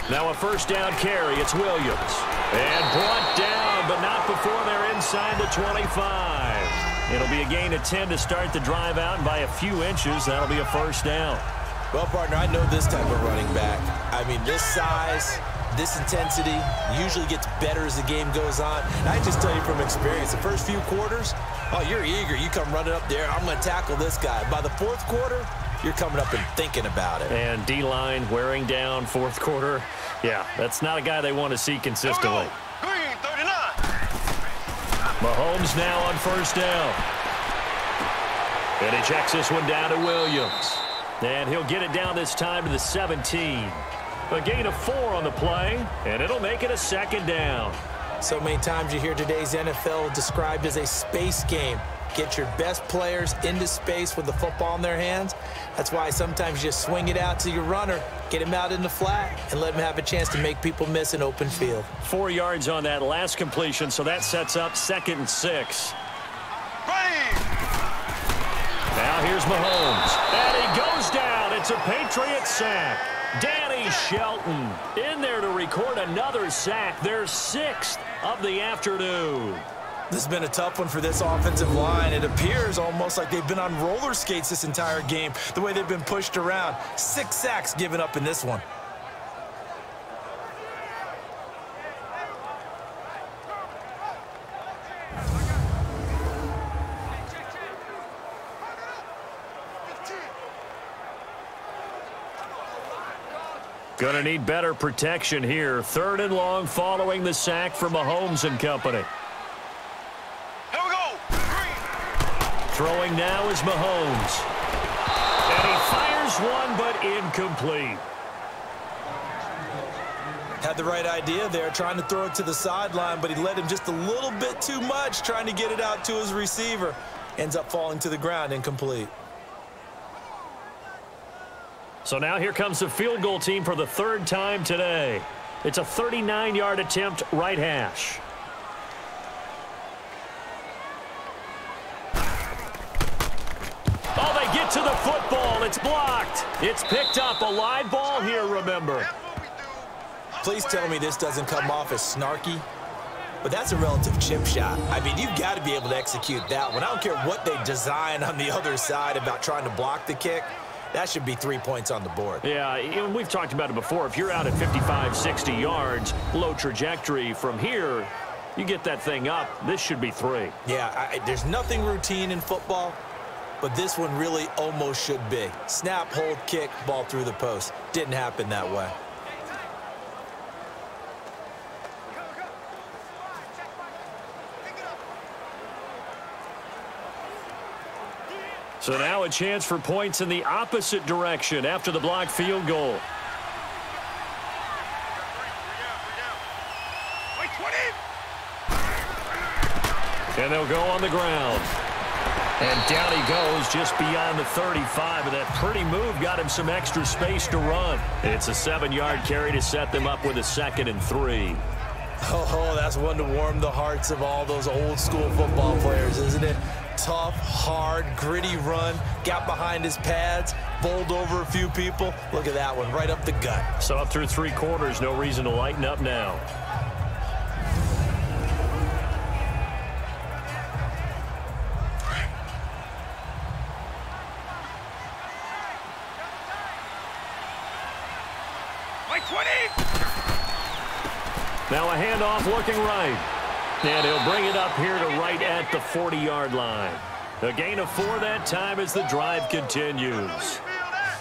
D: Now a first down carry. It's Williams. And brought down, but not before they're inside the 25. It'll be a gain of 10 to start the drive out, and by a few inches, that'll be a first down.
B: Well, partner, I know this type of running back. I mean, this size, this intensity usually gets better as the game goes on. And I just tell you from experience, the first few quarters, oh, you're eager. You come running up there, I'm going to tackle this guy. By the 4th quarter, you're coming up and thinking about it.
D: And D-line wearing down 4th quarter. Yeah, that's not a guy they want to see consistently.
C: Green 39.
D: Mahomes now on first down. And he checks this one down to Williams. And he'll get it down this time to the 17. A gain of 4 on the play, and it'll make it a 2nd down.
B: So many times you hear today's NFL described as a space game. Get your best players into space with the football in their hands. That's why sometimes you just swing it out to your runner, get him out in the flat, and let him have a chance to make people miss an open field.
D: 4 yards on that last completion, so that sets up 2nd and 6. Now here's Mahomes. And he goes down. It's a Patriots sack. Danny Shelton in there to record another sack. Their 6th of the afternoon.
B: This has been a tough one for this offensive line. It appears almost like they've been on roller skates this entire game, the way they've been pushed around. 6 sacks given up in this one.
D: Gonna need better protection here. 3rd and long following the sack from Mahomes and company.
C: Here we go.
D: Throwing now is Mahomes. And he fires one, but incomplete.
B: Had the right idea there, trying to throw it to the sideline, but he led him just a little bit too much, trying to get it out to his receiver. Ends up falling to the ground, incomplete.
D: So now here comes the field goal team for the 3rd time today. It's a 39-yard attempt, right hash.
A: It's blocked. It's picked up. A live ball here, remember.
B: Please tell me this doesn't come off as snarky, but that's a relative chip shot. I mean, you've got to be able to execute that one. I don't care what they design on the other side about trying to block the kick. That should be 3 points on the board.
A: Yeah, we've talked about it before. If you're out at 55, 60 yards, low trajectory from here, you get that thing up, this should be 3.
B: Yeah, there's nothing routine in football, but this one really almost should be. Snap, hold, kick, ball through the post. Didn't happen that way.
A: So now a chance for points in the opposite direction after the blocked field goal. And they'll go on the ground. And down he goes just beyond the 35. And that pretty move got him some extra space to run. It's a 7-yard carry to set them up with a 2nd and 3.
B: Oh, that's one to warm the hearts of all those old school football players, isn't it? Tough, hard, gritty run, got behind his pads, bowled over a few people. Look at that one, right up the gut.
A: So up through 3 quarters, no reason to lighten up now. Now a handoff looking right. And he'll bring it up here to right at the 40-yard line. A gain of 4 that time as the drive continues.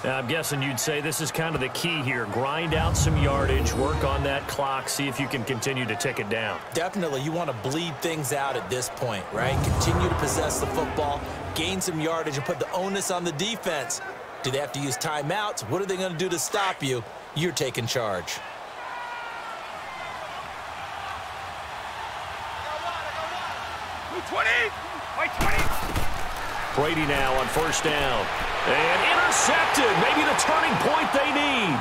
A: Now, I'm guessing you'd say this is kind of the key here. Grind out some yardage, work on that clock, see if you can continue to tick it down.
B: Definitely, you want to bleed things out at this point, right? Continue to possess the football, gain some yardage, and put the onus on the defense. Do they have to use timeouts? What are they going to do to stop you? You're taking charge.
A: Brady now on 1st down. And intercepted. Maybe the turning point they need.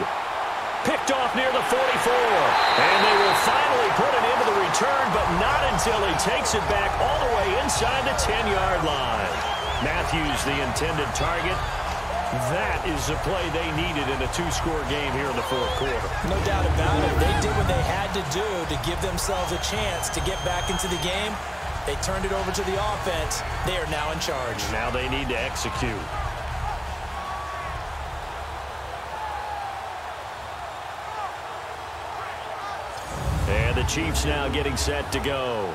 A: Picked off near the 44. And they will finally put it into the return, but not until he takes it back all the way inside the 10-yard line. Matthews, the intended target. That is the play they needed in a 2-score game here in the 4th quarter.
B: No doubt about it. They did what they had to do to give themselves a chance to get back into the game. They turned it over to the offense. They are now in charge.
A: Now they need to execute. And the Chiefs now getting set to go.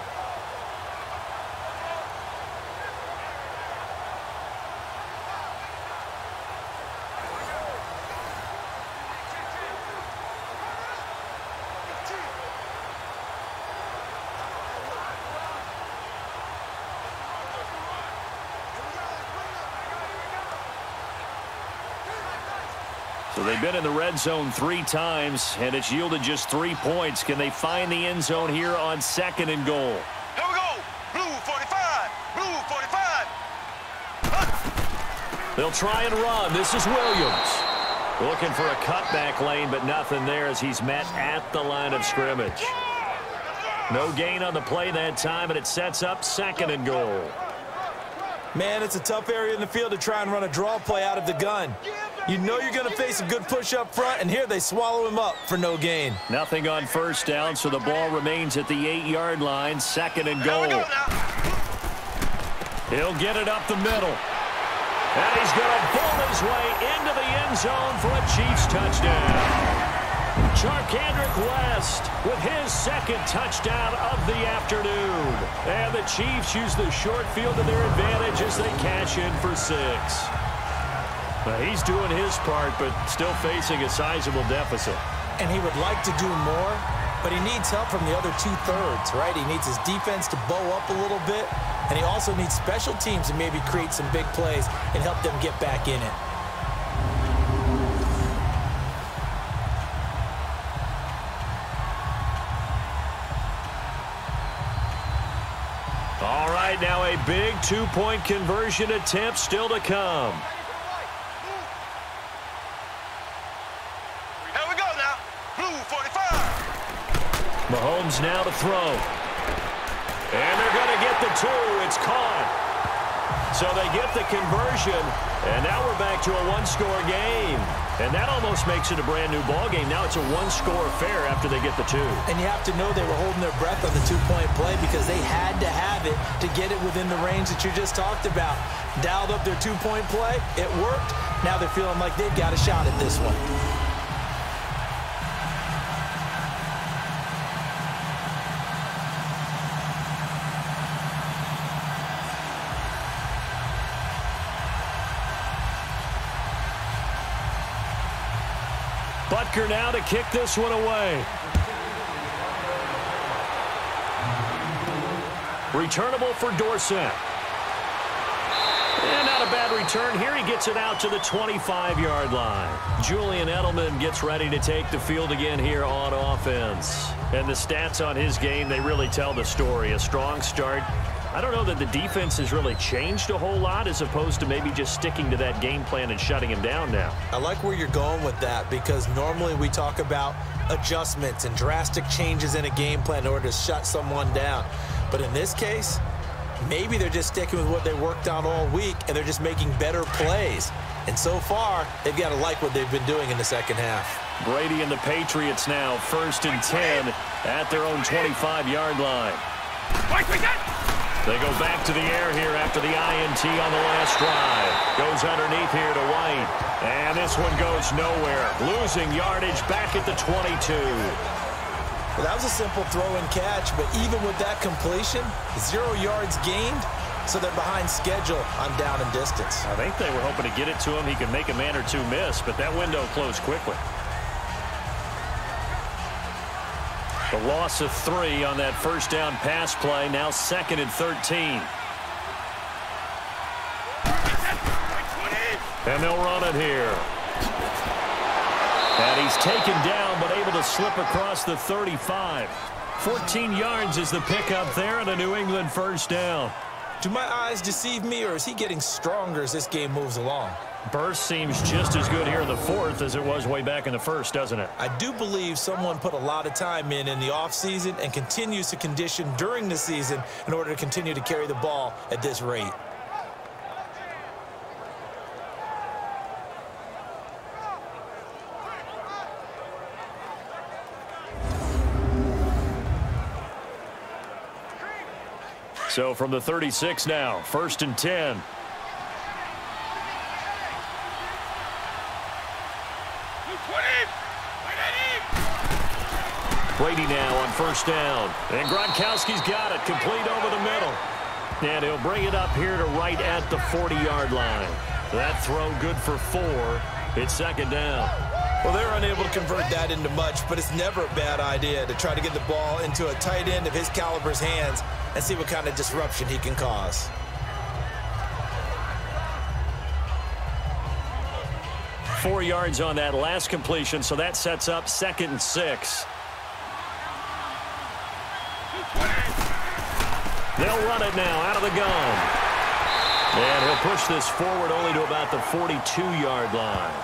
A: So they've been in the red zone 3 times, and it's yielded just 3 points. Can they find the end zone here on 2nd and goal?
C: Here we go. Blue 45. Blue 45.
A: They'll try and run. This is Williams. Looking for a cutback lane, but nothing there as he's met at the line of scrimmage. No gain on the play that time, and it sets up 2nd and goal.
B: Man, it's a tough area in the field to try and run a draw play out of the gun. You know you're going to face a good push up front, and here they swallow him up for no gain.
A: Nothing on 1st down, so the ball remains at the 8-yard line, 2nd and goal. He'll get it up the middle. And he's going to bowl his way into the end zone for a Chiefs touchdown. Charkandrick West with his 2nd touchdown of the afternoon. And the Chiefs use the short field to their advantage as they cash in for 6. He's doing his part, but still facing a sizable deficit.
B: And he would like to do more, but he needs help from the other 2/3, right? He needs his defense to bow up a little bit, and he also needs special teams to maybe create some big plays and help them get back in it.
A: All right, now a big 2-point conversion attempt still to come. Mahomes now to throw. And they're going to get the 2. It's caught. So they get the conversion, and now we're back to a one-score game. And that almost makes it a brand-new ball game. Now it's a one-score affair after they get the two.
B: And you have to know they were holding their breath on the two-point play because they had to have it to get it within the range that you just talked about. Dialed up their two-point play. It worked. Now they're feeling like they've got a shot at this one.
A: Butker now to kick this one away. Returnable for Dorsett. And not a bad return. Here he gets it out to the 25-yard line. Julian Edelman gets ready to take the field again here on offense. And the stats on his game, they really tell the story. A strong start. I don't know that the defense has really changed a whole lot as opposed to maybe just sticking to that game plan and shutting him down now.
B: I like where you're going with that because normally we talk about adjustments and drastic changes in a game plan in order to shut someone down. But in this case, maybe they're just sticking with what they worked on all week and they're just making better plays. And so far, they've got to like what they've been doing in the second half.
A: Brady and the Patriots now 1st and 10 at their own 25-yard line. They go back to the air here after the INT on the last drive. Goes underneath here to White. And this one goes nowhere. Losing yardage back at the 22.
B: Well, that was a simple throw and catch, but even with that completion, 0 yards gained, so they're behind schedule on down and distance.
A: I think they were hoping to get it to him. He could make a man or two miss, but that window closed quickly. The loss of 3 on that first down pass play. Now 2nd and 13. And they'll run it here. And he's taken down but able to slip across the 35. 14 yards is the pickup there and a New England first down.
B: Do my eyes deceive me, or is he getting stronger as this game moves along?
A: Burst seems just as good here in the 4th as it was way back in the 1st, doesn't it?
B: I do believe someone put a lot of time in the offseason and continues to condition during the season in order to continue to carry the ball at this rate.
A: So from the 36 now, 1st and 10. Brady now on 1st down. And Gronkowski's got it. Complete over the middle. And he'll bring it up here to right at the 40-yard line. That throw good for 4. It's 2nd down.
B: Well, they're unable to convert that into much, but it's never a bad idea to try to get the ball into a tight end of his caliber's hands and see what kind of disruption he can cause.
A: Four yards on that last completion, so that sets up 2nd and 6. They'll run it now out of the gun. And he'll push this forward only to about the 42-yard line.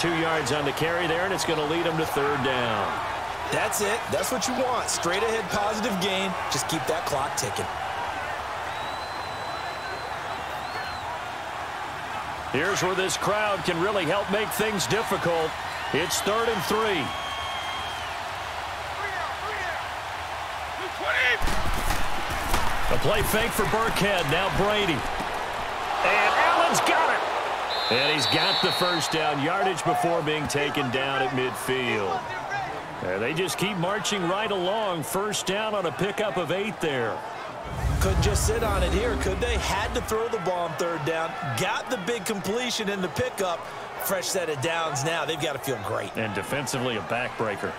A: 2 yards on the carry there, and it's going to lead him to 3rd down.
B: That's it. That's what you want. Straight ahead positive gain. Just keep that clock ticking.
A: Here's where this crowd can really help make things difficult. It's 3rd and 3. A play fake for Burkhead. Now Brady. And Allen's got it. And he's got the first down. Yardage before being taken down at midfield. And they just keep marching right along. First down on a pickup of 8 there.
B: Couldn't just sit on it here, could they? Had to throw the ball on 3rd down. Got the big completion in the pickup. Fresh set of downs now. They've got to feel great.
A: And defensively a backbreaker.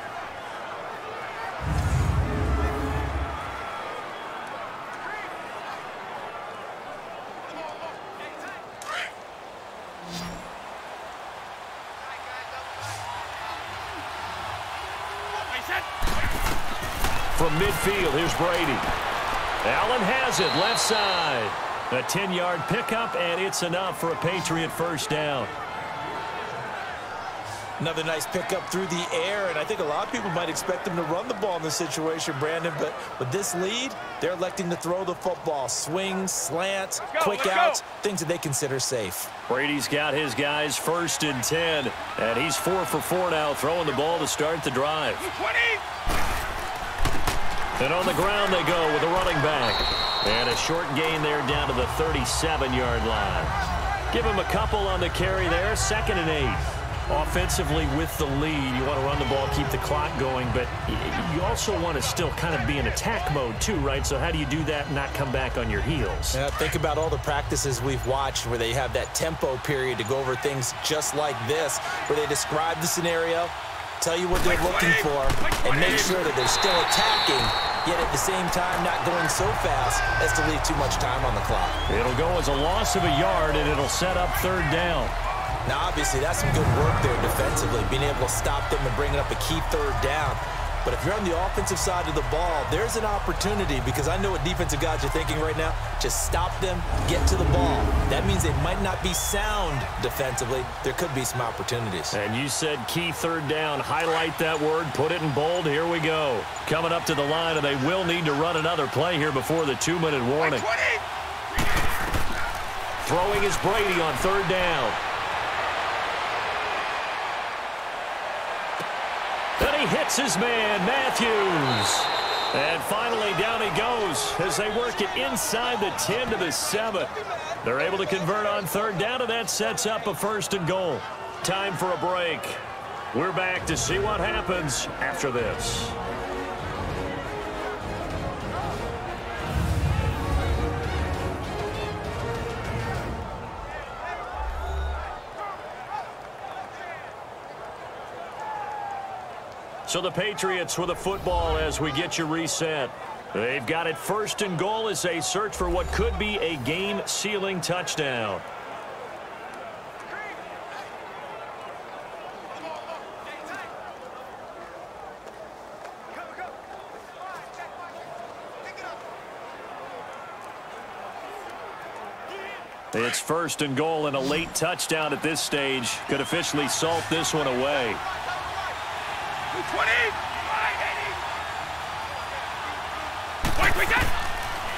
A: From midfield, here's Brady. Allen has it, left side. A 10-yard pickup, and it's enough for a Patriot first down.
B: Another nice pickup through the air, and I think a lot of people might expect them to run the ball in this situation, Brandon, but with this lead, they're electing to throw the football. Swings, slants, quick outs, things that they consider safe.
D: Brady's got his guys 1st and 10, and he's 4 for 4 now, throwing the ball to start the drive.
C: 20.
D: And on the ground they go with a running back. And a short gain there down to the 37-yard line. Give him a couple on the carry there, 2nd and 8. Offensively with the lead, you want to run the ball, keep the clock going, but you also want to still kind of be in attack mode too, right? So how do you do that and not come back on your heels?
B: Yeah, think about all the practices we've watched where they have that tempo period to go over things just like this, where they describe the scenario, tell you what they're looking for, and make sure that they're still attacking, yet at the same time not going so fast as to leave too much time on the clock.
D: It'll go as a loss of a yard, and it'll set up 3rd down.
B: Now, obviously, that's some good work there defensively, being able to stop them and bringing up a key 3rd down. But if you're on the offensive side of the ball, there's an opportunity, because I know what defensive guys are thinking right now. Just stop them, get to the ball. That means they might not be sound defensively. There could be some opportunities.
D: And you said key 3rd down. Highlight that word, put it in bold. Here we go. Coming up to the line, and they will need to run another play here before the 2-minute warning. Throwing is Brady on 3rd down. And he hits his man, Matthews. And finally, down he goes as they work it inside the 10 to the 7. They're able to convert on 3rd down, and that sets up a 1st and goal. Time for a break. We're back to see what happens after this. So the Patriots with a football as we get you reset. They've got it 1st and goal as they search for what could be a game-sealing touchdown. It's 1st and goal, and a late touchdown at this stage could officially salt this one away.
C: 20.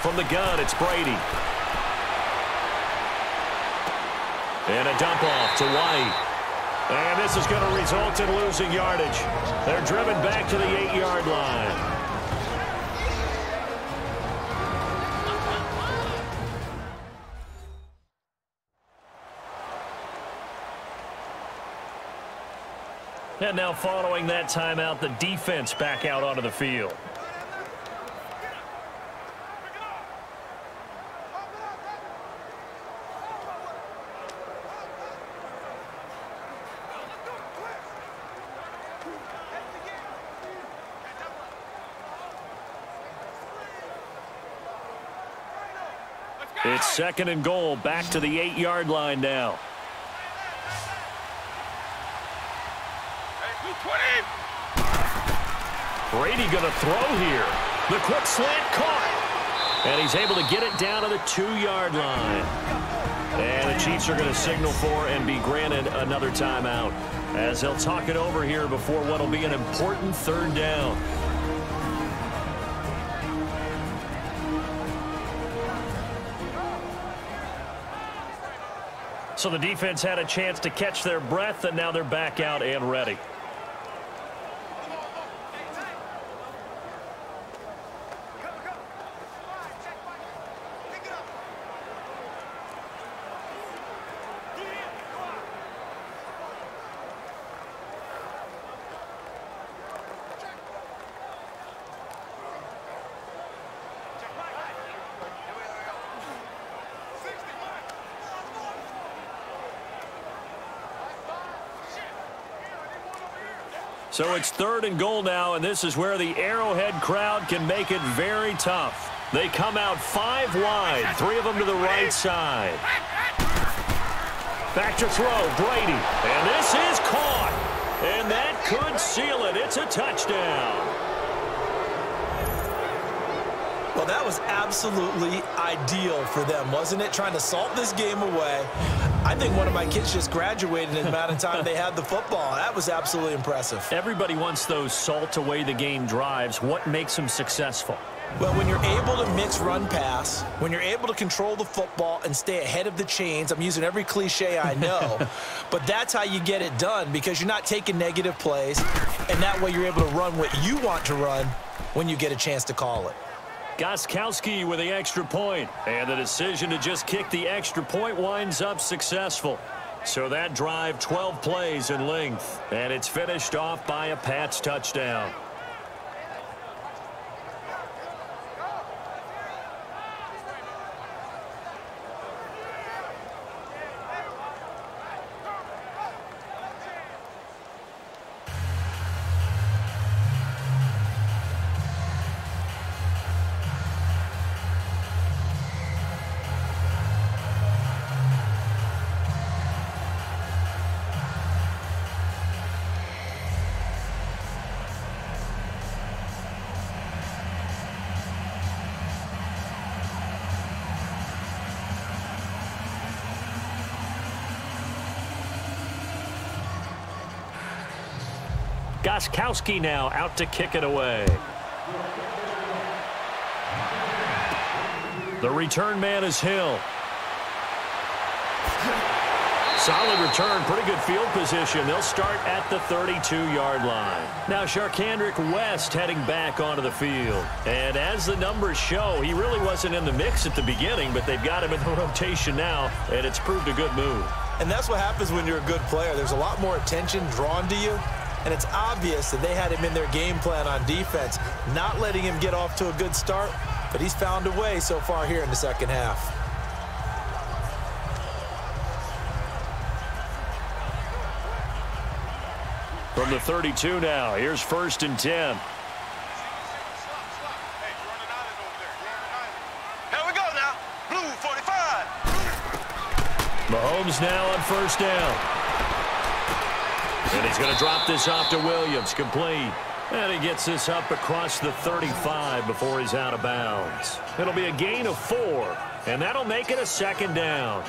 D: From the gun, it's Brady. And a dump off to White. And this is going to result in losing yardage. They're driven back to the 8-yard line. And now following that timeout, the defense back out onto the field. It's 2nd and goal, back to the 8-yard line now. Brady going to throw here. The quick slant caught. And he's able to get it down to the 2-yard line. And the Chiefs are going to signal for and be granted another timeout, as they'll talk it over here before what will be an important 3rd down. So the defense had a chance to catch their breath, and now they're back out and ready. So it's 3rd and goal now, and this is where the Arrowhead crowd can make it very tough. They come out 5 wide, 3 of them to the right side. Back to throw, Brady, and this is caught. And that could seal it. It's a touchdown.
B: Well, that was absolutely ideal for them, wasn't it? Trying to salt this game away. I think one of my kids just graduated in the amount of time they had the football. That was absolutely impressive.
D: Everybody wants those salt-away-the-game drives. What makes them successful?
B: Well, when you're able to mix run-pass, when you're able to control the football and stay ahead of the chains, I'm using every cliche I know, but that's how you get it done because you're not taking negative plays, and that way you're able to run what you want to run when you get a chance to call it.
D: Gostkowski with the extra point, and the decision to just kick the extra point winds up successful. So that drive, 12 plays in length, and it's finished off by a Pats touchdown. Gostkowski now out to kick it away. The return man is Hill. Solid return, pretty good field position. They'll start at the 32-yard line. Now Sharkandrick West heading back onto the field. And as the numbers show, he really wasn't in the mix at the beginning, but they've got him in the rotation now, and it's proved a good move.
B: And that's what happens when you're a good player. There's a lot more attention drawn to you. And it's obvious that they had him in their game plan on defense, not letting him get off to a good start, but he's found a way so far here in the second half.
D: From the 32 now, here's 1st and 10.
C: Here we go now. Blue 45.
D: Mahomes now on 1st down. And he's going to drop this off to Williams, complete. And he gets this up across the 35 before he's out of bounds. It'll be a gain of 4, and that'll make it a 2nd down.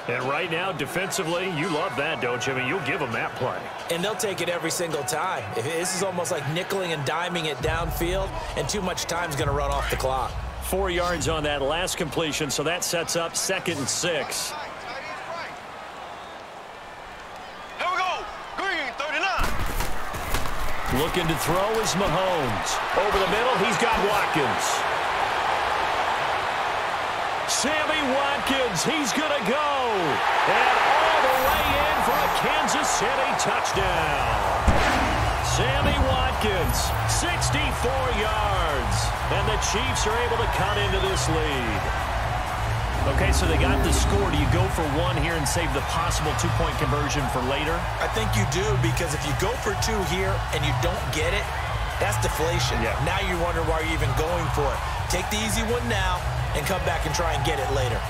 D: And right now, defensively, you love that, don't you? I mean, you'll give them that play.
B: And they'll take it every single time. This is almost like nickeling and diming it downfield, and too much time's going to run off the clock.
D: 4 yards on that last completion, so that sets up 2nd and 6. Looking to throw is Mahomes. Over the middle, he's got Watkins. Sammy Watkins, he's going to go. And all the way in for a Kansas City touchdown. Sammy Watkins, 64 yards. And the Chiefs are able to cut into this lead. Okay, so they got the score. Do you go for 1 here and save the possible 2-point conversion for later?
B: I think you do, because if you go for 2 here and you don't get it, that's deflation.
D: Yeah.
B: Now you wonder why you're even going for it. Take the easy one now and come back and try and get it later.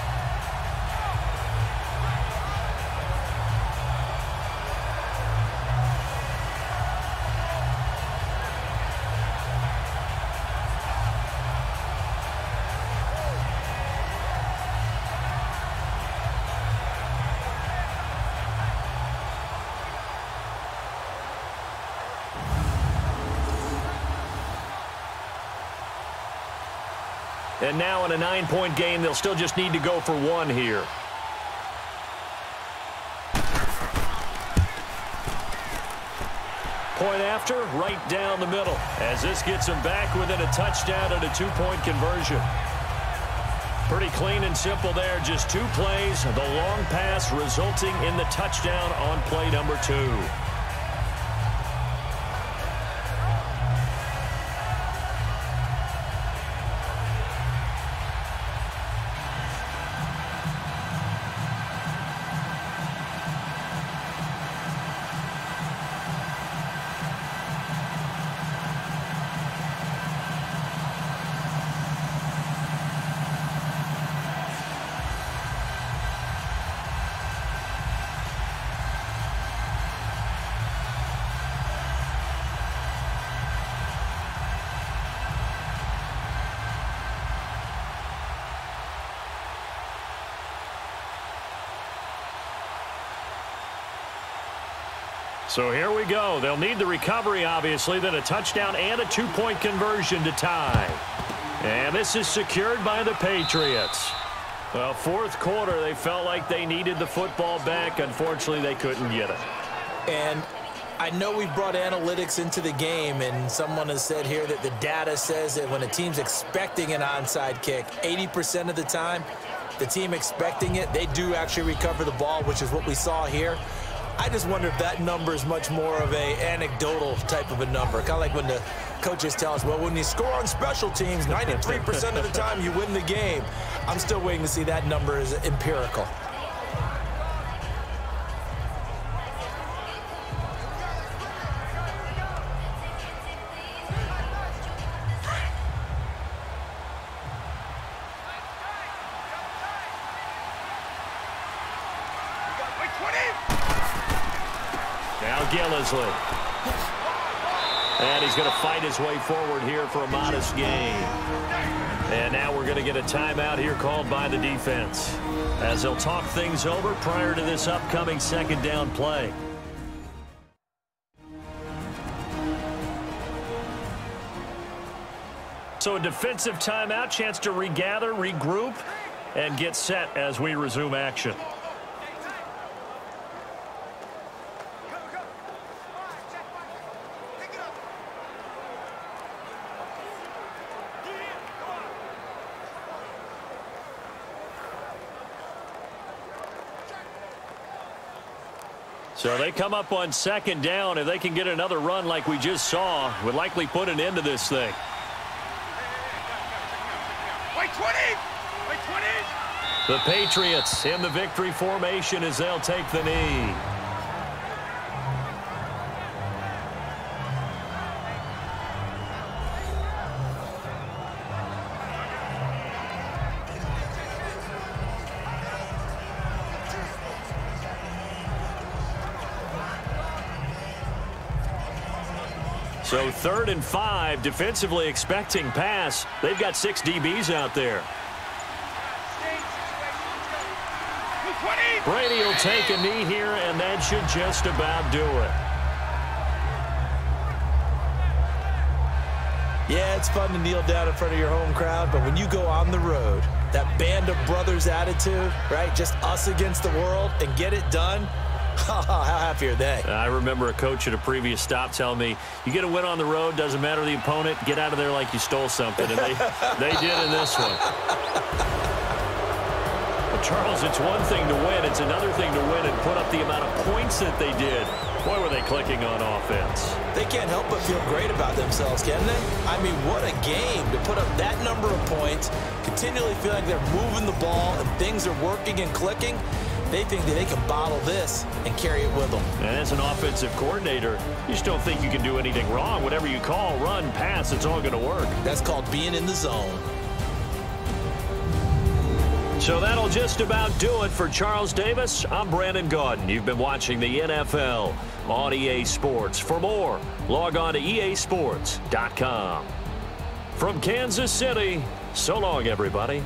D: And now in a 9-point game, they'll still just need to go for 1 here. Point after, right down the middle, as this gets them back within a touchdown and a 2-point conversion. Pretty clean and simple there, just 2 plays, the long pass resulting in the touchdown on play number 2.
A: So here we go. They'll need the recovery, obviously, then a touchdown and a two-point conversion to tie. And this is secured by the Patriots. Well, fourth quarter, they felt like they needed the football back. Unfortunately, they couldn't get it.
B: And I know we brought analytics into the game, and someone has said here that the data says that when a team's expecting an onside kick, 80% of the time, the team expecting it, they do actually recover the ball, which is what we saw here. I just wonder if that number is much more of a anecdotal type of a number. Kind of like when the coaches tell us, well, when you score on special teams, 93% of the time you win the game. I'm still waiting to see that number is empirical.
A: Gillisley. And he's going to fight his way forward here for a modest gain. And now we're going to get a timeout here called by the defense as they'll talk things over prior to this upcoming second down play. So a defensive timeout, chance to regather, regroup, and get set as we resume action. So they come up on second down. If they can get another run like we just saw, would likely put an end to this thing.
C: Wait 20! Wait 20!
A: The Patriots in the victory formation as they'll take the knee. So 3rd and 5, defensively expecting pass. They've got 6 DBs out there. Brady will take a knee here, and that should just about do it.
B: Yeah, it's fun to kneel down in front of your home crowd, but when you go on the road, that band of brothers attitude, right? Just us against the world and get it done. How happy are they?
A: I remember a coach at a previous stop telling me, you get a win on the road, doesn't matter the opponent, get out of there like you stole something. And they did in this one. Well, Charles, it's one thing to win. It's another thing to win and put up the amount of points that they did. Boy, were they clicking on offense.
B: They can't help but feel great about themselves, can they? I mean, what a game to put up that number of points, continually feel like they're moving the ball and things are working and clicking. They think that they can bottle this and carry it with them.
A: And as an offensive coordinator, you just don't think you can do anything wrong. Whatever you call, run, pass, it's all going to work.
B: That's called being in the zone.
A: So that'll just about do it for Charles Davis. I'm Brandon Gaudin. You've been watching the NFL on EA Sports. For more, log on to easports.com. From Kansas City, so long, everybody.